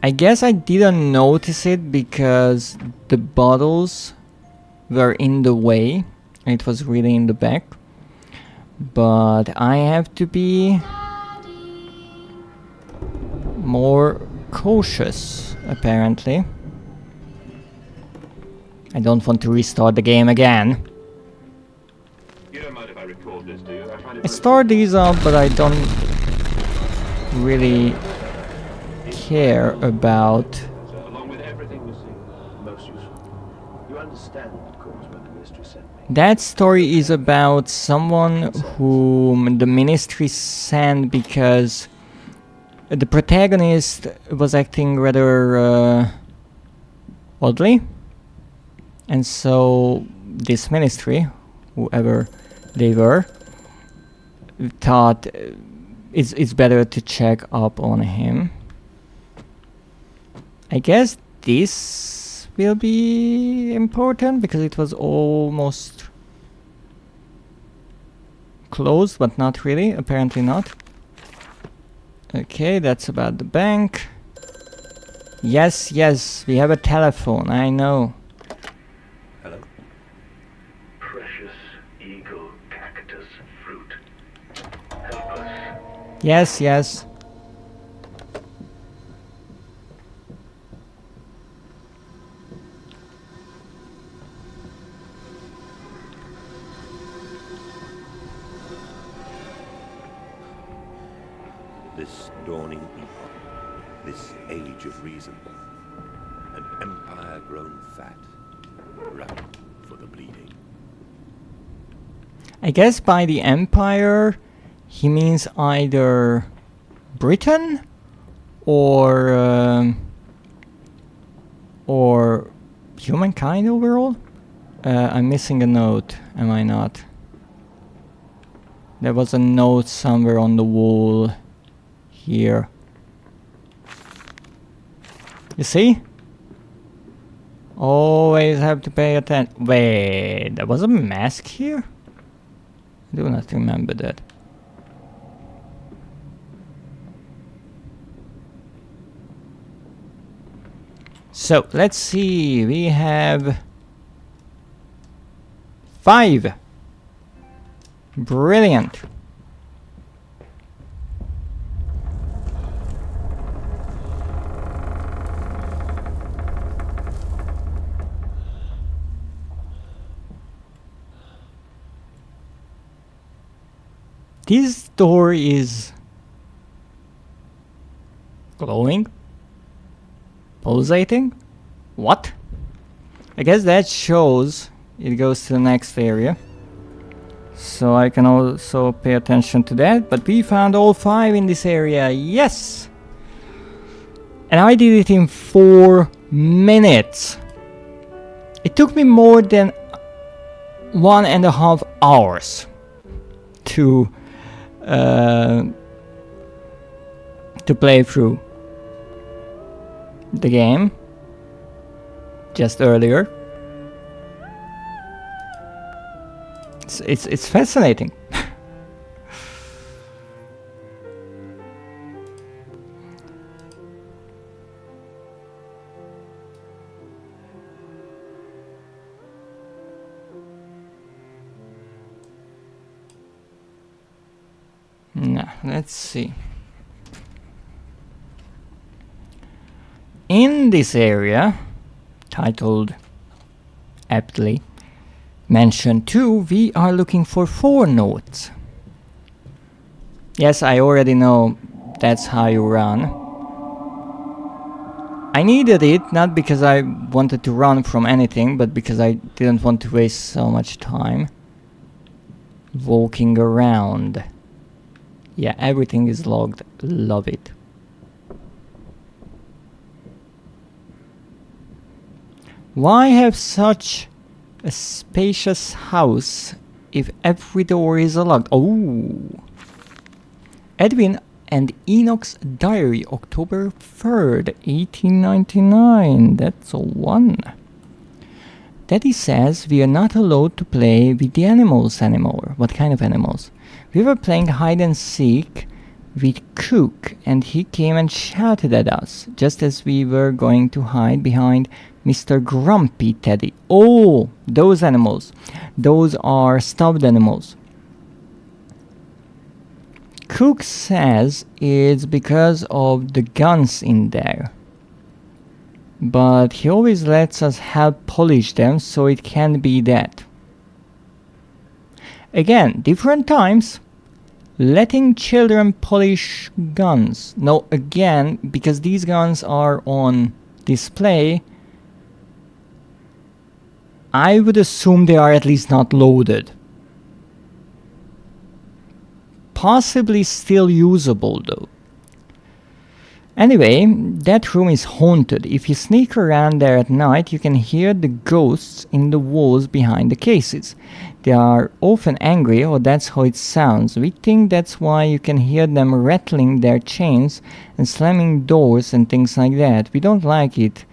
I guess I didn't notice it because the bottles were in the way. It was really in the back. But I have to be Daddy. more cautious, apparently. I don't want to restart the game again. You don't mind if I record this, do you? I find it I start these up, but I don't really care about... along with everything Everything was most useful. You understand, of course, what the ministry sent me. That story is about someone whom the ministry sent because the protagonist was acting rather oddly. And so this ministry, whoever they were, thought it's better to check up on him. I guess this will be important because it was almost closed, but not really, apparently not. Okay, that's about the bank. Yes, yes, we have a telephone, I know. Hello? Precious eagle cactus fruit. Help us. Yes, yes. This dawning epoch, this age of reason, an empire grown fat, ripe for the bleeding. I guess by the empire, he means either Britain or humankind overall. I'm missing a note, am I not? There was a note somewhere on the wall here. You see? Always have to pay attention. Wait, there was a mask here? I do not remember that. So, let's see. We have 5. Brilliant. This door is glowing, pulsating. What? I guess that shows it goes to the next area. So I can also pay attention to that. But we found all 5 in this area. Yes! And I did it in 4 minutes. It took me more than 1.5 hours to play through the game just earlier. It's fascinating. Now, let's see. In this area, titled aptly mentioned 2, we are looking for 4 notes. Yes, I already know that's how you run. I needed it not because I wanted to run from anything, but because I didn't want to waste so much time walking around. Yeah, everything is logged. Love it. Why have such a spacious house if every door is locked? Oh! Edwin and Enoch's Diary, October 3rd, 1899. That's a 1. Daddy says we are not allowed to play with the animals anymore. What kind of animals? We were playing hide and seek with Cook, and he came and shouted at us, just as we were going to hide behind Mr. Grumpy Teddy. Oh, those animals. Those are stuffed animals. Cook says it's because of the guns in there. But he always lets us help polish them, so it can be that. Again, different times. Letting children polish guns. No, again, because these guns are on display, I would assume they are at least not loaded. Possibly still usable though. Anyway, that room is haunted. If you sneak around there at night, you can hear the ghosts in the walls behind the cases. They are often angry, or that's how it sounds. We think that's why you can hear them rattling their chains and slamming doors and things like that. We don't like it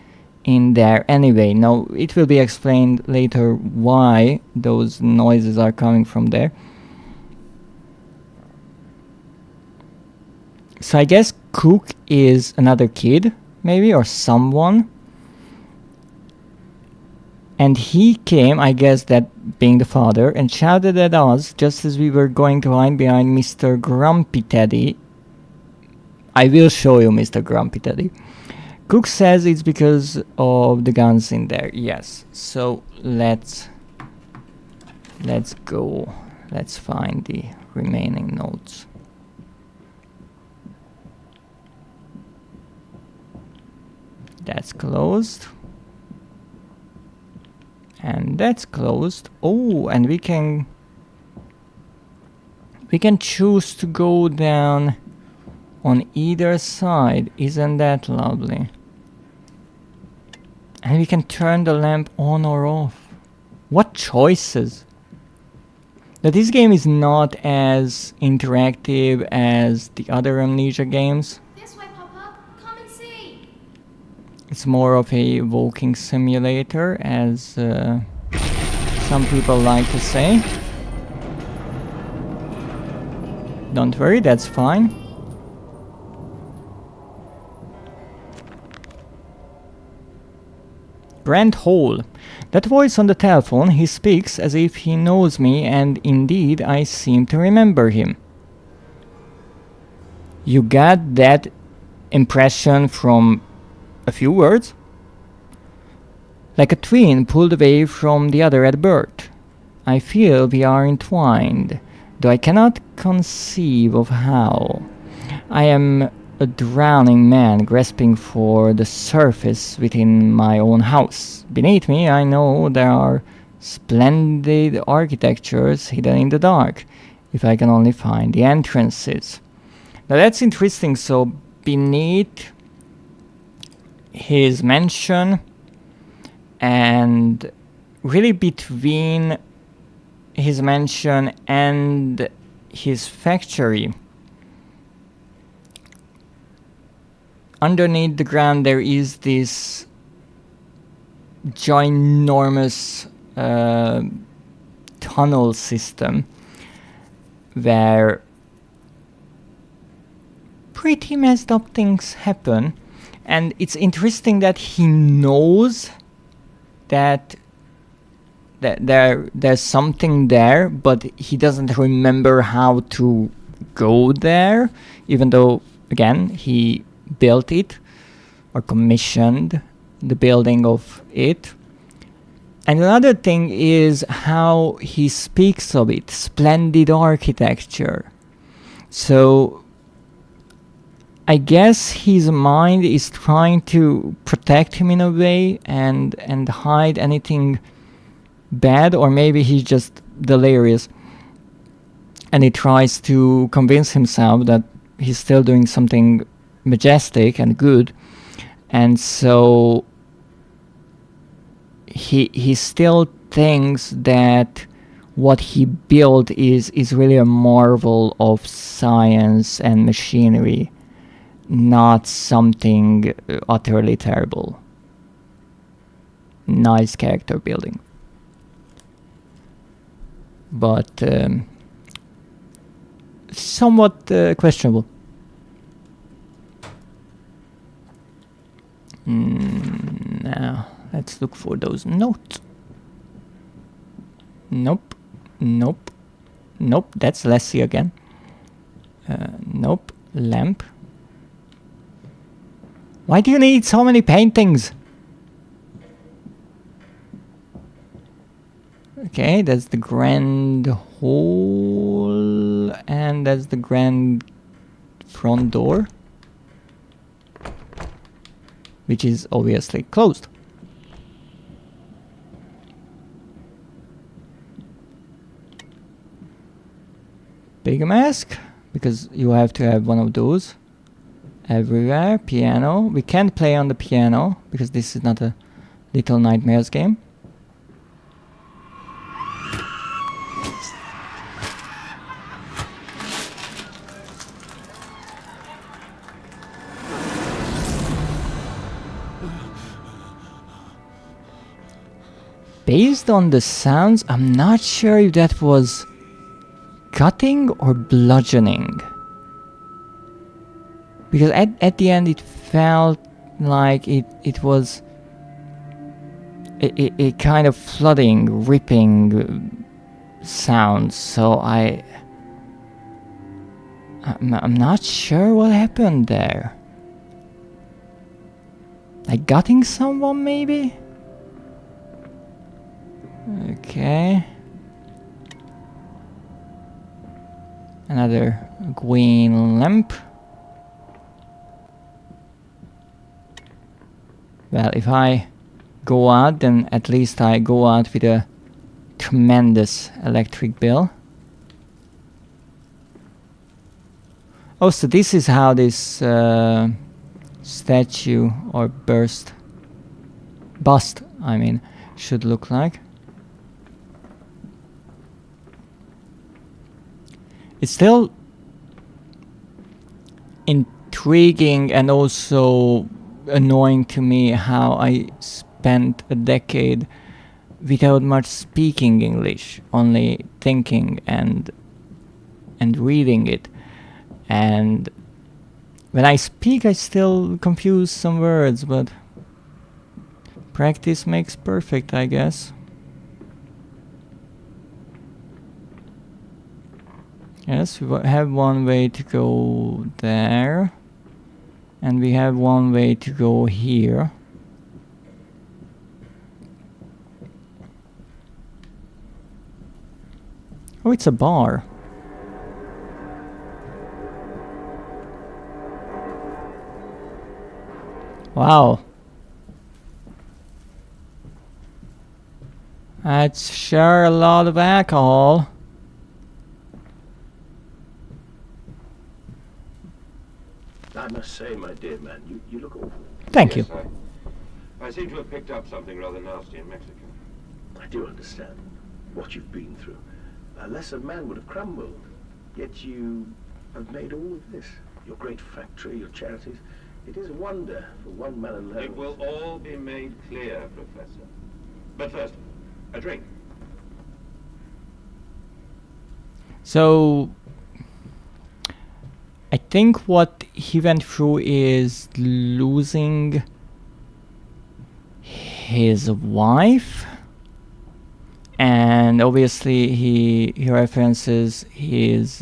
in there anyway. Now, it will be explained later why those noises are coming from there. So I guess Cook is another kid, maybe, or someone. And he came, I guess that being the father, and shouted at us just as we were going to hide behind Mr. Grumpy Teddy. I will show you Mr. Grumpy Teddy. Cook says it's because of the guns in there. Yes. So let's go. Let's find the remaining notes. That's closed. And that's closed. Oh, and we can choose to go down on either side. Isn't that lovely? And we can turn the lamp on or off. What choices! Now, this game is not as interactive as the other Amnesia games. This way, Papa. Come and see. It's more of a walking simulator, as some people like to say. Don't worry, that's fine. Grant Hall. That voice on the telephone, he speaks as if he knows me, and indeed I seem to remember him. You got that impression from a few words? Like a twin pulled away from the other at birth. I feel we are entwined, though I cannot conceive of how. I am a drowning man grasping for the surface within my own house. Beneath me, I know there are splendid architectures hidden in the dark, if I can only find the entrances. Now that's interesting. So beneath his mansion and really between his mansion and his factory, underneath the ground there is this ginormous tunnel system where pretty messed up things happen. And it's interesting that he knows that there's something there, but he doesn't remember how to go there, even though, again, he built it or commissioned the building of it. And another thing is how he speaks of it, splendid architecture. So I guess his mind is trying to protect him in a way and hide anything bad, or maybe he's just delirious and he tries to convince himself that he's still doing something majestic and good, and so he still thinks that what he built is really a marvel of science and machinery, not something utterly terrible. Nice character building. but somewhat questionable. Now, let's look for those notes. Nope, nope, nope, that's Lassie again. Nope, lamp. Why do you need so many paintings? Okay, that's the grand hall, and that's the grand front door, which is obviously closed. Big mask, because you have to have one of those everywhere. Piano. We can't play on the piano because this is not a Little Nightmares game. Based on the sounds, I'm not sure if that was cutting or bludgeoning. Because at the end it felt like it was a kind of flooding, ripping sound. So I'm not sure what happened there. Like gutting someone maybe? Okay. Another green lamp. Well, if I go out, then at least I go out with a tremendous electric bill. Oh, so this is how this statue or bust, I mean, should look like. It's still intriguing and also annoying to me how I spent a decade without much speaking English, only thinking and reading it. And when I speak, I still confuse some words, but practice makes perfect, I guess. Yes, we have one way to go there, and we have one way to go here. Oh, it's a bar. Wow. That's sure a lot of alcohol. I must say, my dear man, you look awful. Thank you. I seem to have picked up something rather nasty in Mexico. I do understand what you've been through. A lesser man would have crumbled. Yet you have made all of this. Your great factory, your charities. It is a wonder for one man alone. It will all be made clear, Professor. But first, a drink. So I think what he went through is losing his wife, and obviously he references his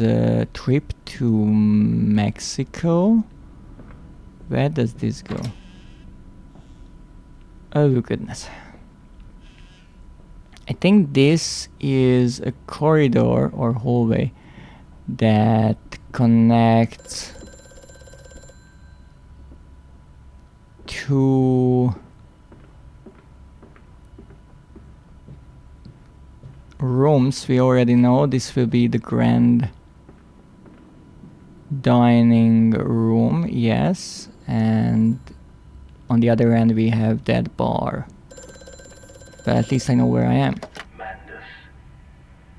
trip to Mexico. Where does this go? Oh goodness. I think this is a corridor or hallway that connects to rooms. We already know this will be the grand dining room, yes, and on the other end we have that bar. But at least I know where I am. Mandus,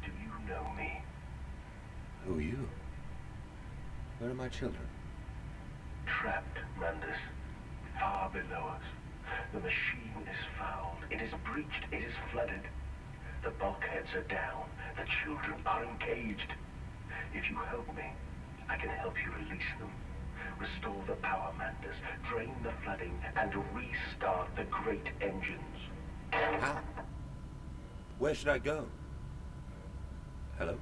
do you know me? Who are you? Where are my children? Trapped, Mandus, far below us. The machine is fouled. It is breached. It is flooded. The bulkheads are down. The children are engaged. If you help me, I can help you release them. Restore the power manders, drain the flooding, and restart the great engines. How? Where should I go? Hello?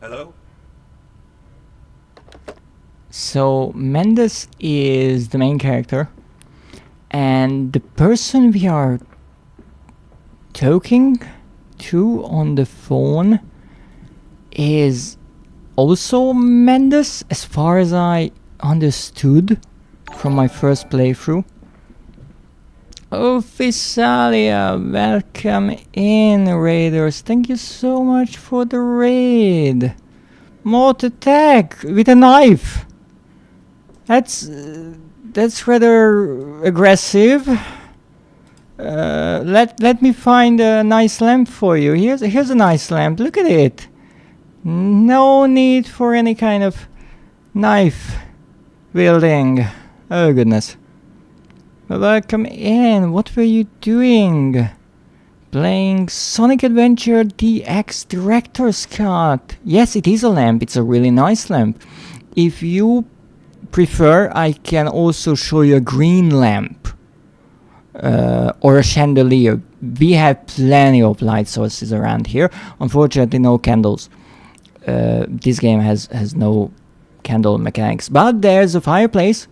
Hello? So Mendes is the main character, and the person we are talking to on the phone is also Mendes, as far as I understood from my first playthrough. Oh, Physalia, welcome in, raiders. Thank you so much for the raid. Mort attack with a knife. That's rather aggressive. Let me find a nice lamp for you. Here's a nice lamp. Look at it. No need for any kind of knife wielding. Oh goodness. Welcome in. What were you doing? Playing Sonic Adventure DX Director's Cut. Yes, it is a lamp. It's a really nice lamp. If you prefer, I can also show you a green lamp. Or a chandelier. We have plenty of light sources around here. Unfortunately, no candles. This game has no candle mechanics. But there's a fireplace.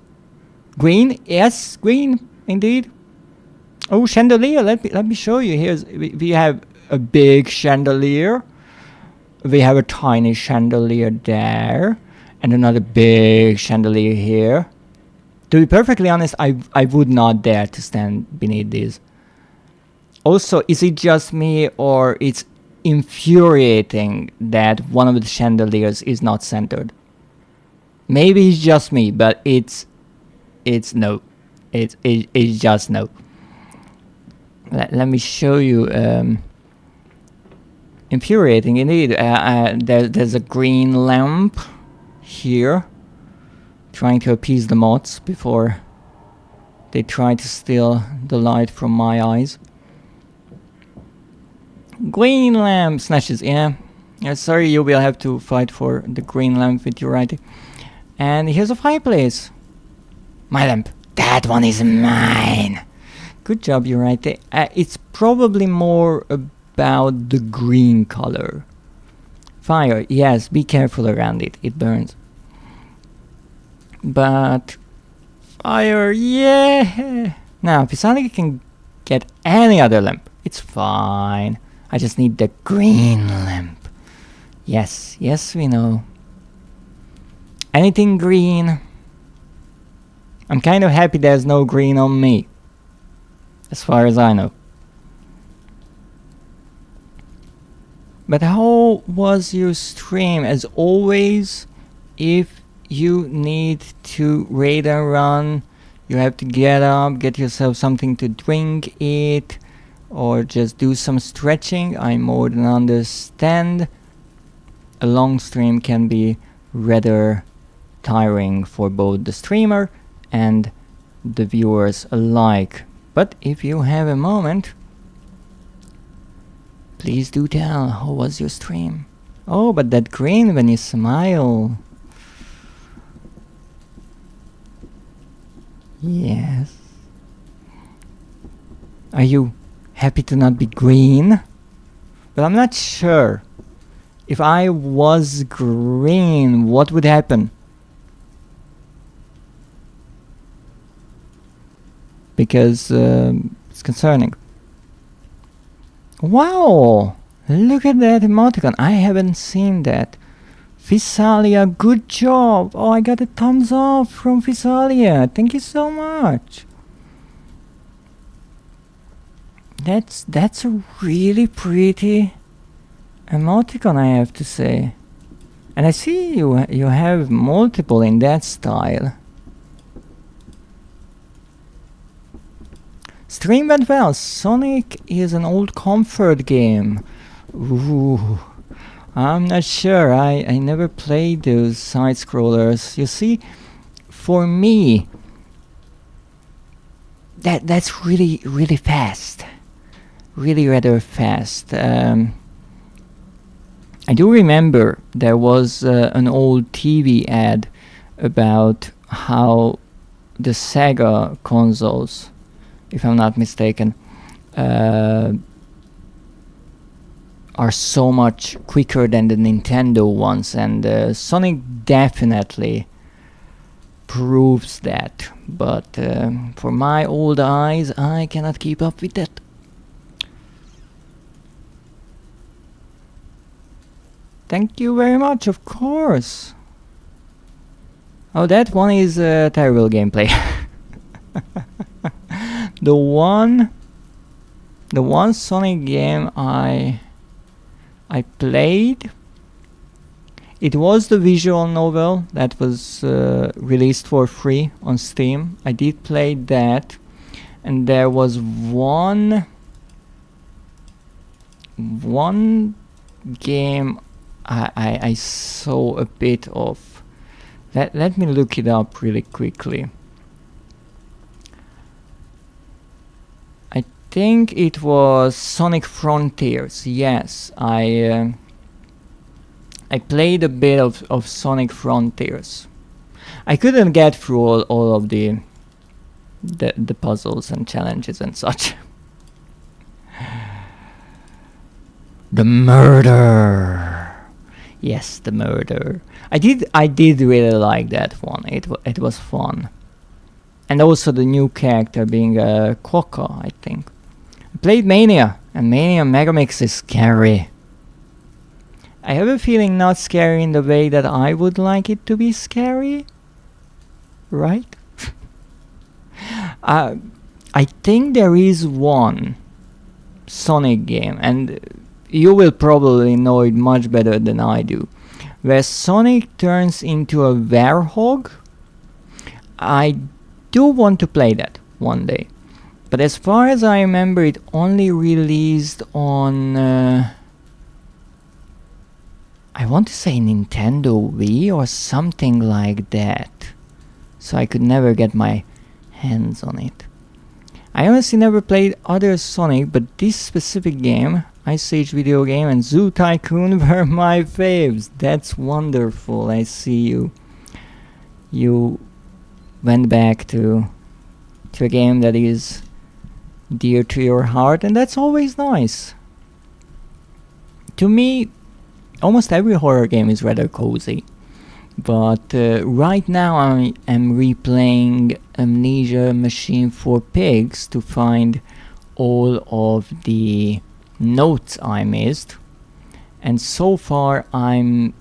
Green. Yes, green. Indeed. Oh, chandelier. Let me show you. We have a big chandelier. We have a tiny chandelier there. And another big chandelier here. To be perfectly honest, I would not dare to stand beneath these. Also, is it just me or it's infuriating that one of the chandeliers is not centered? Maybe it's just me, but it's no. It's just no. Let me show you. Infuriating indeed. There's a green lamp here, trying to appease the mods before they try to steal the light from my eyes. Green lamp snatches. Yeah, sorry, you will have to fight for the green lamp with your right. And here's a fireplace. My lamp. That one is mine. Good job, you're right there. It's probably more about the green color. Fire, yes, be careful around it. It burns. But fire, yeah. Now, Physalia can get any other lamp. It's fine. I just need the green lamp. Yes, yes, we know. Anything green. I'm kind of happy there's no green on me, as far as I know. But how was your stream? As always, if you need to raid and run, you have to get up, get yourself something to drink, eat, or just do some stretching. I more than understand. A long stream can be rather tiring for both the streamer and the viewers alike. But if you have a moment, please do tell, how was your stream? Oh, but that grin when you smile. Yes. Are you happy to not be green? But I'm not sure. If I was green, what would happen? Because it's concerning. Wow! Look at that emoticon. I haven't seen that. Physalia, good job! Oh, I got a thumbs up from Physalia. Thank you so much. That's a really pretty emoticon, I have to say. And I see you have multiple in that style. Stream went well. Sonic is an old comfort game. Ooh, I'm not sure. I never played those side scrollers. You see, for me, that's really fast. really rather fast. I do remember there was an old TV ad about how the Sega consoles, if I'm not mistaken, are so much quicker than the Nintendo ones, and Sonic definitely proves that, but for my old eyes I cannot keep up with that. Thank you very much, of course. Oh, that one is terrible gameplay. The one Sonic game I played, it was the visual novel that was released for free on Steam. I did play that, and there was one game I saw a bit of. Let me look it up really quickly. I think it was Sonic Frontiers. Yes, I played a bit of Sonic Frontiers. I couldn't get through all of the puzzles and challenges and such. The murder. Yes, the murder. I did really like that one. It was fun. And also the new character being Quokka, I think. I played Mania, and Mania Megamix is scary. I have a feeling not scary in the way that I would like it to be scary. Right? I think there is one Sonic game, and you will probably know it much better than I do, where Sonic turns into a werehog. I do want to play that one day, but as far as I remember, it only released on I want to say Nintendo Wii or something like that, so I could never get my hands on it. I honestly never played other Sonic, but this specific game, Ice Age video game, and Zoo Tycoon were my faves. That's wonderful. I see you went back to a game that is dear to your heart, and that's always nice. To me, almost every horror game is rather cozy, but right now I am replaying Amnesia Machine for Pigs to find all of the notes I missed, and so far I'm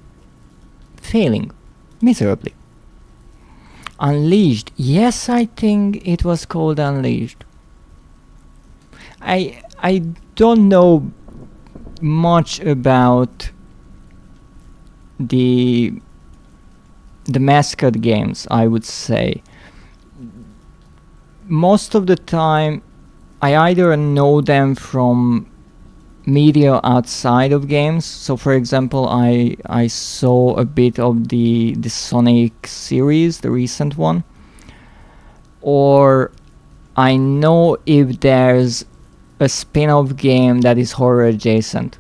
failing miserably. Unleashed, yes, I think it was called Unleashed. I don't know much about the mascot games, I would say. Most of the time I either know them from media outside of games. So for example, I saw a bit of the Sonic series, the recent one, or I know if there's a spin-off game that is horror adjacent.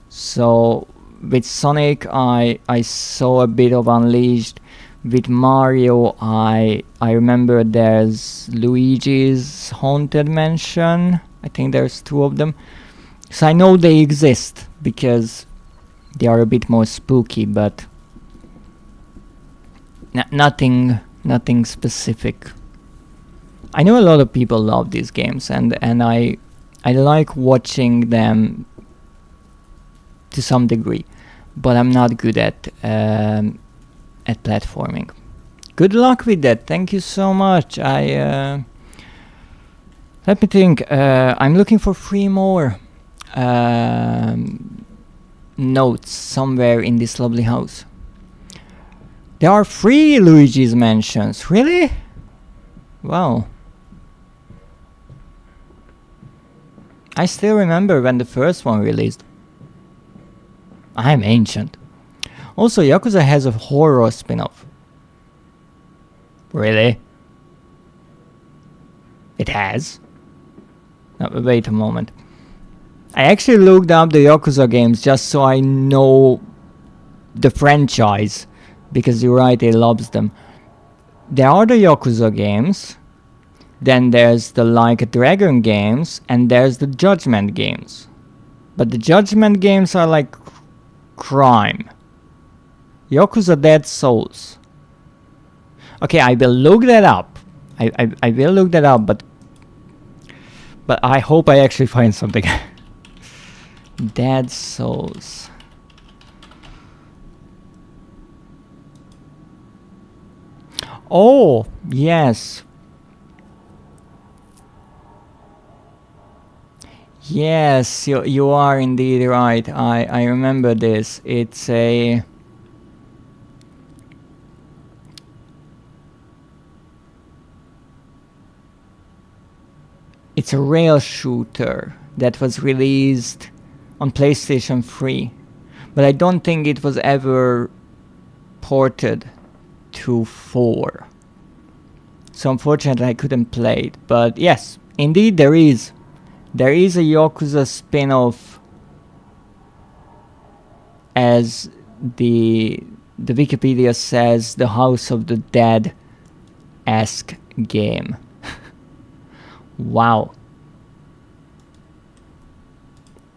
So with Sonic I saw a bit of Unleashed. With Mario I remember there's Luigi's Haunted Mansion. I think there's two of them. So I know they exist because they are a bit more spooky, but nothing specific. I know a lot of people love these games, and I like watching them to some degree, but I'm not good at platforming. Good luck with that. Thank you so much. Let me think. I'm looking for 3 more notes somewhere in this lovely house. There are 3 Luigi's Mansions. Really? Wow. I still remember when the first one released. I'm ancient. Also, Yakuza has a horror spin-off. Really? It has? No, wait a moment. I actually looked up the Yakuza games just so I know the franchise, because you're right, he loves them. There are the Yakuza games, then there's the Like a Dragon games, and there's the Judgment games. But the Judgment games are like crime. Yakuza Dead Souls. Okay, I will look that up. I will look that up, but I hope I actually find something. Dead Souls. Oh, yes. Yes, you are indeed right. I remember this. It's a... It's a rail shooter that was released on PlayStation 3. But I don't think it was ever ported to 4. So unfortunately I couldn't play it. But yes, indeed there is. There is a Yakuza spin-off, as the Wikipedia says, the House of the Dead-esque game. Wow.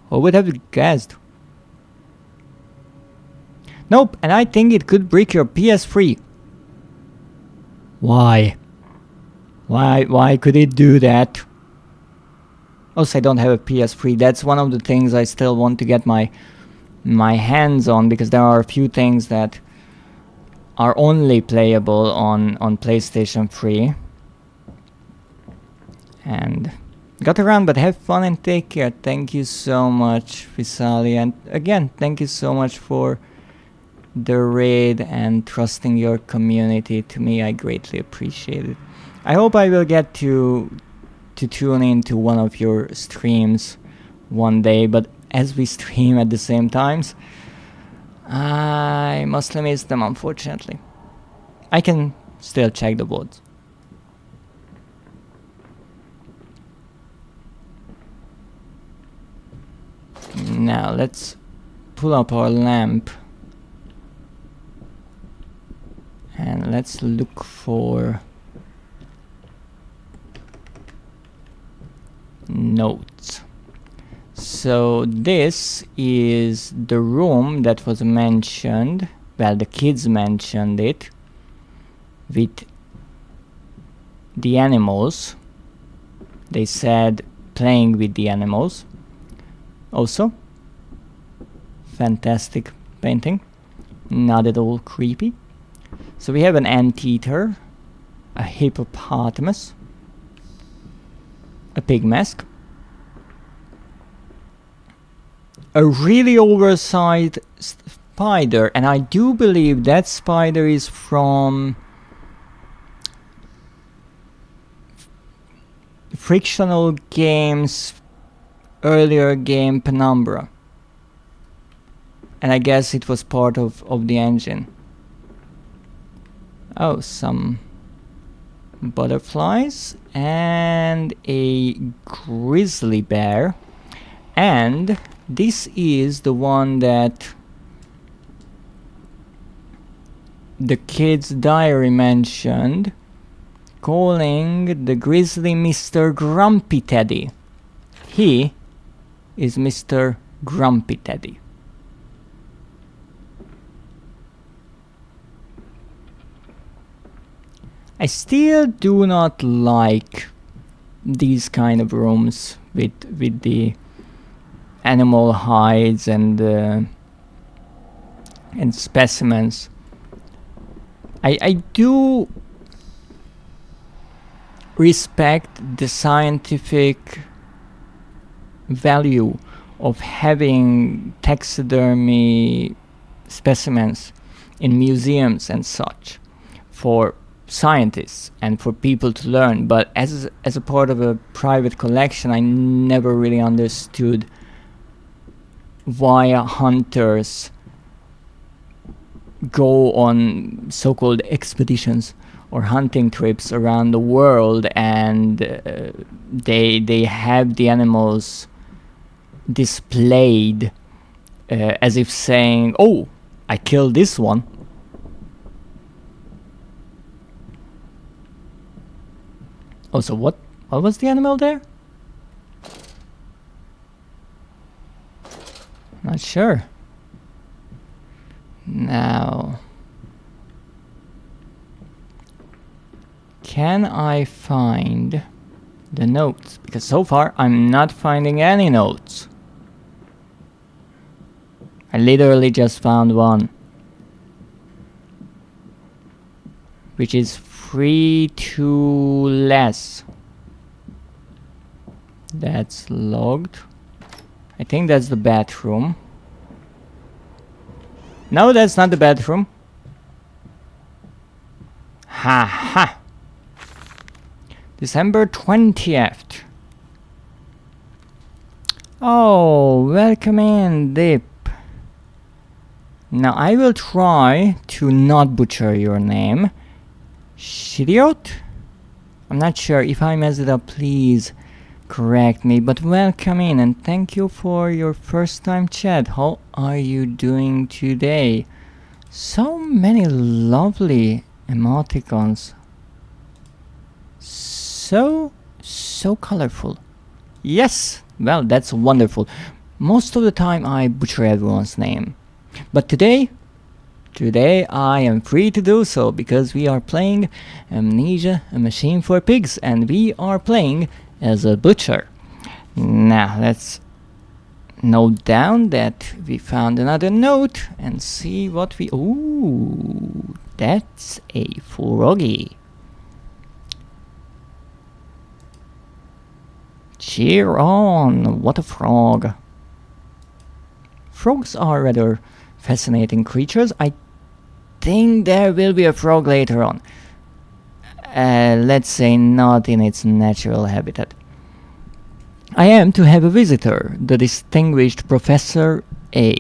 Who would have guessed? Nope, and I think it could break your PS3. Why? Why could it do that? Also, I don't have a PS3. That's one of the things I still want to get my hands on, because there are a few things that are only playable on PlayStation 3. And got around, but have fun and take care. Thank you so much, Visali, and again, thank you so much for the raid and trusting your community. To me, I greatly appreciate it. I hope I will get to tune into one of your streams one day, but as we stream at the same times, I mostly miss them, unfortunately. I can still check the boards. Now let's pull up our lamp and let's look for notes. So this is the room that was mentioned, well, the kids mentioned it, with the animals. They said playing with the animals. Also, fantastic painting, not at all creepy. So we have an anteater, a hippopotamus, a pig mask, a really oversized spider, and I do believe that spider is from Frictional Games' earlier game Penumbra, and I guess it was part of the engine. Oh, some butterflies and a grizzly bear, and this is the one that the kid's diary mentioned, calling the grizzly Mr. Grumpy Teddy. He is Mr. Grumpy Teddy. I still do not like these kind of rooms with the animal hides and specimens. I do respect the scientific value of having taxidermy specimens in museums and such for scientists and for people to learn, but as a part of a private collection, I never really understood why hunters go on so-called expeditions or hunting trips around the world, and they have the animals displayed as if saying, oh, I killed this one. Oh, so what was the animal there? Not sure. Now, can I find the notes? Because so far I'm not finding any notes. I literally just found one, which is 3 to less. That's logged. I think that's the bathroom. No, that's not the bathroom. Ha ha. December 20th. Oh, welcome in, Dip. Now I will try to not butcher your name. Shiriot? I'm not sure. If I mess it up, please correct me. But welcome in and thank you for your first time chat. How are you doing today? So many lovely emoticons. So colorful. Yes, well, that's wonderful. Most of the time I butcher everyone's name. But today I am free to do so because we are playing Amnesia, a machine for pigs, and we are playing as a butcher. Now let's note down that we found another note and see what we... Ooh, that's a froggy. Cheer on, what a frog. Frogs are rather fascinating creatures. I think there will be a frog later on. Let's say not in its natural habitat. I am to have a visitor, the distinguished Professor A.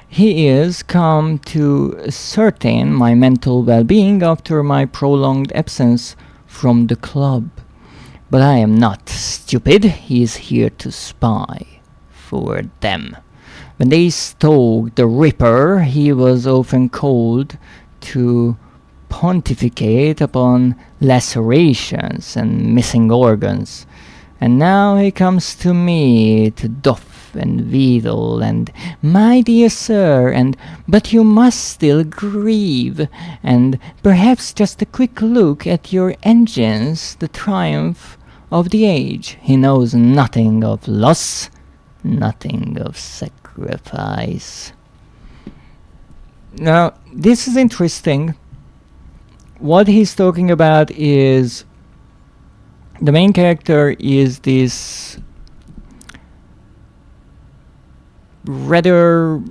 He is come to ascertain my mental well-being after my prolonged absence from the club. But I am not stupid. He is here to spy for them. When they stole the Ripper, he was often called to pontificate upon lacerations and missing organs. And now he comes to me to doff and wheedle and, my dear sir, and, but you must still grieve, and perhaps just a quick look at your engines, the triumph of the age. He knows nothing of loss, nothing of sacrifice. Now, this is interesting. What he's talking about is the main character is this rather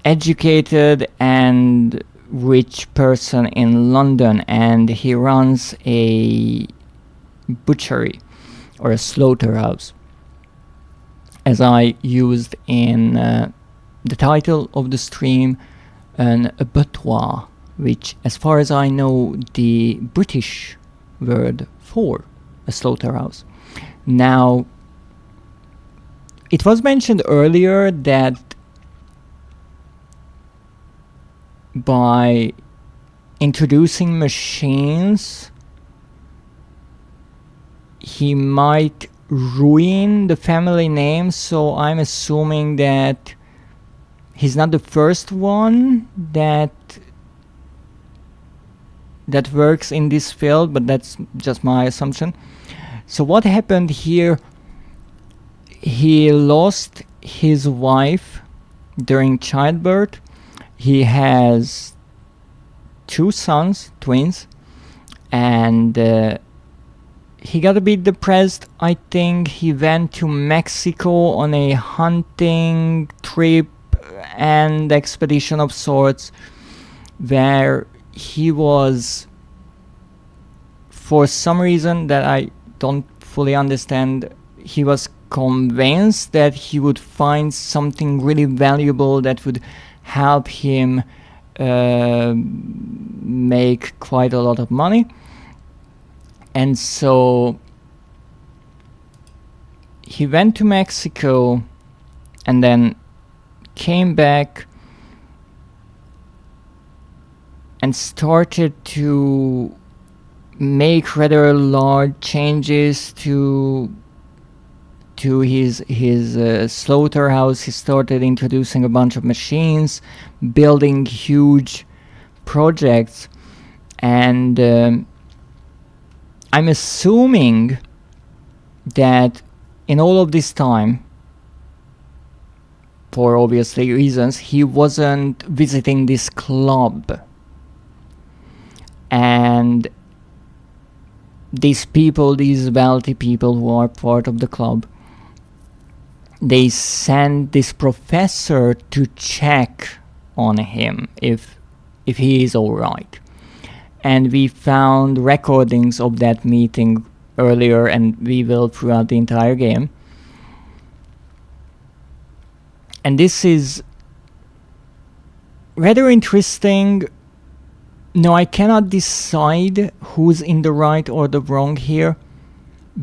educated and rich person in London, and he runs a butchery or a slaughterhouse, as I used in the title of the stream, an abattoir, which, as far as I know, the British word for a slaughterhouse. Now, it was mentioned earlier that by introducing machines, he might ruin the family name, so I'm assuming that he's not the first one that works in this field, but that's just my assumption. So what happened here, he lost his wife during childbirth. He has 2 sons, twins, and he got a bit depressed. I think he went to Mexico on a hunting trip and expedition of sorts, where he was, for some reason that I don't fully understand, he was convinced that he would find something really valuable that would help him make quite a lot of money. And so he went to Mexico and then came back and started to make rather large changes to his slaughterhouse. He started introducing a bunch of machines, building huge projects, and I'm assuming that in all of this time, for obviously reasons, he wasn't visiting this club. And these people, these wealthy people who are part of the club, they sent this professor to check on him if he is alright. And we found recordings of that meeting earlier, and we will throughout the entire game. And this is rather interesting. No, I cannot decide who's in the right or the wrong here,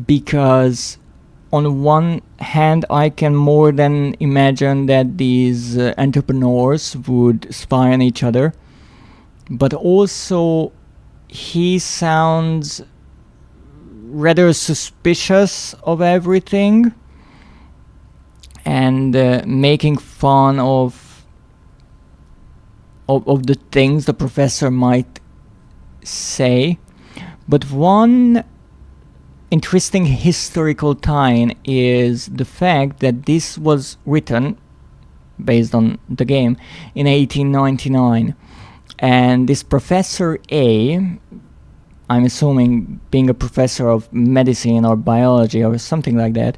because on one hand I can more than imagine that these entrepreneurs would spy on each other, but also he sounds rather suspicious of everything and making fun of the things the professor might say. But one interesting historical tie is the fact that this was written, based on the game, in 1899. And this Professor A, I'm assuming being a professor of medicine or biology or something like that,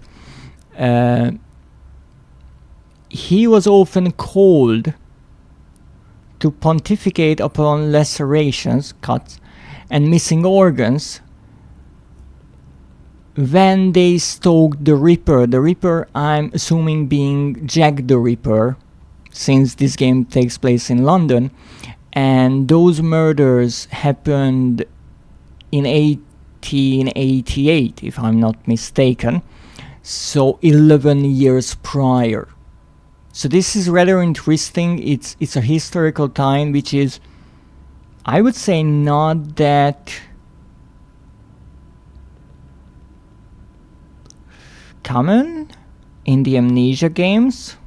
he was often called to pontificate upon lacerations, cuts, and missing organs when they stalked the Ripper. The Ripper, I'm assuming, being Jack the Ripper, since this game takes place in London. And those murders happened in 1888, if I'm not mistaken, so 11 years prior. So this is rather interesting. It's a historical time which is, I would say, not that common in the Amnesia games.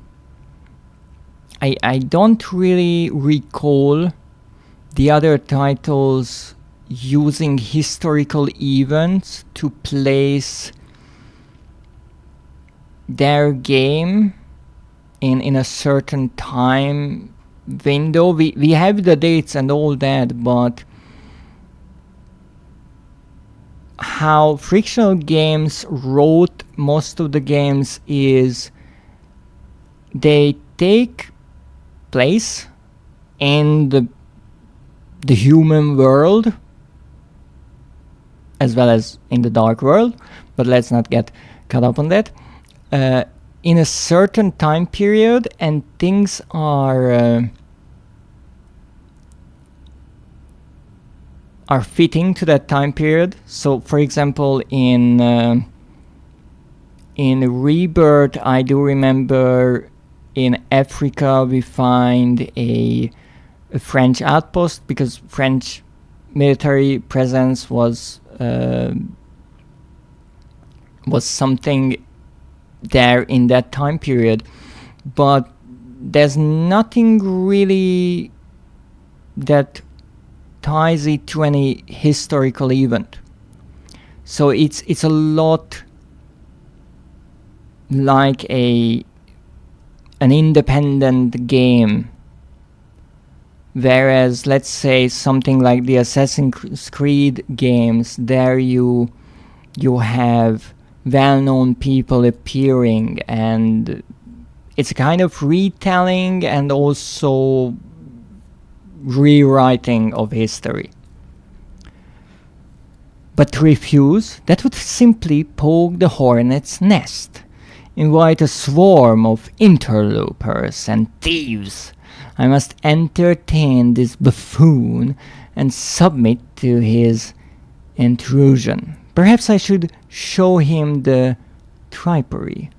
I don't really recall the other titles using historical events to place their game in a certain time window. We have the dates and all that, but how frictional games wrote most of the games is they take place in the human world as well as in the dark world, but let's not get caught up on that. In a certain time period, and things are fitting to that time period. So, for example, in Rebirth, I do remember in Africa we find a French outpost, because French military presence was something there in that time period, but there's nothing really that ties it to any historical event. So it's a lot like an independent game, whereas let's say something like the Assassin's Creed games, there you have well-known people appearing, and it's a kind of retelling and also rewriting of history. But to refuse, that would simply poke the hornet's nest, invite a swarm of interlopers and thieves. I must entertain this buffoon and submit to his intrusion. Perhaps I should show him the tripery.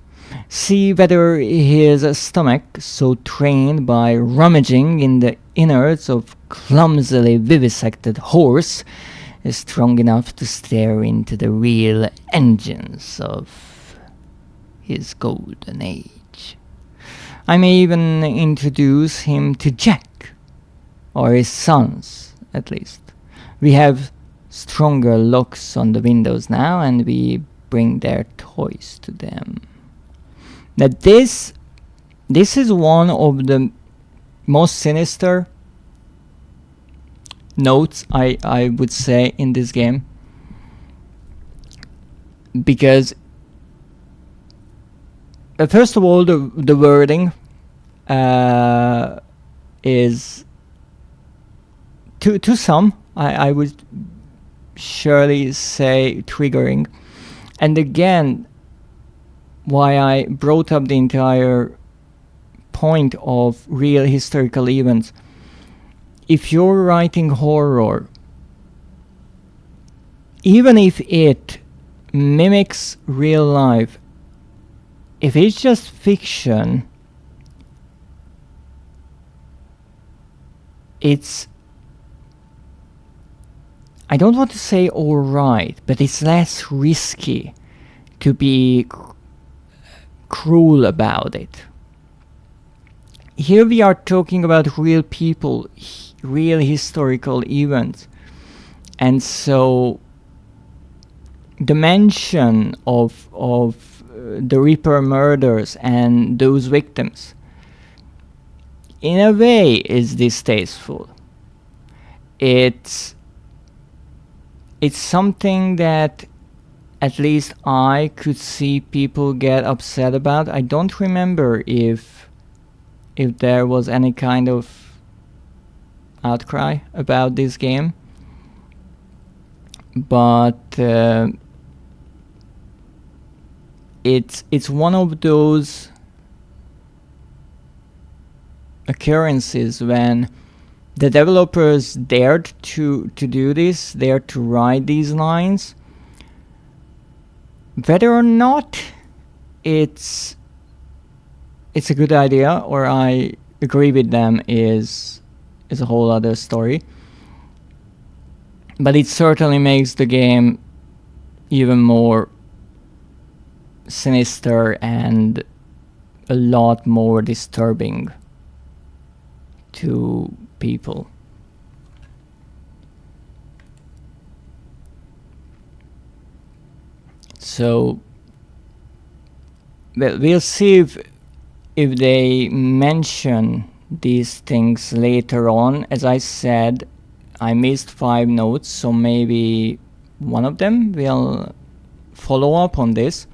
See whether his stomach, so trained by rummaging in the innards of clumsily vivisected horse, is strong enough to stare into the real engines of his golden age. I may even introduce him to Jack, or his sons, at least. We have stronger locks on the windows now, and we bring their toys to them. Now this is one of the most sinister notes I would say in this game, because first of all the wording is to some I would surely say triggering, and again why I brought up the entire point of real historical events. If you're writing horror, even if it mimics real life, if it's just fiction, it's, I don't want to say alright, but it's less risky to be cruel about it. Here we are talking about real people, real historical events, and so the mention of the Reaper murders and those victims in a way is distasteful. It's something that at least I could see people get upset about. I don't remember if there was any kind of outcry about this game, but it's one of those occurrences when the developers dared to do this, dared to write these lines. Whether or not it's a good idea or I agree with them is a whole other story. But it certainly makes the game even more sinister and a lot more disturbing to people. So we'll see if they mention these things later on. As I said, I missed 5 notes, so maybe one of them will follow up on this.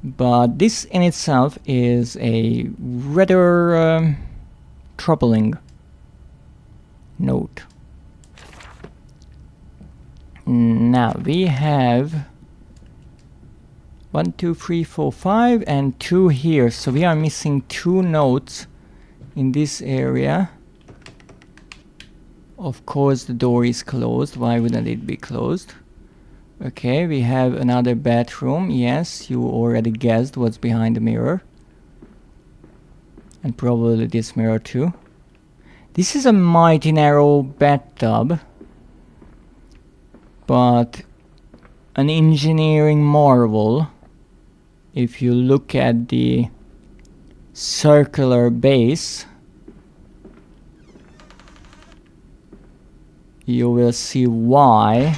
But this in itself is a rather troubling note. Now we have 1, 2, 3, 4, 5 and 2 here, so we are missing 2 notes in this area. Of course the door is closed, why wouldn't it be closed? Okay, we have another bathroom. Yes, you already guessed what's behind the mirror. And probably this mirror too. This is a mighty narrow bathtub, but an engineering marvel. If you look at the circular base, you will see why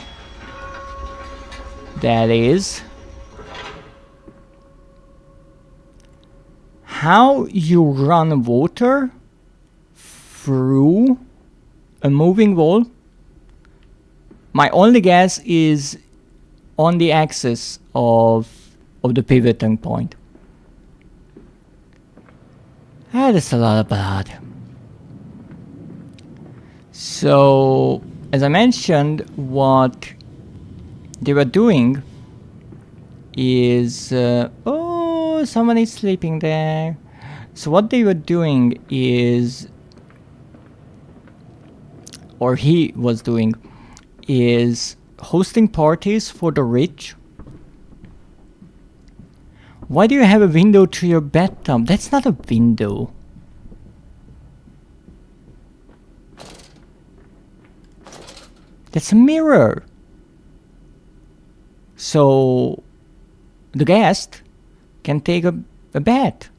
that is. How you run water through a moving wall? My only guess is on the axis of the pivoting point. That is a lot of blood. So, as I mentioned, what they were doing is oh, someone is sleeping there. So what they were doing is, or he was doing, is hosting parties for the rich Why do you have a window to your bathtub? That's not a window. That's a mirror. So the guest can take a bath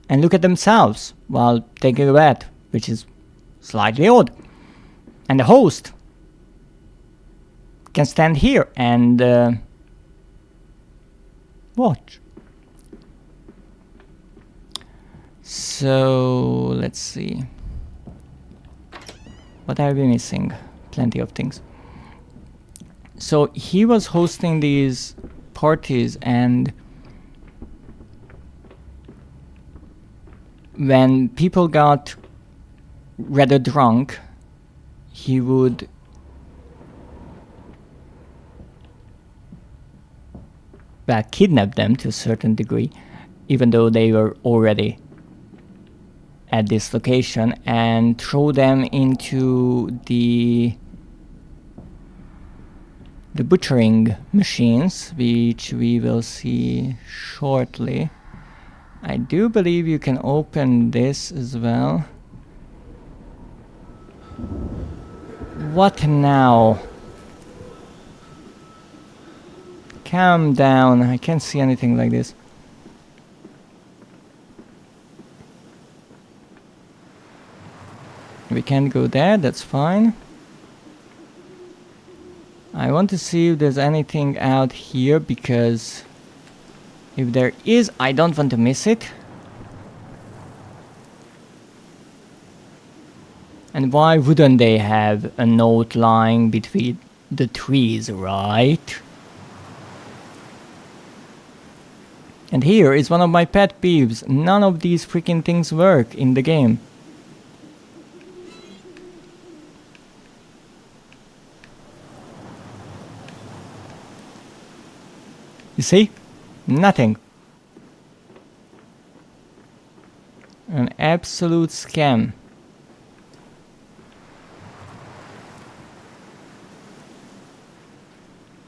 and look at themselves while taking a bath, which is slightly odd. And the host can stand here and watch. So let's see. What have we missing? Plenty of things. So he was hosting these parties, and when people got rather drunk, he would kidnap them to a certain degree, even though they were already at this location, and throw them into the butchering machines, which we will see shortly. I do believe you can open this as well. What now? Calm down, I can't see anything like this. We can't go there, that's fine. I want to see if there's anything out here, because if there is, I don't want to miss it. And why wouldn't they have a note lying between the trees, right? And here is one of my pet peeves. None of these freaking things work in the game. You see? Nothing. An absolute scam.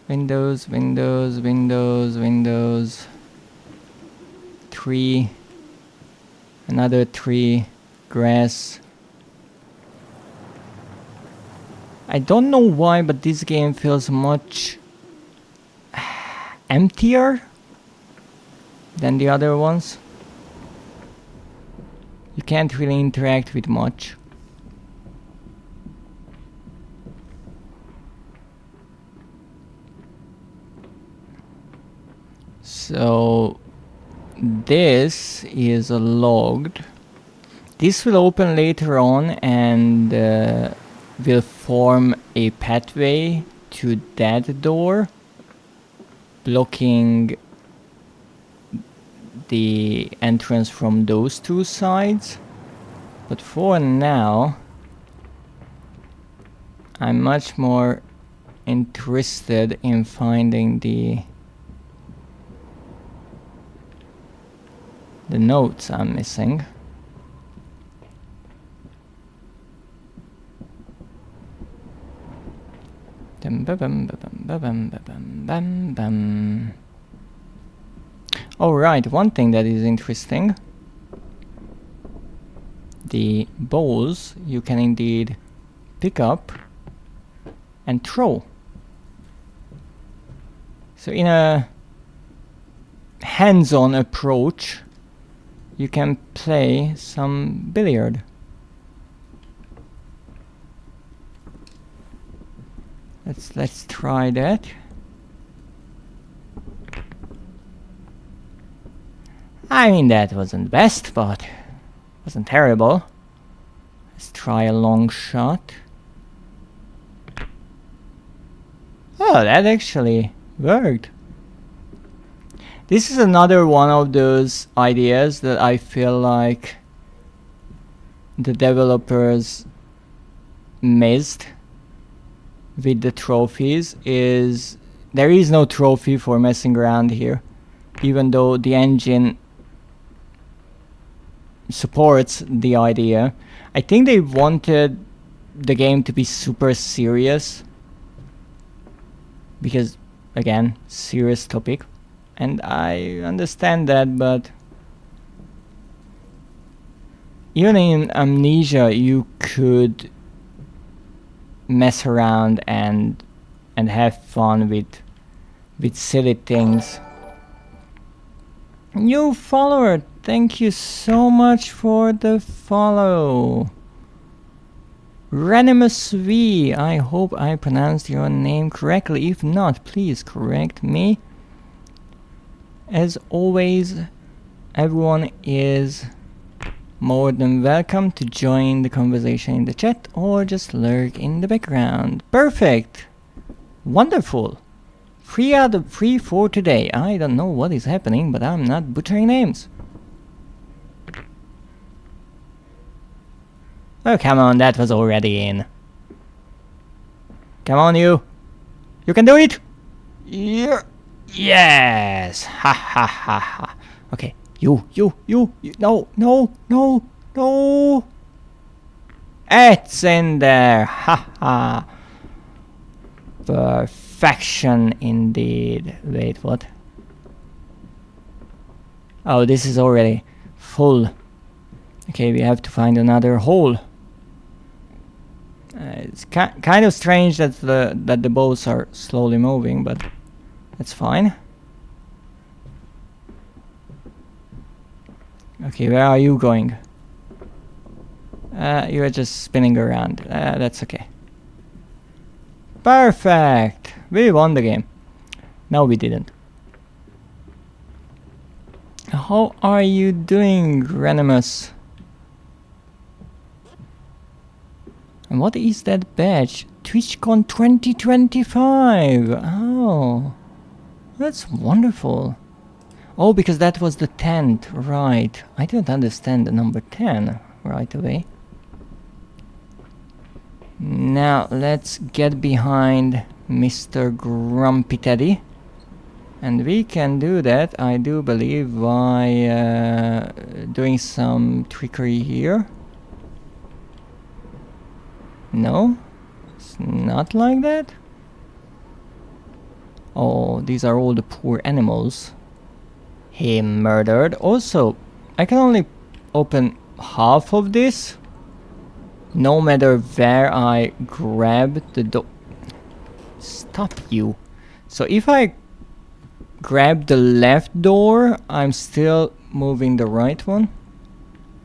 Windows, windows, windows, windows. Tree. Another tree. Grass. I don't know why, but this game feels much emptier than the other ones. You can't really interact with much. So this is logged. This will open later on and will form a pathway to that door, blocking the entrance from those two sides. But for now, I'm much more interested in finding the notes I'm missing. Alright, one thing that is interesting. The bowls you can indeed pick up and throw. So in a hands-on approach, you can play some billiard. Let's try that. I mean, that wasn't best, but wasn't terrible. Let's try a long shot. Oh, that actually worked. This is another one of those ideas that I feel like the developers missed with the trophies. Is there is no trophy for messing around here, even though the engine supports the idea. I think they wanted the game to be super serious because, again, serious topic. And I understand that, but even in Amnesia you could mess around and have fun with silly things. New follower, thank you so much for the follow. Renimus V, I hope I pronounced your name correctly. If not, please correct me. As always, everyone is more than welcome to join the conversation in the chat or just lurk in the background. Perfect! Wonderful! 3 out of 3 for today. I don't know what is happening, but I'm not butchering names. Oh, come on, that was already in. Come on, you! You can do it! Yeah. Yes! Ha ha ha ha. Okay, you, no, no, no, no! It's in there! Ha ha! Perfection indeed. Wait, what? Oh, this is already full. Okay, we have to find another hole. It's kind of strange that the boats are slowly moving, but that's fine. Okay, where are you going? You're just spinning around. That's okay. Perfect! We won the game. No, we didn't. How are you doing, Renimus? And what is that badge? TwitchCon 2025! Oh, that's wonderful. Oh, because that was the 10th, right. I didn't understand the number 10 right away. Now, let's get behind Mr. Grumpy Teddy. And we can do that, I do believe, by doing some trickery here. No? It's not like that? Oh, these are all the poor animals he murdered. Also, I can only open half of this, no matter where I grab the door. Stop you. So if I grab the left door, I'm still moving the right one.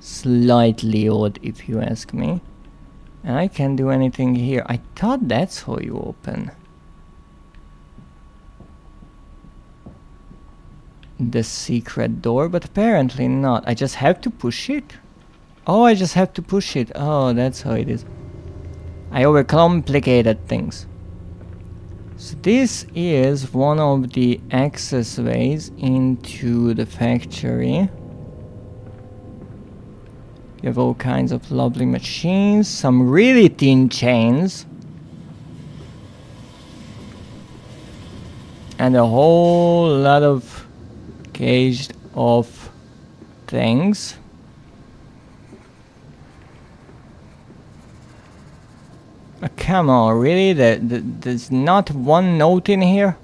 Slightly odd, if you ask me. And I can't do anything here. I thought that's how you open the secret door, but apparently not. I just have to push it? Oh, I just have to push it. Oh, that's how it is. I overcomplicated things. So this is one of the access ways into the factory. You have all kinds of lovely machines, some really thin chains, and a whole lot of caged off things. Come on, really? There's not one note in here?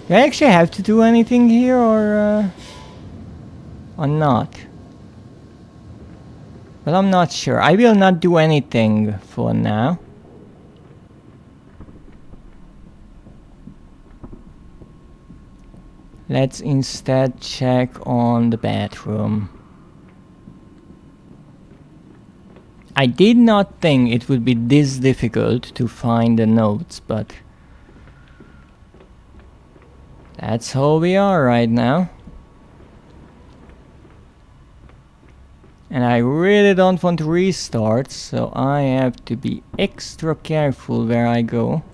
Do I actually have to do anything here, or not? Well, I'm not sure. I will not do anything for now. Let's instead check on the bathroom. I did not think it would be this difficult to find the notes, but that's how we are right now. And I really don't want to restart, so I have to be extra careful where I go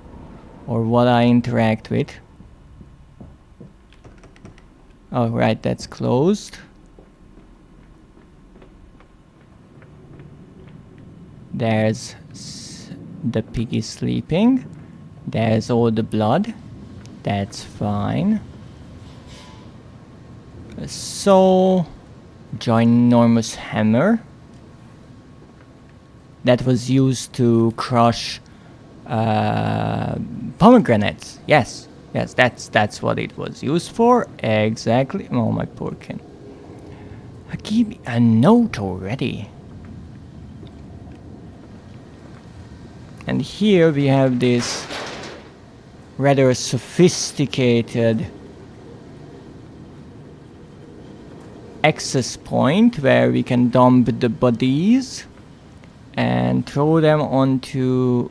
or what I interact with. Oh, right, that's closed. There's the piggy sleeping. There's all the blood. That's fine. So, ginormous hammer that was used to crush Pomegranates. Yes, yes, that's what it was used for. Exactly. Oh, my poor kin. Give me a note already. And here we have this rather sophisticated access point where we can dump the bodies and throw them onto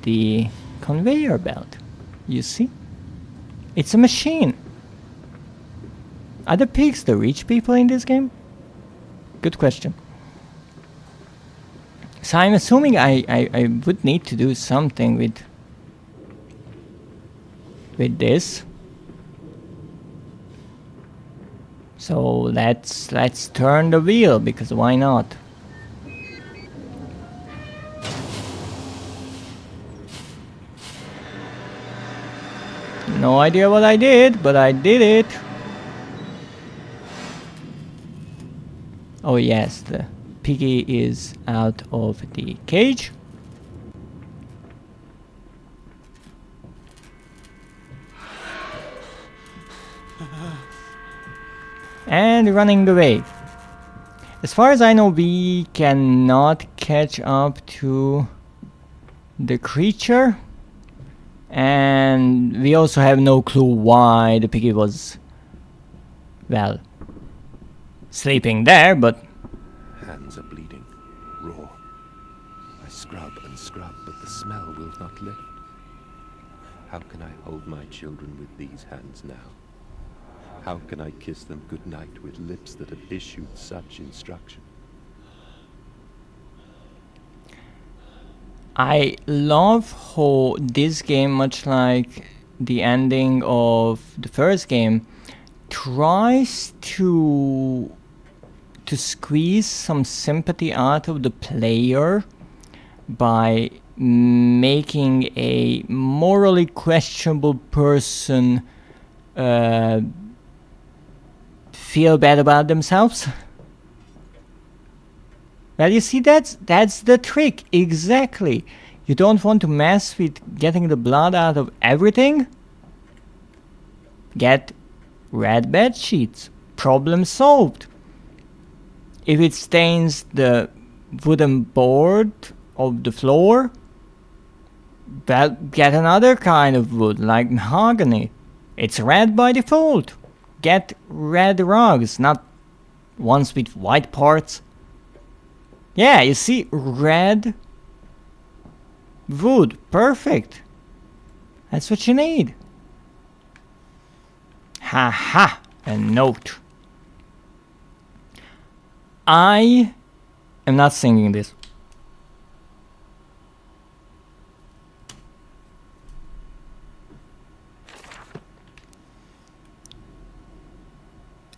the conveyor belt. You see? It's a machine. Are the pigs the rich people in this game? Good question. So I'm assuming I would need to do something with this. So let's turn the wheel, because why not? No idea what I did, but I did it. Oh yes, the piggy is out of the cage. And running away. As far as I know, we cannot catch up to the creature. And we also have no clue why the piggy was, well, sleeping there, but... Hands are bleeding, raw. I scrub and scrub, but the smell will not lift. How can I hold my children with these hands now? How can I kiss them goodnight with lips that have issued such instruction? I love how this game, much like the ending of the first game, tries to squeeze some sympathy out of the player by making a morally questionable person feel bad about themselves. Well, you see, that's the trick, exactly. You don't want to mess with getting the blood out of everything? Get red bed sheets. Problem solved. If it stains the wooden board of the floor, well, get another kind of wood, like mahogany. It's red by default. Get red rugs, not ones with white parts. Yeah, you see, red wood, perfect. That's what you need. Haha, a note. I am not singing this.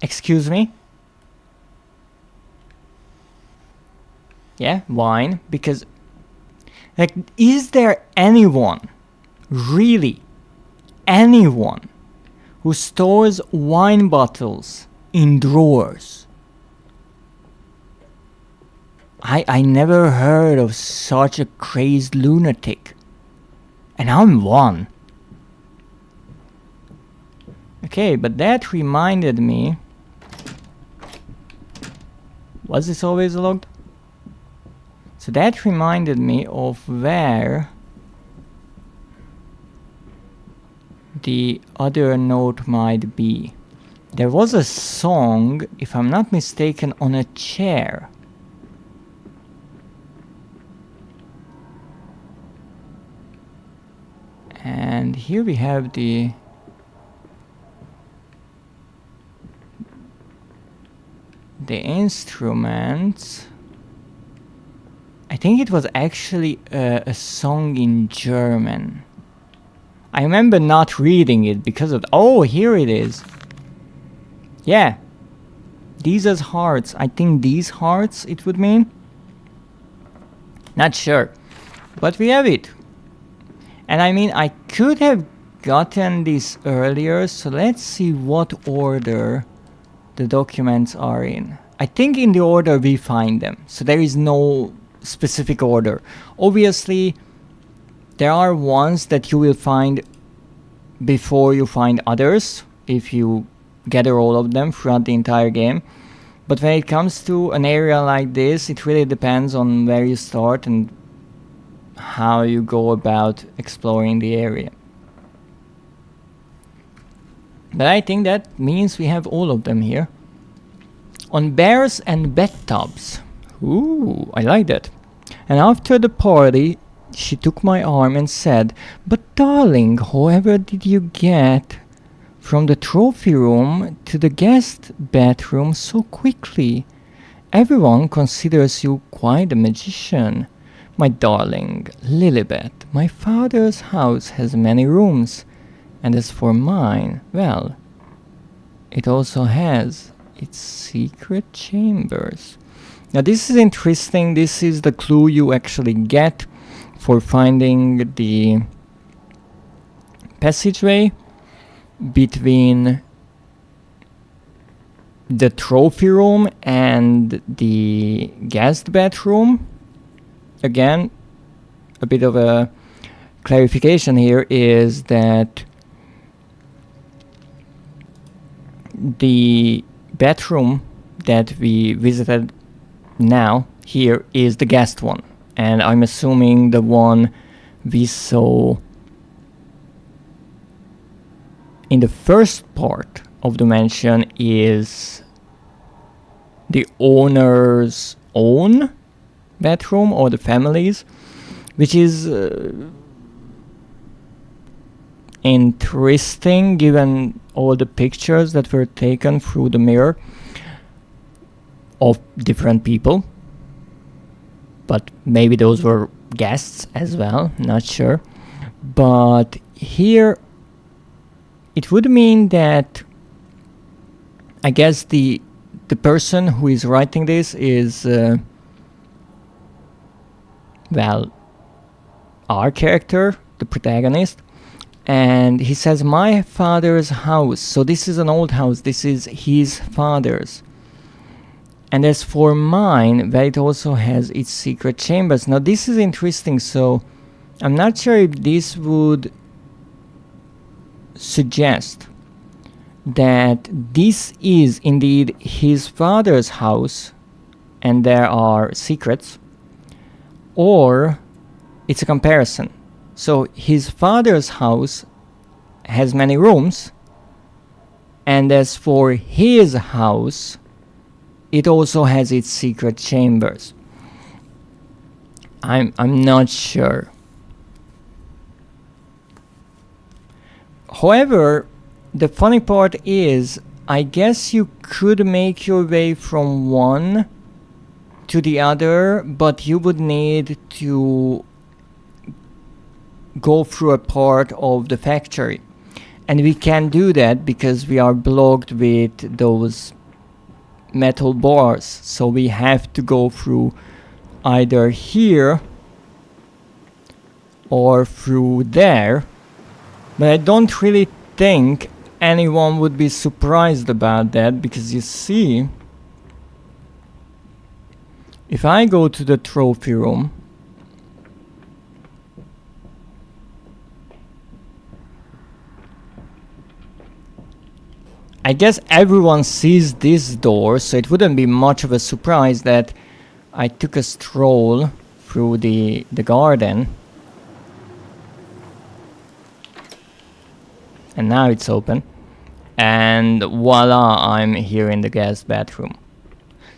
Excuse me? Yeah, wine, because, like, is there anyone, really, anyone, who stores wine bottles in drawers? I never heard of such a crazed lunatic, and I'm one. Okay, but that reminded me, was this always logged? So that reminded me of where the other note might be. There was a song, if I'm not mistaken, on a chair. And here we have the instruments. I think it was actually a song in German. I remember not reading it because of... Oh, here it is. Yeah. These as hearts. I think these hearts it would mean. Not sure. But we have it. And I mean, I could have gotten this earlier, so let's see what order the documents are in. I think in the order we find them, so there is no specific order. Obviously, There are ones that you will find before you find others, if you gather all of them throughout the entire game. But when it comes to an area like this, it really depends on where you start and how you go about exploring the area. But I think that means we have all of them here. On bears and bathtubs. Ooh, I like that. And after the party, she took my arm and said, "But darling, however did you get from the trophy room to the guest bathroom so quickly? Everyone considers you quite a magician." "My darling Lilibet, my father's house has many rooms, and as for mine, well, it also has its secret chambers." Now this is interesting. This is the clue you actually get for finding the passageway between the trophy room and the guest bedroom. Again, a bit of a clarification here is that the bedroom that we visited now here is the guest one, and I'm assuming the one we saw in the first part of the mansion is the owner's own bedroom, or the family's, which is interesting given all the pictures that were taken through the mirror of different people. But maybe those were guests as well, not sure. But here it would mean that I guess the person who is writing this is well, our character, the protagonist, and he says my father's house. So this is an old house, this is his father's. And as for mine, well, it also has its secret chambers. Now this is interesting, so I'm not sure if this would suggest that this is indeed his father's house and there are secrets, or it's a comparison. So his father's house has many rooms, and as for his house, it also has its secret chambers. I'm not sure. However, the funny part is, I guess you could make your way from one to the other, but you would need to go through a part of the factory. And we can't do that because we are blocked with those metal bars. So we have to go through either here or through there. But I don't really think anyone would be surprised about that, because you see, if I go to the trophy room, I guess everyone sees this door, so it wouldn't be much of a surprise that I took a stroll through the garden. And now it's open. And voila, I'm here in the guest bathroom.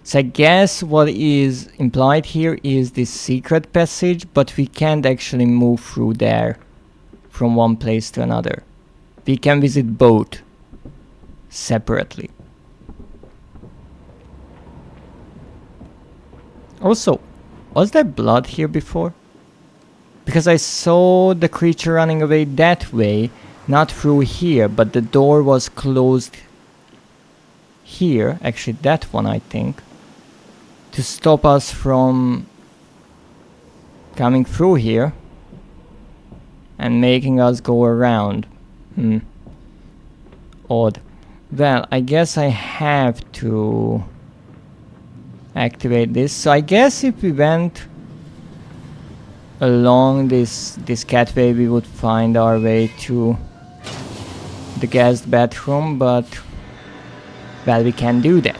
So I guess what is implied here is this secret passage, but we can't actually move through there from one place to another. We can visit both separately. Also, was there blood here before? Because I saw the creature running away that way, not through here, but the door was closed here, actually that one I think, to stop us from coming through here and making us go around. Odd. Well, I guess I have to activate this. So I guess if we went along this catway we would find our way to the guest bathroom, but well, we can do that.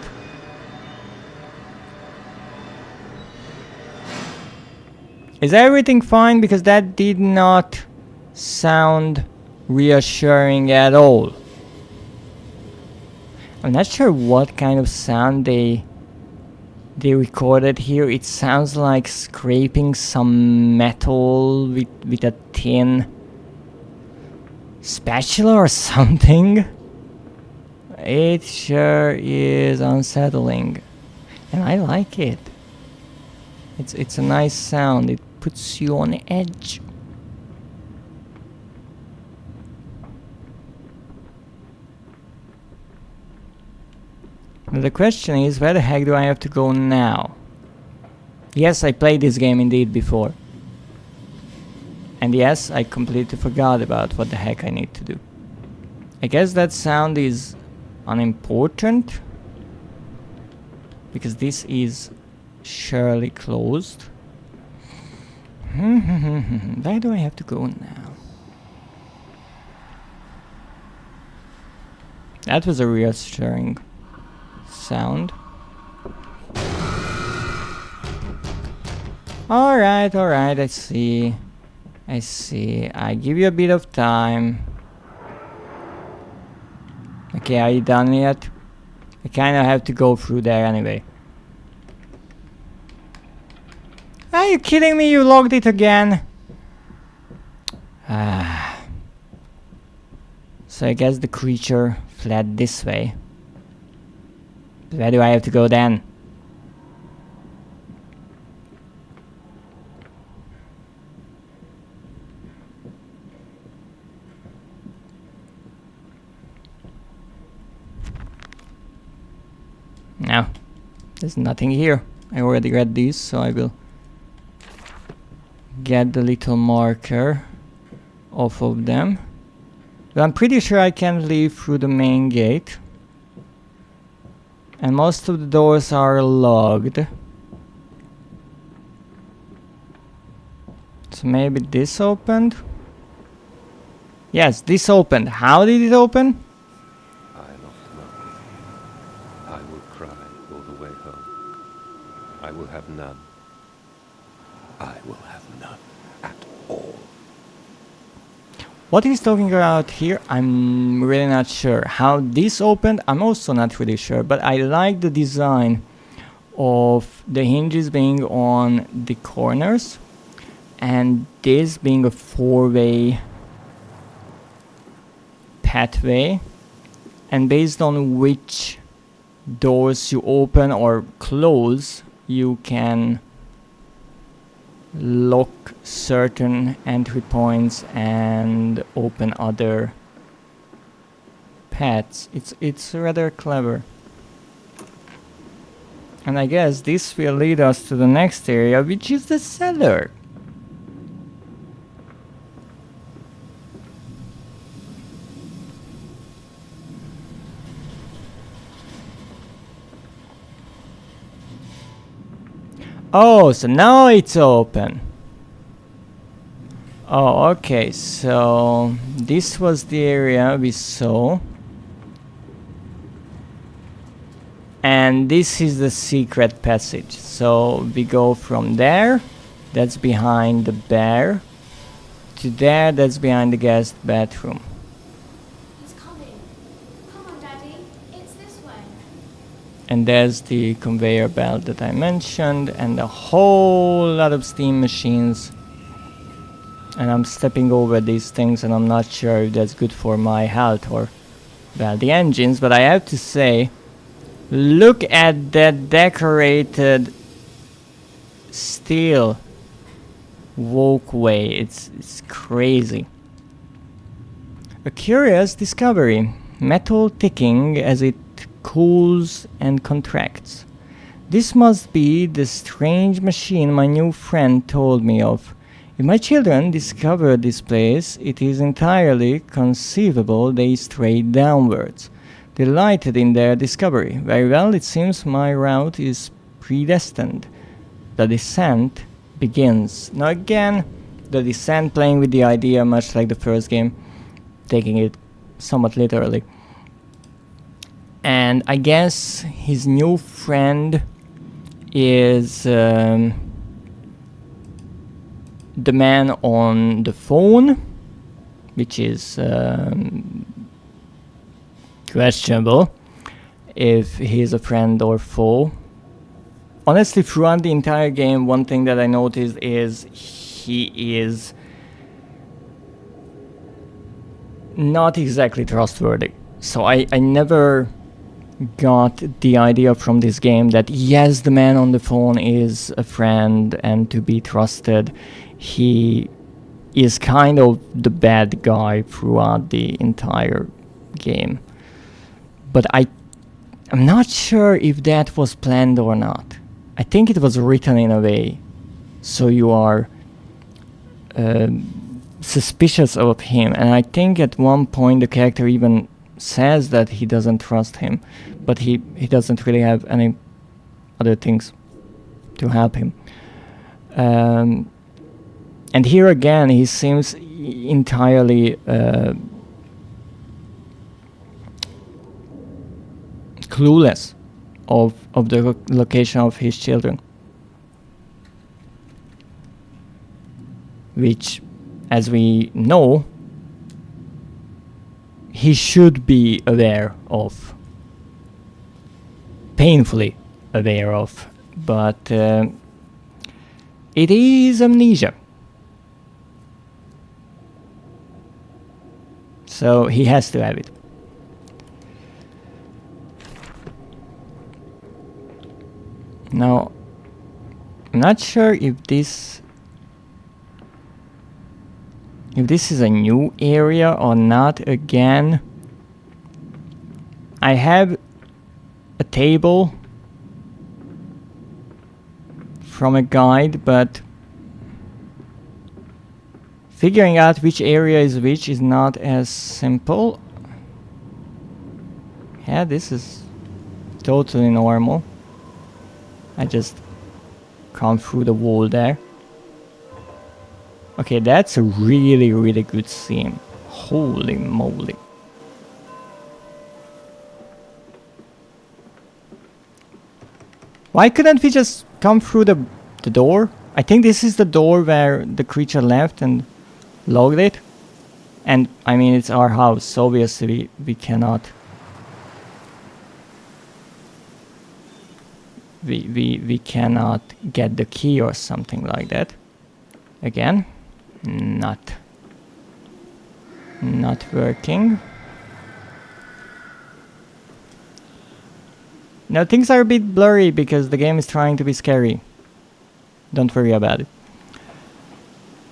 Is everything fine? Because that did not sound reassuring at all. I'm not sure what kind of sound they recorded here. It sounds like scraping some metal with a tin spatula or something. It sure is unsettling, and I like it. It's a nice sound. It puts you on edge. Now the question is, where the heck do I have to go now? Yes, I played this game indeed before. And yes, I completely forgot about what the heck I need to do. I guess that sound is unimportant, because this is surely closed. Where do I have to go now? That was a reassuring sound. Alright, I see. I give you a bit of time. Okay, are you done yet? I kinda have to go through there anyway. Are you kidding me? You logged it again? So I guess the creature fled this way. But where do I have to go then? No, there's nothing here. I already read these, so I will get the little marker off of them. But I'm pretty sure I can leave through the main gate. And most of the doors are locked. So maybe this opened? Yes, this opened. How did it open? I lost nothing. I will cry all the way home. I will have none. I will have none at all. What he's talking about here, I'm really not sure. How this opened, I'm also not really sure. But I like the design of the hinges being on the corners, and this being a four-way pathway, and based on which doors you open or close, you can lock certain entry points and open other paths. It's rather clever. And I guess this will lead us to the next area, which is the cellar. Oh, so now it's open. Oh, okay, so this was the area we saw. And this is the secret passage. So we go from there, that's behind the bear, to there, that's behind the guest bathroom. He's coming. Come on, Daddy. It's this way. And there's the conveyor belt that I mentioned, and a whole lot of steam machines. And I'm stepping over these things, and I'm not sure if that's good for my health or, well, the engines. But I have to say, look at that decorated steel walkway. It's crazy. A curious discovery. Metal ticking as it cools and contracts. This must be the strange machine my new friend told me of. If my children discover this place, it is entirely conceivable they strayed downwards. Delighted in their discovery. Very well, it seems my route is predestined. The descent begins. Now again, the Descent playing with the idea much like the first game, taking it somewhat literally. And I guess his new friend is the man on the phone, which is questionable if he's a friend or foe. Honestly, throughout the entire game, one thing that I noticed is he is not exactly trustworthy. So I never got the idea from this game that yes, the man on the phone is a friend and to be trusted. He is kind of the bad guy throughout the entire game. But I'm not sure if that was planned or not. I think it was written in a way so you are suspicious of him, and I think at one point the character even says that he doesn't trust him, but he doesn't really have any other things to help him. And here again he seems entirely clueless of the location of his children, which, as we know, he should be aware of, painfully aware of, but it is amnesia. So he has to have it. Now, I'm not sure if this is a new area or not. Again, I have a table from a guide, but figuring out which area is which is not as simple. Yeah, this is totally normal. I just come through the wall there. Okay, that's a really, really good scene. Holy moly. Why couldn't we just come through the door? I think this is the door where the creature left and logged it. And, I mean, it's our house, so obviously we cannot... We cannot get the key or something like that. Again, not working. Now things are a bit blurry because the game is trying to be scary. Don't worry about it.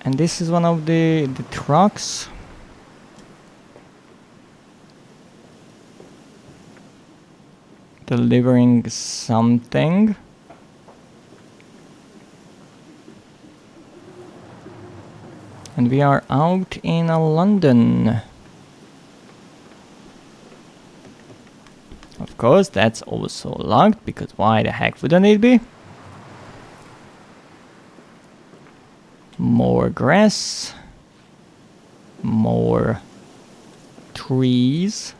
And this is one of the trucks. Delivering something. And we are out in London. Of course, that's also locked, because why the heck wouldn't it be? More grass. More trees.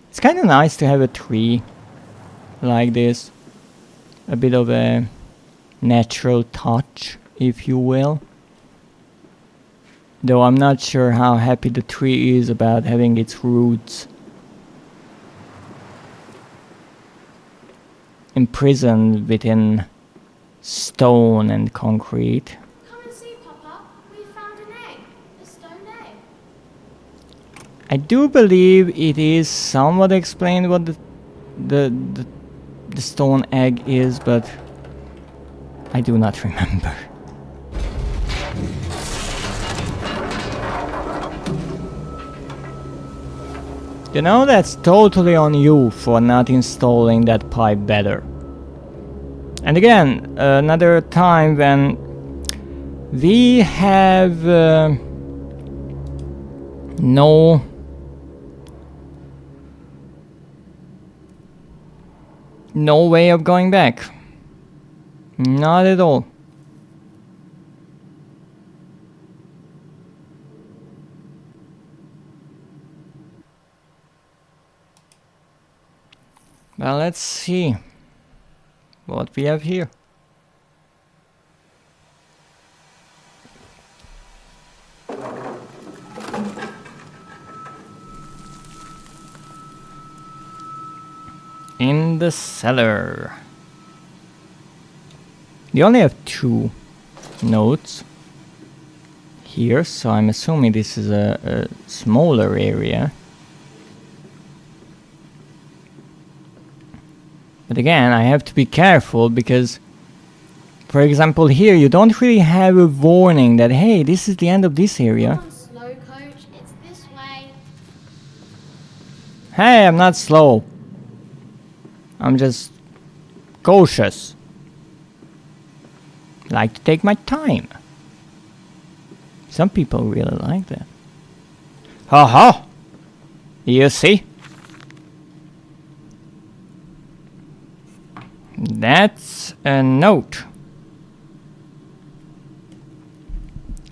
It's kind of nice to have a tree like this. A bit of a natural touch, if you will. Though I'm not sure how happy the tree is about having its roots imprisoned within stone and concrete. Come and see, Papa. We found an egg. A stone egg. I do believe it is somewhat explained what the stone egg is, but I do not remember. You know, that's totally on you for not installing that pipe better. And again, another time when we have no way of going back. Not at all. Well, let's see what we have here. In the cellar. You only have 2 nodes here, so I'm assuming this is a smaller area. But again, I have to be careful because, for example, here you don't really have a warning that, hey, this is the end of this area. Come on, slow coach. It's this way. Hey, I'm not slow. I'm just cautious. Like to take my time. Some people really like that. Haha! You see? That's a note.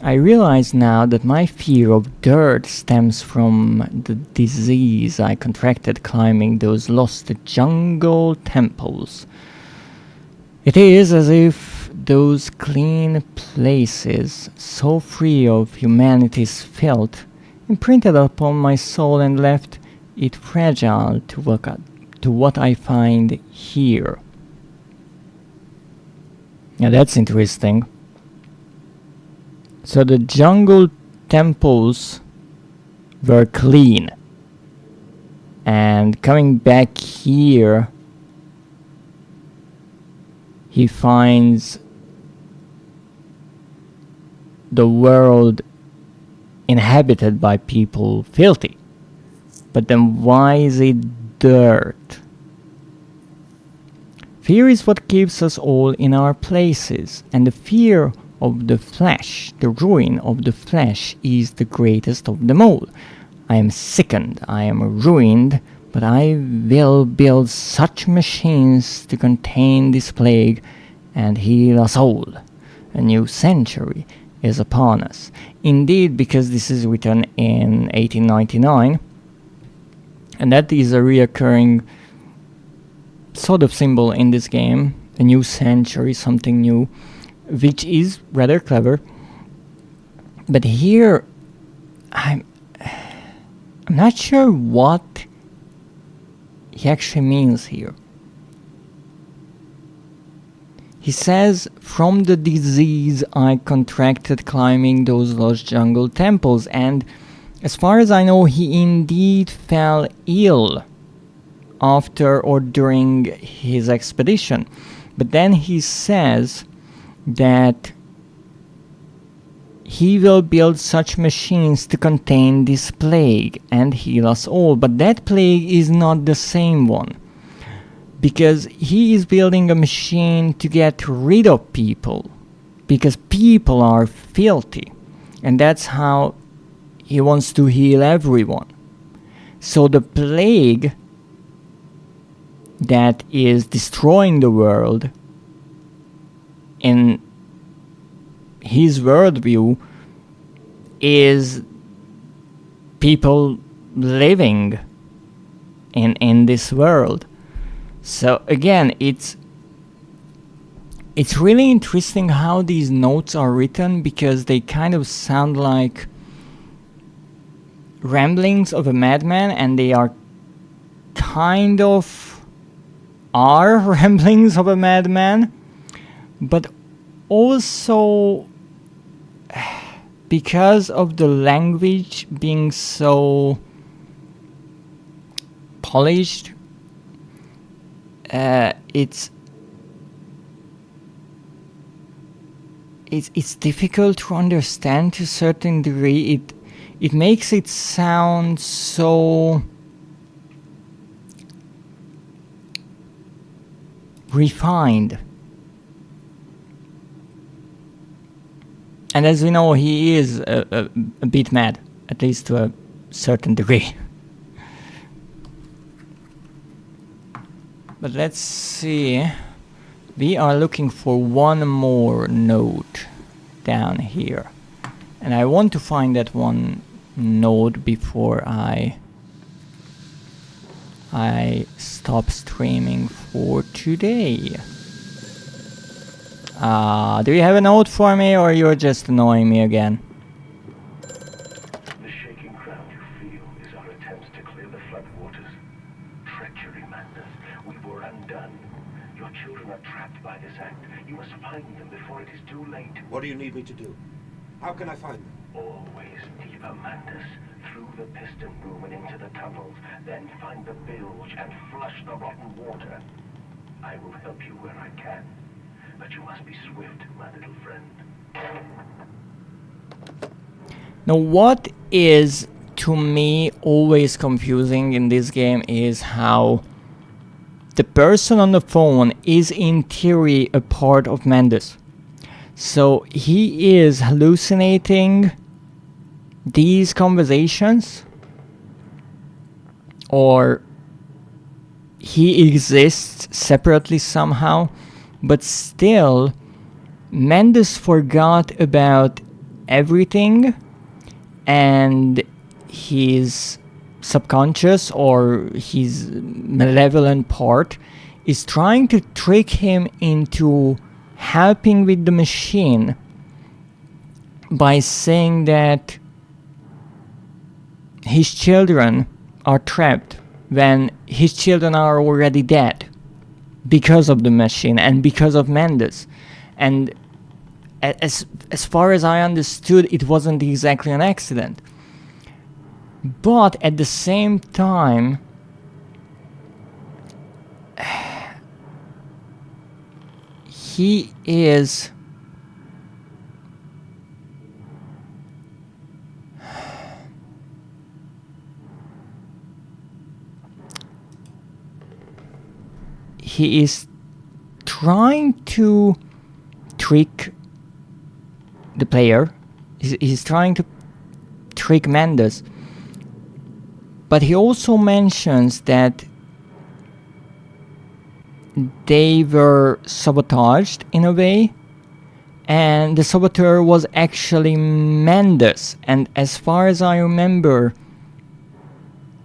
I realize now that my fear of dirt stems from the disease I contracted climbing those lost jungle temples. It is as if those clean places, so free of humanity's filth, imprinted upon my soul and left it fragile to what I find here. Now that's interesting. So the jungle temples were clean. And coming back here, he finds the world inhabited by people filthy. But then why is it dirt? Fear is what keeps us all in our places, and the fear of the flesh, the ruin of the flesh, is the greatest of them all. I am sickened, I am ruined, but I will build such machines to contain this plague and heal us all. A new century is upon us. Indeed, because this is written in 1899, and that is a reoccurring sort of symbol in this game, a new century, something new, which is rather clever. But here, I'm not sure what he actually means here. He says, from the disease I contracted climbing those lost jungle temples, and as far as I know, he indeed fell ill after or during his expedition. But then he says that he will build such machines to contain this plague and heal us all. But that plague is not the same one, because he is building a machine to get rid of people, because people are filthy, and that's how he wants to heal everyone. So the plague that is destroying the world, in his worldview, is people living in this world. So again, it's really interesting how these notes are written, because they kind of sound like ramblings of a madman, and they are kind of are ramblings of a madman, but also because of the language being so polished, it's difficult to understand to a certain degree. It makes it sound so refined. And as we know, he is a bit mad, at least to a certain degree. But let's see. We are looking for one more node down here. And I want to find that one node before I I stop streaming for today. Do you have a note for me, or you're just annoying me again? The shaking ground you feel is our attempts to clear the floodwaters. Treachery, Mandus. We were undone. Your children are trapped by this act. You must find them before it is too late. What do you need me to do? How can I find them? Always deeper, Mandus. Through the piston room and into the tunnels. Then find the bilge and flush the rotten water. I will help you where I can. But you must be swift, my little friend. Now, what is, to me, always confusing in this game is how the person on the phone is in theory a part of Mandus. So he is hallucinating these conversations, or he exists separately somehow, but still Mandus forgot about everything, and his subconscious or his malevolent part is trying to trick him into helping with the machine by saying that his children are trapped when his children are already dead because of the machine and because of Mandus. And as far as I understood, it wasn't exactly an accident. But at the same time, he is trying to trick the player. He's trying to trick Mandus. But he also mentions that they were sabotaged in a way, and the saboteur was actually Mandus. And as far as I remember,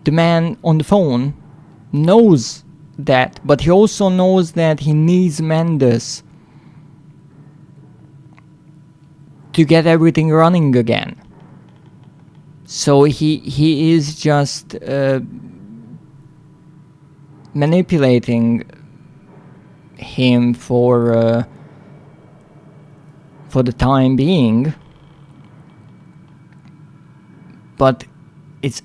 the man on the phone knows that, but he also knows that he needs Mandus to get everything running again. So he is just manipulating him for the time being, but it's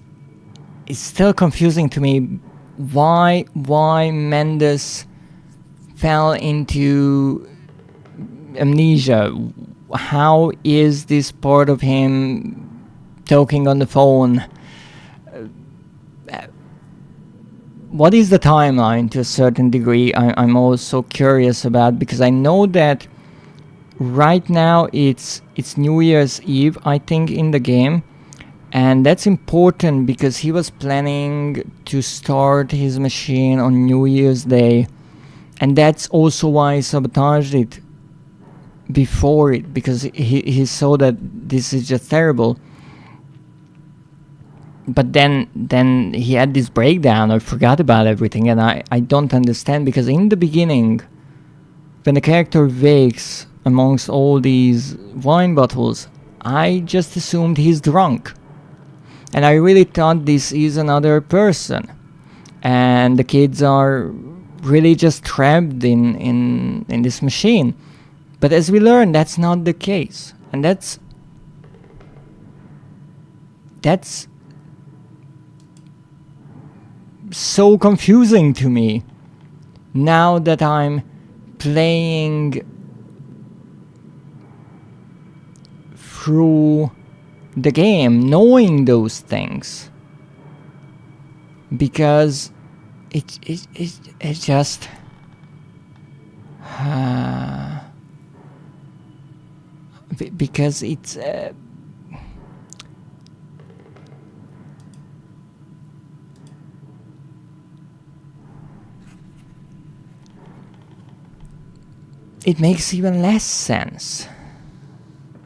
still confusing to me why Mandus fell into amnesia. How is this part of him talking on the phone? What is the timeline to a certain degree? I'm also curious about, because I know that right now it's New Year's Eve, I think, in the game, and that's important because he was planning to start his machine on New Year's Day, and that's also why he sabotaged it before it, because he saw that this is just terrible. But then he had this breakdown, or forgot about everything, and I don't understand, because in the beginning, when the character wakes amongst all these wine bottles, I just assumed he's drunk. And I really thought this is another person. And the kids are really just trapped in this machine. But as we learn, that's not the case. And that's so confusing to me now that I'm playing through the game, knowing those things, because it just because it's it makes even less sense.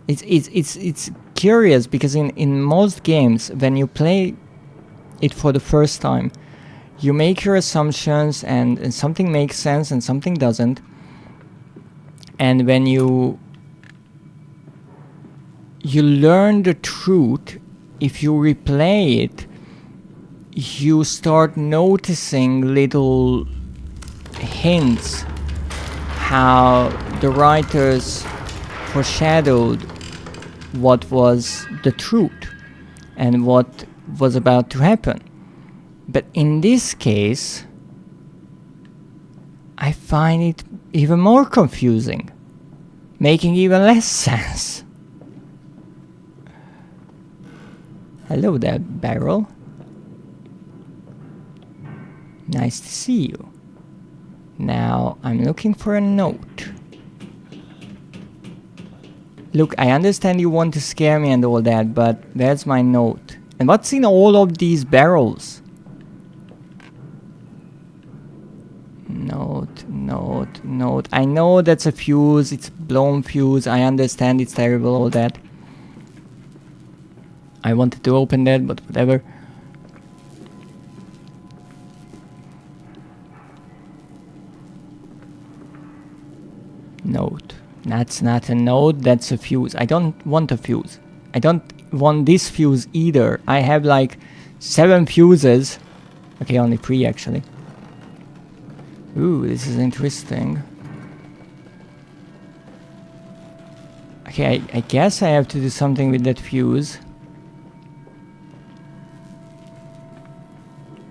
It's curious, because in most games, when you play it for the first time, You make your assumptions, and something makes sense and something doesn't. And when you learn the truth, if you replay it, you start noticing little hints how the writers foreshadowed what was the truth and what was about to happen. But in this case, I find it even more confusing, making even less sense. Hello there, barrel. Nice to see you. Now, I'm looking for a note. Look, I understand you want to scare me and all that, but there's my note. And what's in all of these barrels? Note, note, note. I know that's a fuse, it's a blown fuse, I understand it's terrible, all that. I wanted to open that, but whatever. Note. That's not a note, that's a fuse. I don't want a fuse. I don't want this fuse either. I have like 7 fuses. Okay, only 3 actually. Ooh, this is interesting. Okay, I guess I have to do something with that fuse.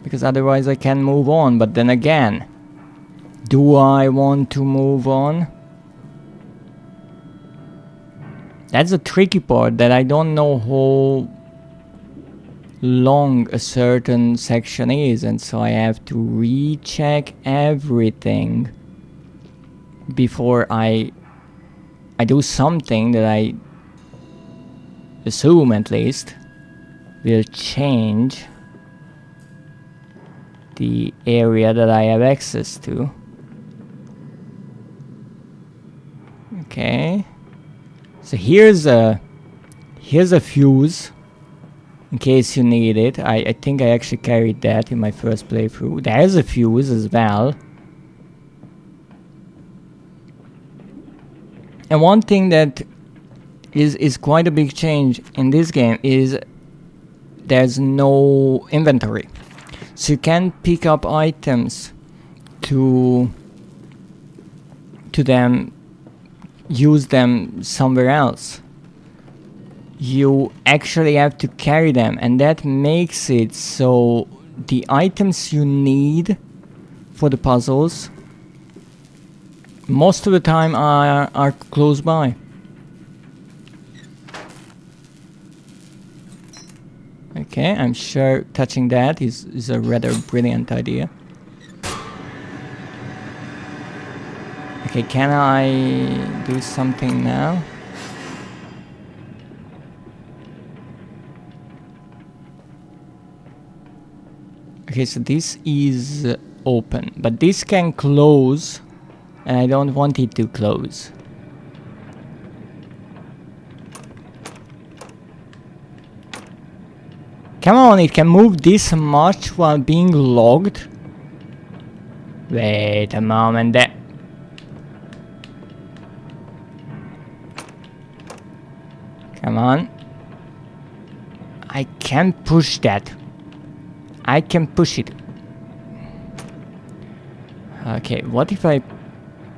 Because otherwise I can move on, but then again, do I want to move on? That's a tricky part, that I don't know how long a certain section is, and so I have to recheck everything before I do something that I assume at least will change the area that I have access to. Okay. So here's a fuse in case you need it. I think I actually carried that in my first playthrough. There's a fuse as well. And one thing that is quite a big change in this game is there's no inventory. So you can pick up items to them, use them somewhere else. You actually have to carry them, and that makes it so the items you need for the puzzles most of the time are close by. Okay, I'm sure touching that is a rather brilliant idea. Okay, can I do something now? Okay, so this is open, but this can close, and I don't want it to close. Come on, it can move this much while being logged? Wait a moment, that... Come on. I can push that. I can push it. Okay, what if I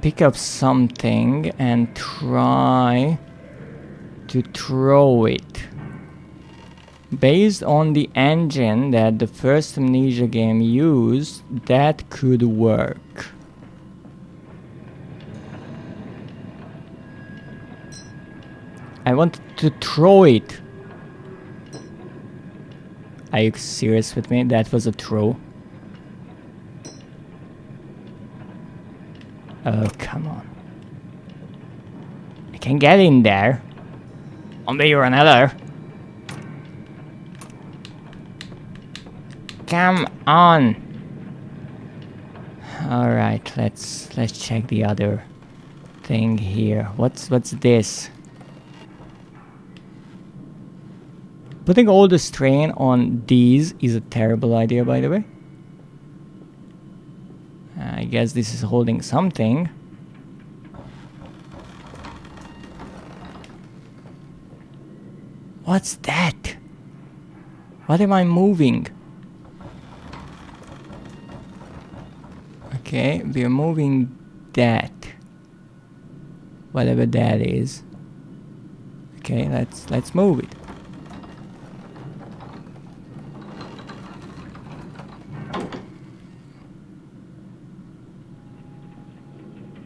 pick up something and try to throw it? Based on the engine that the first Amnesia game used, that could work. I want to throw it. Are you serious with me? That was a throw. Oh, come on. I can get in there. One way or another. Come on. Alright, let's check the other thing here. What's this? Putting all the strain on these is a terrible idea, by the way. I guess this is holding something. What's that? What am I moving? Okay, we're moving that. Whatever that is. Okay, let's move it.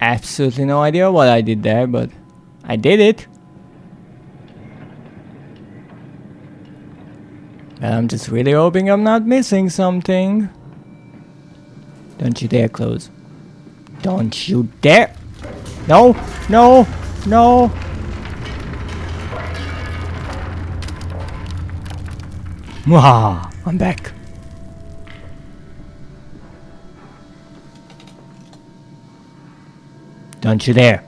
Absolutely no idea what I did there, but I did it. But I'm just really hoping I'm not missing something. Don't you dare close. Don't you dare! No! No! No! Mwah! I'm back. Don't you dare.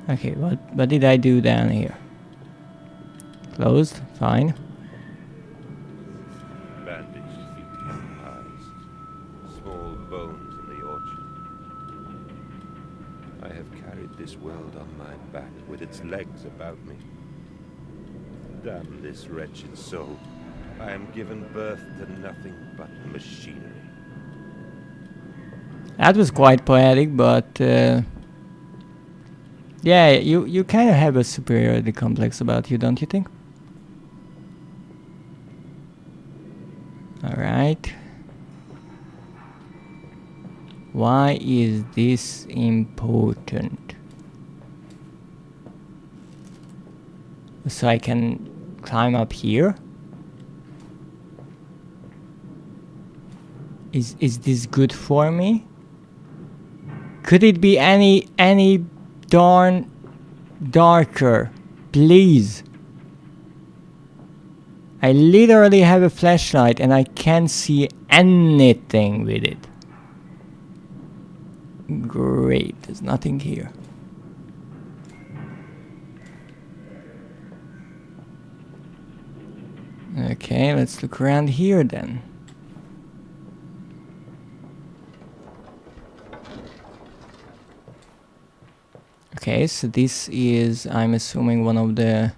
Okay, what did I do down here? Closed, fine. Bandaged feet and eyes. Small bones in the orchard. I have carried this world on my back with its legs about me. Damn this wretched soul. I am given birth to nothing but machinery. That was quite poetic, but yeah, you kind of have a superiority complex about you, don't you think? Alright. Why is this important? So I can climb up here? Is this good for me? Could it be any darn darker? Please. I literally have a flashlight and I can't see anything with it. Great, there's nothing here. Okay, let's look around here then. Okay, so this is, I'm assuming, one of the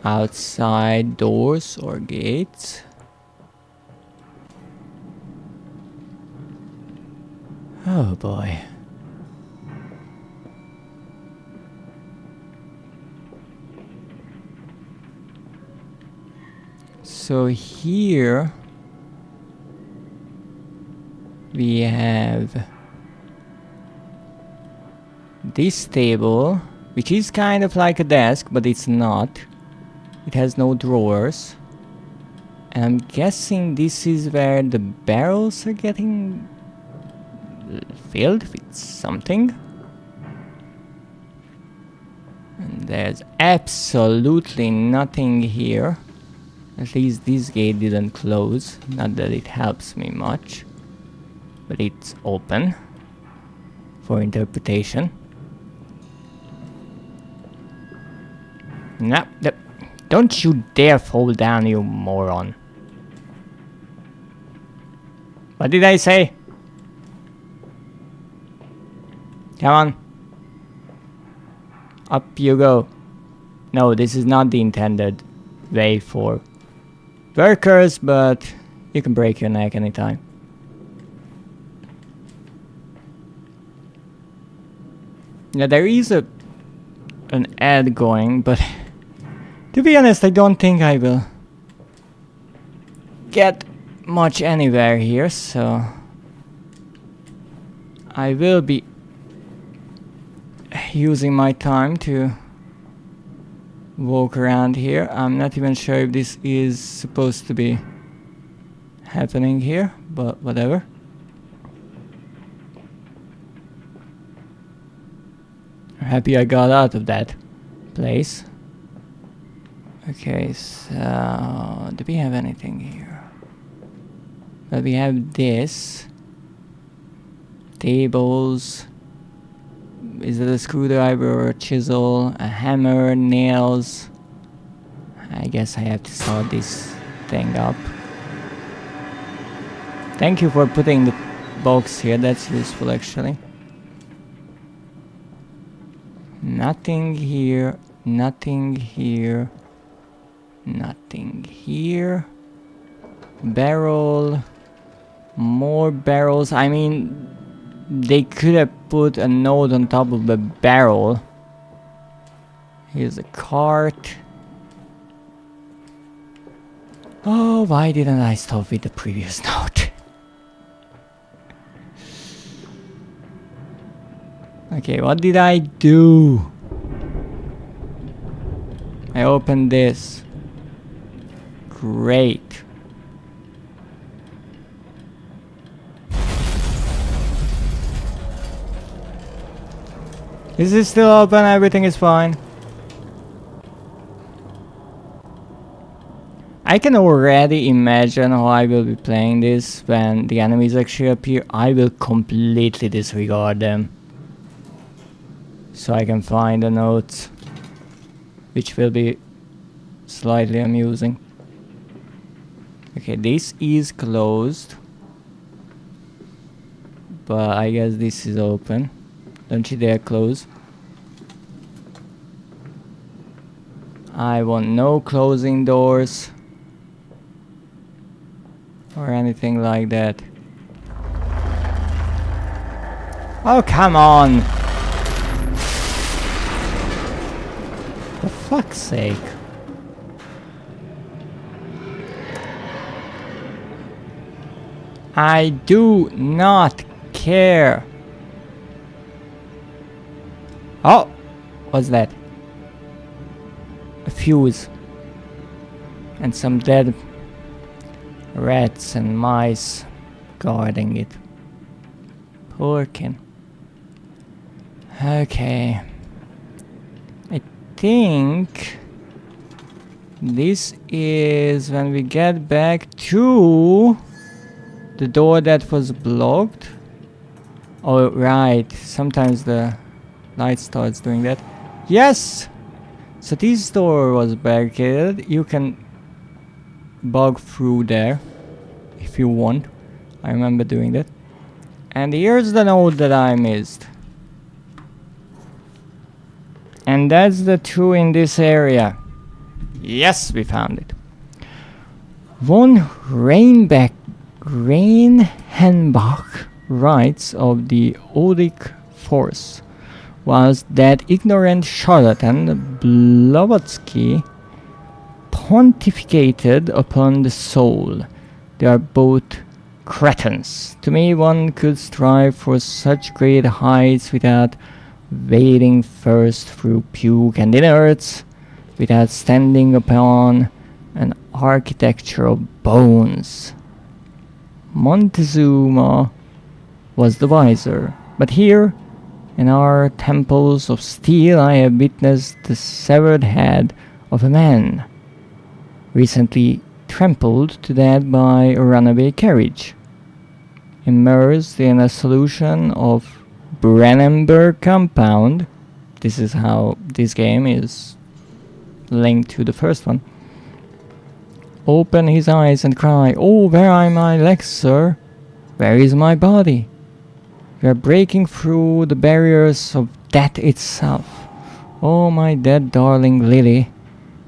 outside doors or gates. Oh boy. So here we have this table, which is kind of like a desk, but it's not. It has no drawers. And I'm guessing this is where the barrels are getting filled with something. And there's absolutely nothing here. At least this gate didn't close. Not that it helps me much. But it's open for interpretation. No, don't you dare fall down, you moron. What did I say? Come on. Up you go. No, this is not the intended way for workers, but you can break your neck anytime. Yeah, there is an ad going, but to be honest, I don't think I will get much anywhere here, so I will be using my time to walk around here. I'm not even sure if this is supposed to be happening here, but whatever. I'm happy I got out of that place. Okay, so do we have anything here? Well, we have this. Tables. Is it a screwdriver or a chisel? A hammer, nails. I guess I have to start this thing up. Thank you for putting the box here, that's useful actually. Nothing here, nothing here, nothing here. Barrel, more barrels. I mean, they could have put a note on top of the barrel. Here's a cart. Oh, why didn't I stop with the previous note? Okay, what did I do? I opened this. Great. Is it still open? Everything is fine. I can already imagine how I will be playing this when the enemies actually appear. I will completely disregard them, so I can find the notes, which will be slightly amusing. Okay, this is closed, but I guess this is open. Don't you dare close. I want no closing doors or anything like that. Oh, come on! For fuck's sake. I do not care. Oh! What's that? A fuse. And some dead rats and mice guarding it. Porkin. Okay. I think this is when we get back to the door that was blocked. Oh, right. Sometimes the light starts doing that. Yes! So this door was barricaded. You can bug through there if you want. I remember doing that. And here's the note that I missed. And that's the two in this area. Yes, we found it. Von Reinhenbach writes of the Odic force was that ignorant charlatan Blavatsky pontificated upon the soul. They are both cretins. To me, one could strive for such great heights without wading first through puke and innards, without standing upon an architecture of bones. Montezuma was the wiser, but here, in our temples of steel, I have witnessed the severed head of a man, recently trampled to death by a runaway carriage, immersed in a solution of Brennenberg compound. This is how this game is linked to the first one. Open his eyes and cry, "Oh, where are my legs, sir? Where is my body?" We are breaking through the barriers of death itself. Oh, my dead darling Lily,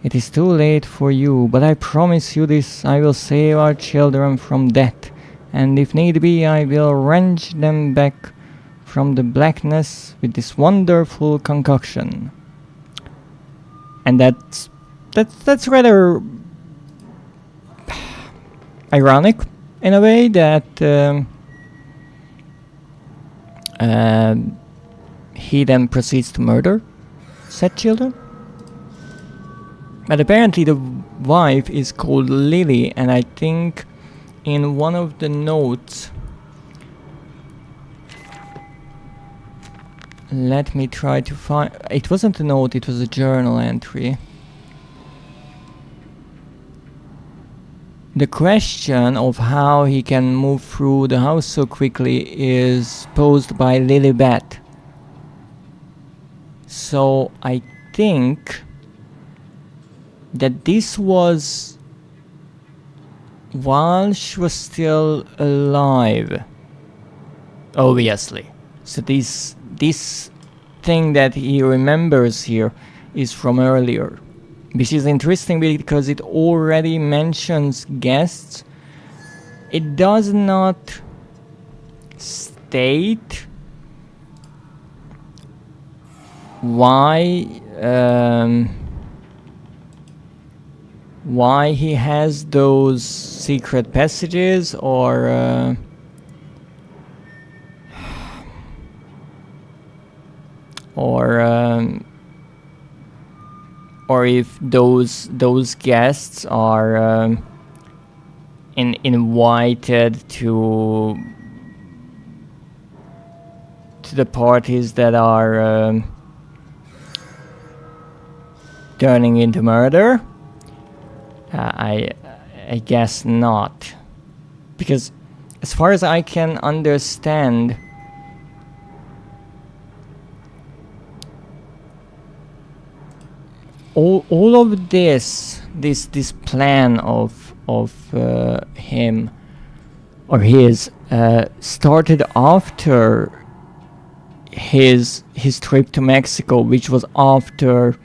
it is too late for you, but I promise you this, I will save our children from death, and if need be, I will wrench them back from the blackness with this wonderful concoction. And that's rather ironic in a way that he then proceeds to murder said children. But apparently the wife is called Lily, and I think in one of the notes, let me try to find, it wasn't a note, it was a journal entry. The question of how he can move through the house so quickly is posed by Lilibet. So I think that this was while she was still alive, obviously. So this thing that he remembers here is from earlier, which is interesting because it already mentions guests. It does not state why he has those secret passages, or if those guests are invited to the parties that are turning into murder. I guess not, because as far as I can understand, all of this plan of him or his started after his trip to Mexico, which was after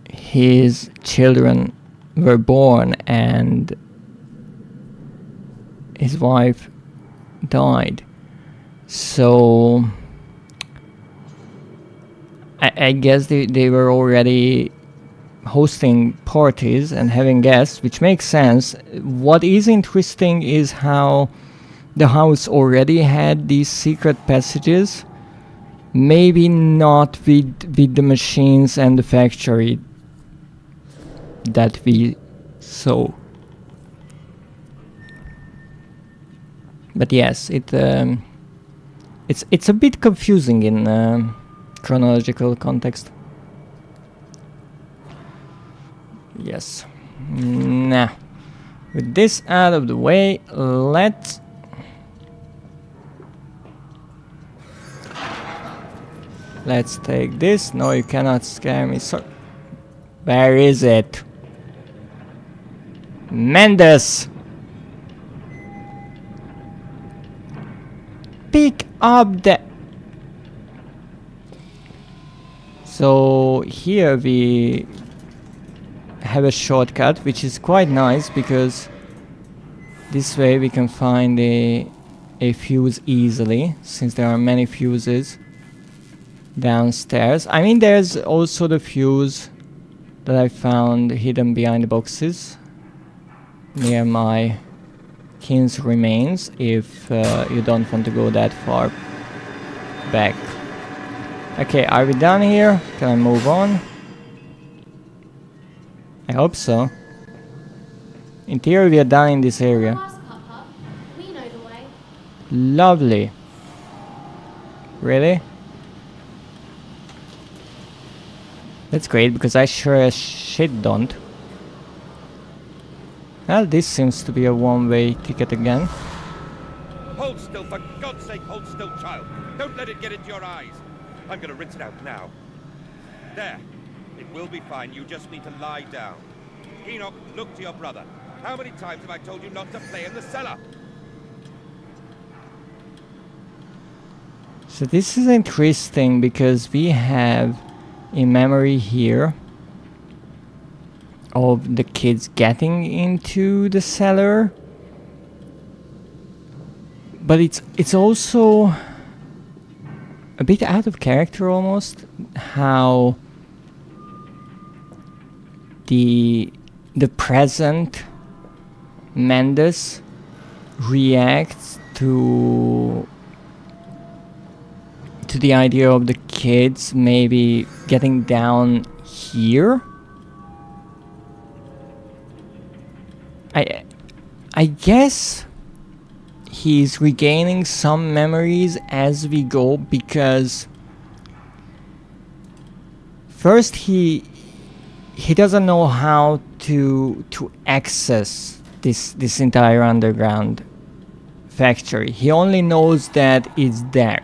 his children were born and his wife died. So I guess they were already hosting parties and having guests, which makes sense. What is interesting is how the house already had these secret passages, maybe not with the machines and the factory that we saw. But yes, it's a bit confusing in chronological context. Yes. Now, with this out of the way, let's take this. No, you cannot scare me. So, where is it? Mendes! Pick up the... So here we have a shortcut, which is quite nice because this way we can find a fuse easily, since there are many fuses downstairs. I mean, there's also the fuse that I found hidden behind the boxes near my kin's remains, if you don't want to go that far back. Okay, are we done here? Can I move on? I hope so. In theory, we are done in this area. We know the way. Lovely. Really? That's great, because I sure as shit don't. Well, this seems to be a one-way ticket again. Hold still, for God's sake, hold still, child. Don't let it get into your eyes. I'm gonna rinse it out now. There. It will be fine. You just need to lie down. Enoch, look to your brother. How many times have I told you not to play in the cellar? So this is interesting because we have a memory here of the kids getting into the cellar, but it's also a bit out of character almost how the present Mendes reacts to the idea of the kids maybe getting down here. I guess he's regaining some memories as we go, because first he doesn't know how to access this entire underground factory. He only knows that it's there.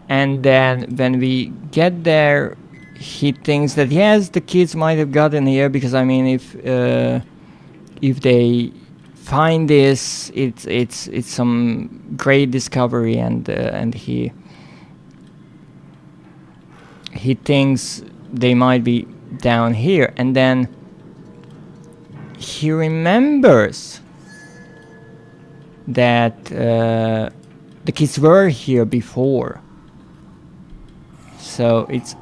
And then when we get there, he thinks that yes, the kids might have gotten here because I mean, if they find this, it's some great discovery, and he thinks they might be down here, and then he remembers that the kids were here before. So it's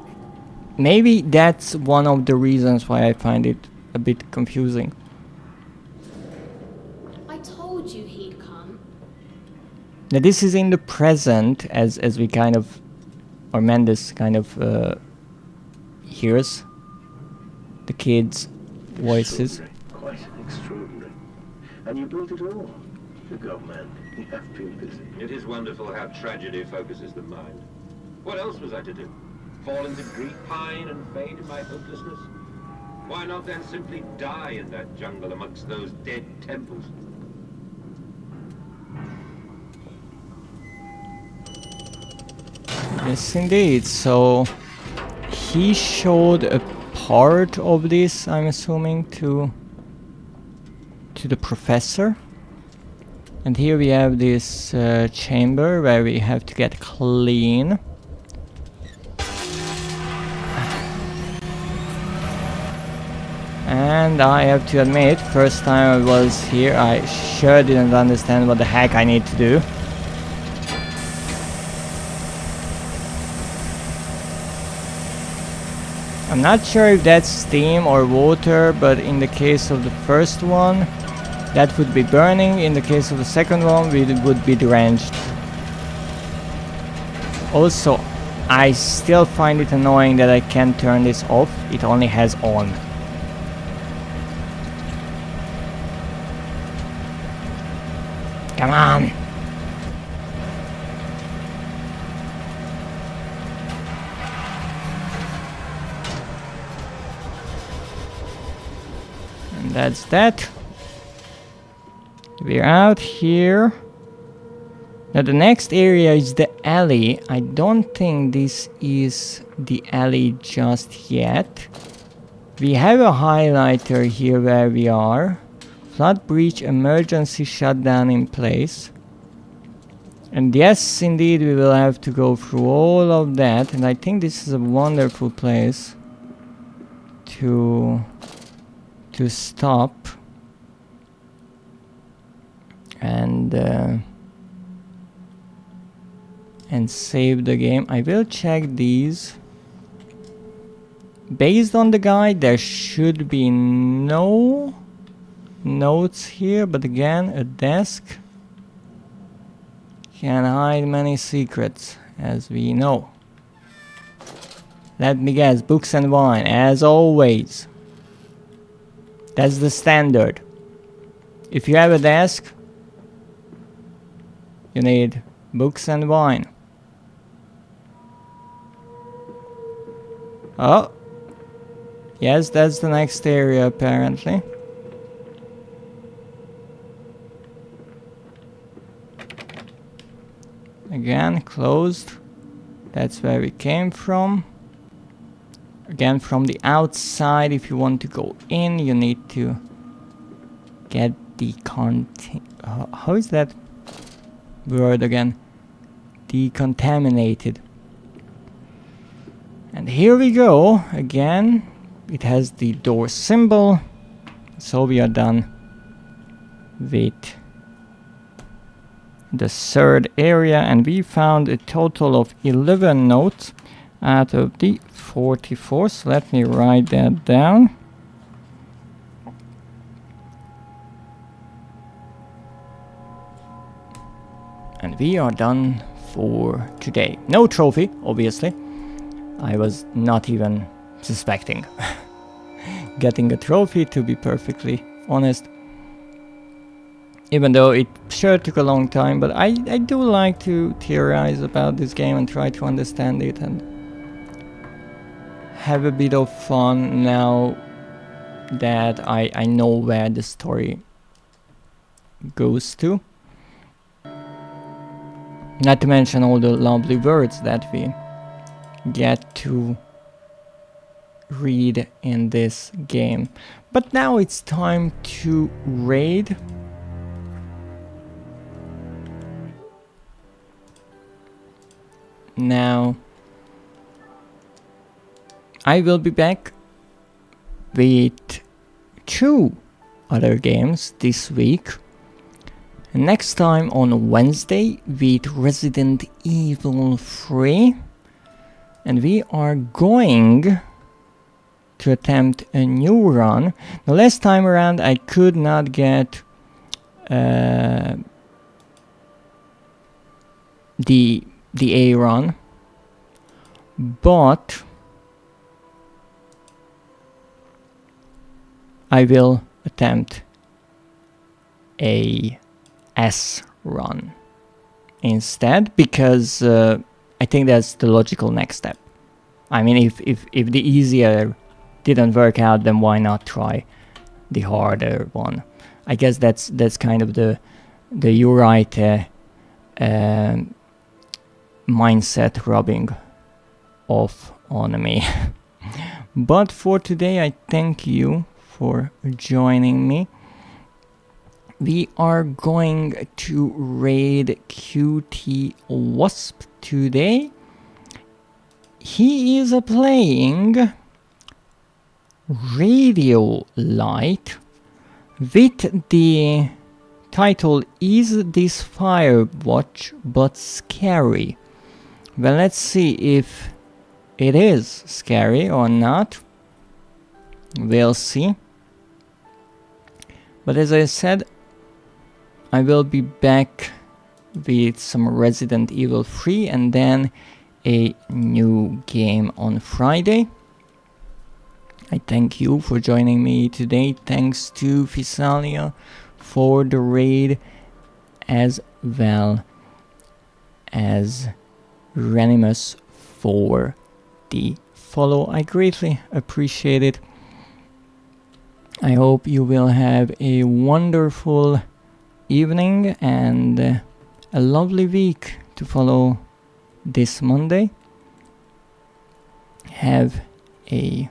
maybe that's one of the reasons why I find it a bit confusing. I told you he'd come. Now this is in the present, as we kind of, or Mendes kind of hears the kids' voices. Quite extraordinary. And you built it all. Good God, man. You have been busy. It is wonderful how tragedy focuses the mind. What else was I to do? Fall into grief, pine, and fade in my hopelessness? Why not then simply die in that jungle amongst those dead temples? Yes, indeed. So he showed a part of this, I'm assuming, to the professor. And here we have this chamber where we have to get clean. And I have to admit, first time I was here, I sure didn't understand what the heck I need to do. I'm not sure if that's steam or water, but in the case of the first one, that would be burning. In the case of the second one, we would be drenched. Also, I still find it annoying that I can't turn this off. It only has on. Come on! And that's that. We're out here. Now the next area is the alley. I don't think this is the alley just yet. We have a highlighter here where we are. Flood breach emergency shutdown in place. And yes, indeed, we will have to go through all of that. And I think this is a wonderful place to stop. And save the game. I will check these. Based on the guide, there should be no notes here, but again, a desk can hide many secrets, as we know. Let me guess, books and wine, as always. That's the standard. If you have a desk, you need books and wine. Oh, yes, that's the next area apparently. Again, closed. That's where we came from. Again, from the outside, if you want to go in, you need to get the how is that word again? Decontaminated. And here we go. Again, it has the door symbol. So we are done with the third area, and we found a total of 11 notes out of the 44. So let me write that down. And we are done for today. No trophy, obviously. I was not even suspecting getting a trophy, to be perfectly honest. Even though it sure took a long time, but I do like to theorize about this game and try to understand it and have a bit of fun now that I know where the story goes to. Not to mention all the lovely words that we get to read in this game. But now it's time to raid. Now I will be back with 2 other games this week. Next time on Wednesday with Resident Evil 3. And we are going to attempt a new run. The last time around I could not get the A run, but I will attempt a S run instead, because I think that's the logical next step. I mean, if the easier didn't work out, then why not try the harder one? I guess that's kind of the Urite mindset rubbing off on me. But for today, I thank you for joining me. We are going to raid QT Wasp today. He is playing Radio Light with the title, "Is This Firewatch But Scary?" Well, let's see if it is scary or not. We'll see. But as I said, I will be back with some Resident Evil 3 and then a new game on Friday. I thank you for joining me today. Thanks to Physalia for the raid, as well as Renimus for the follow. I greatly appreciate it. I hope you will have a wonderful evening and a lovely week to follow this Monday. Have a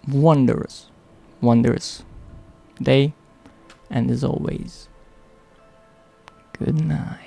wondrous day, and as always, good night.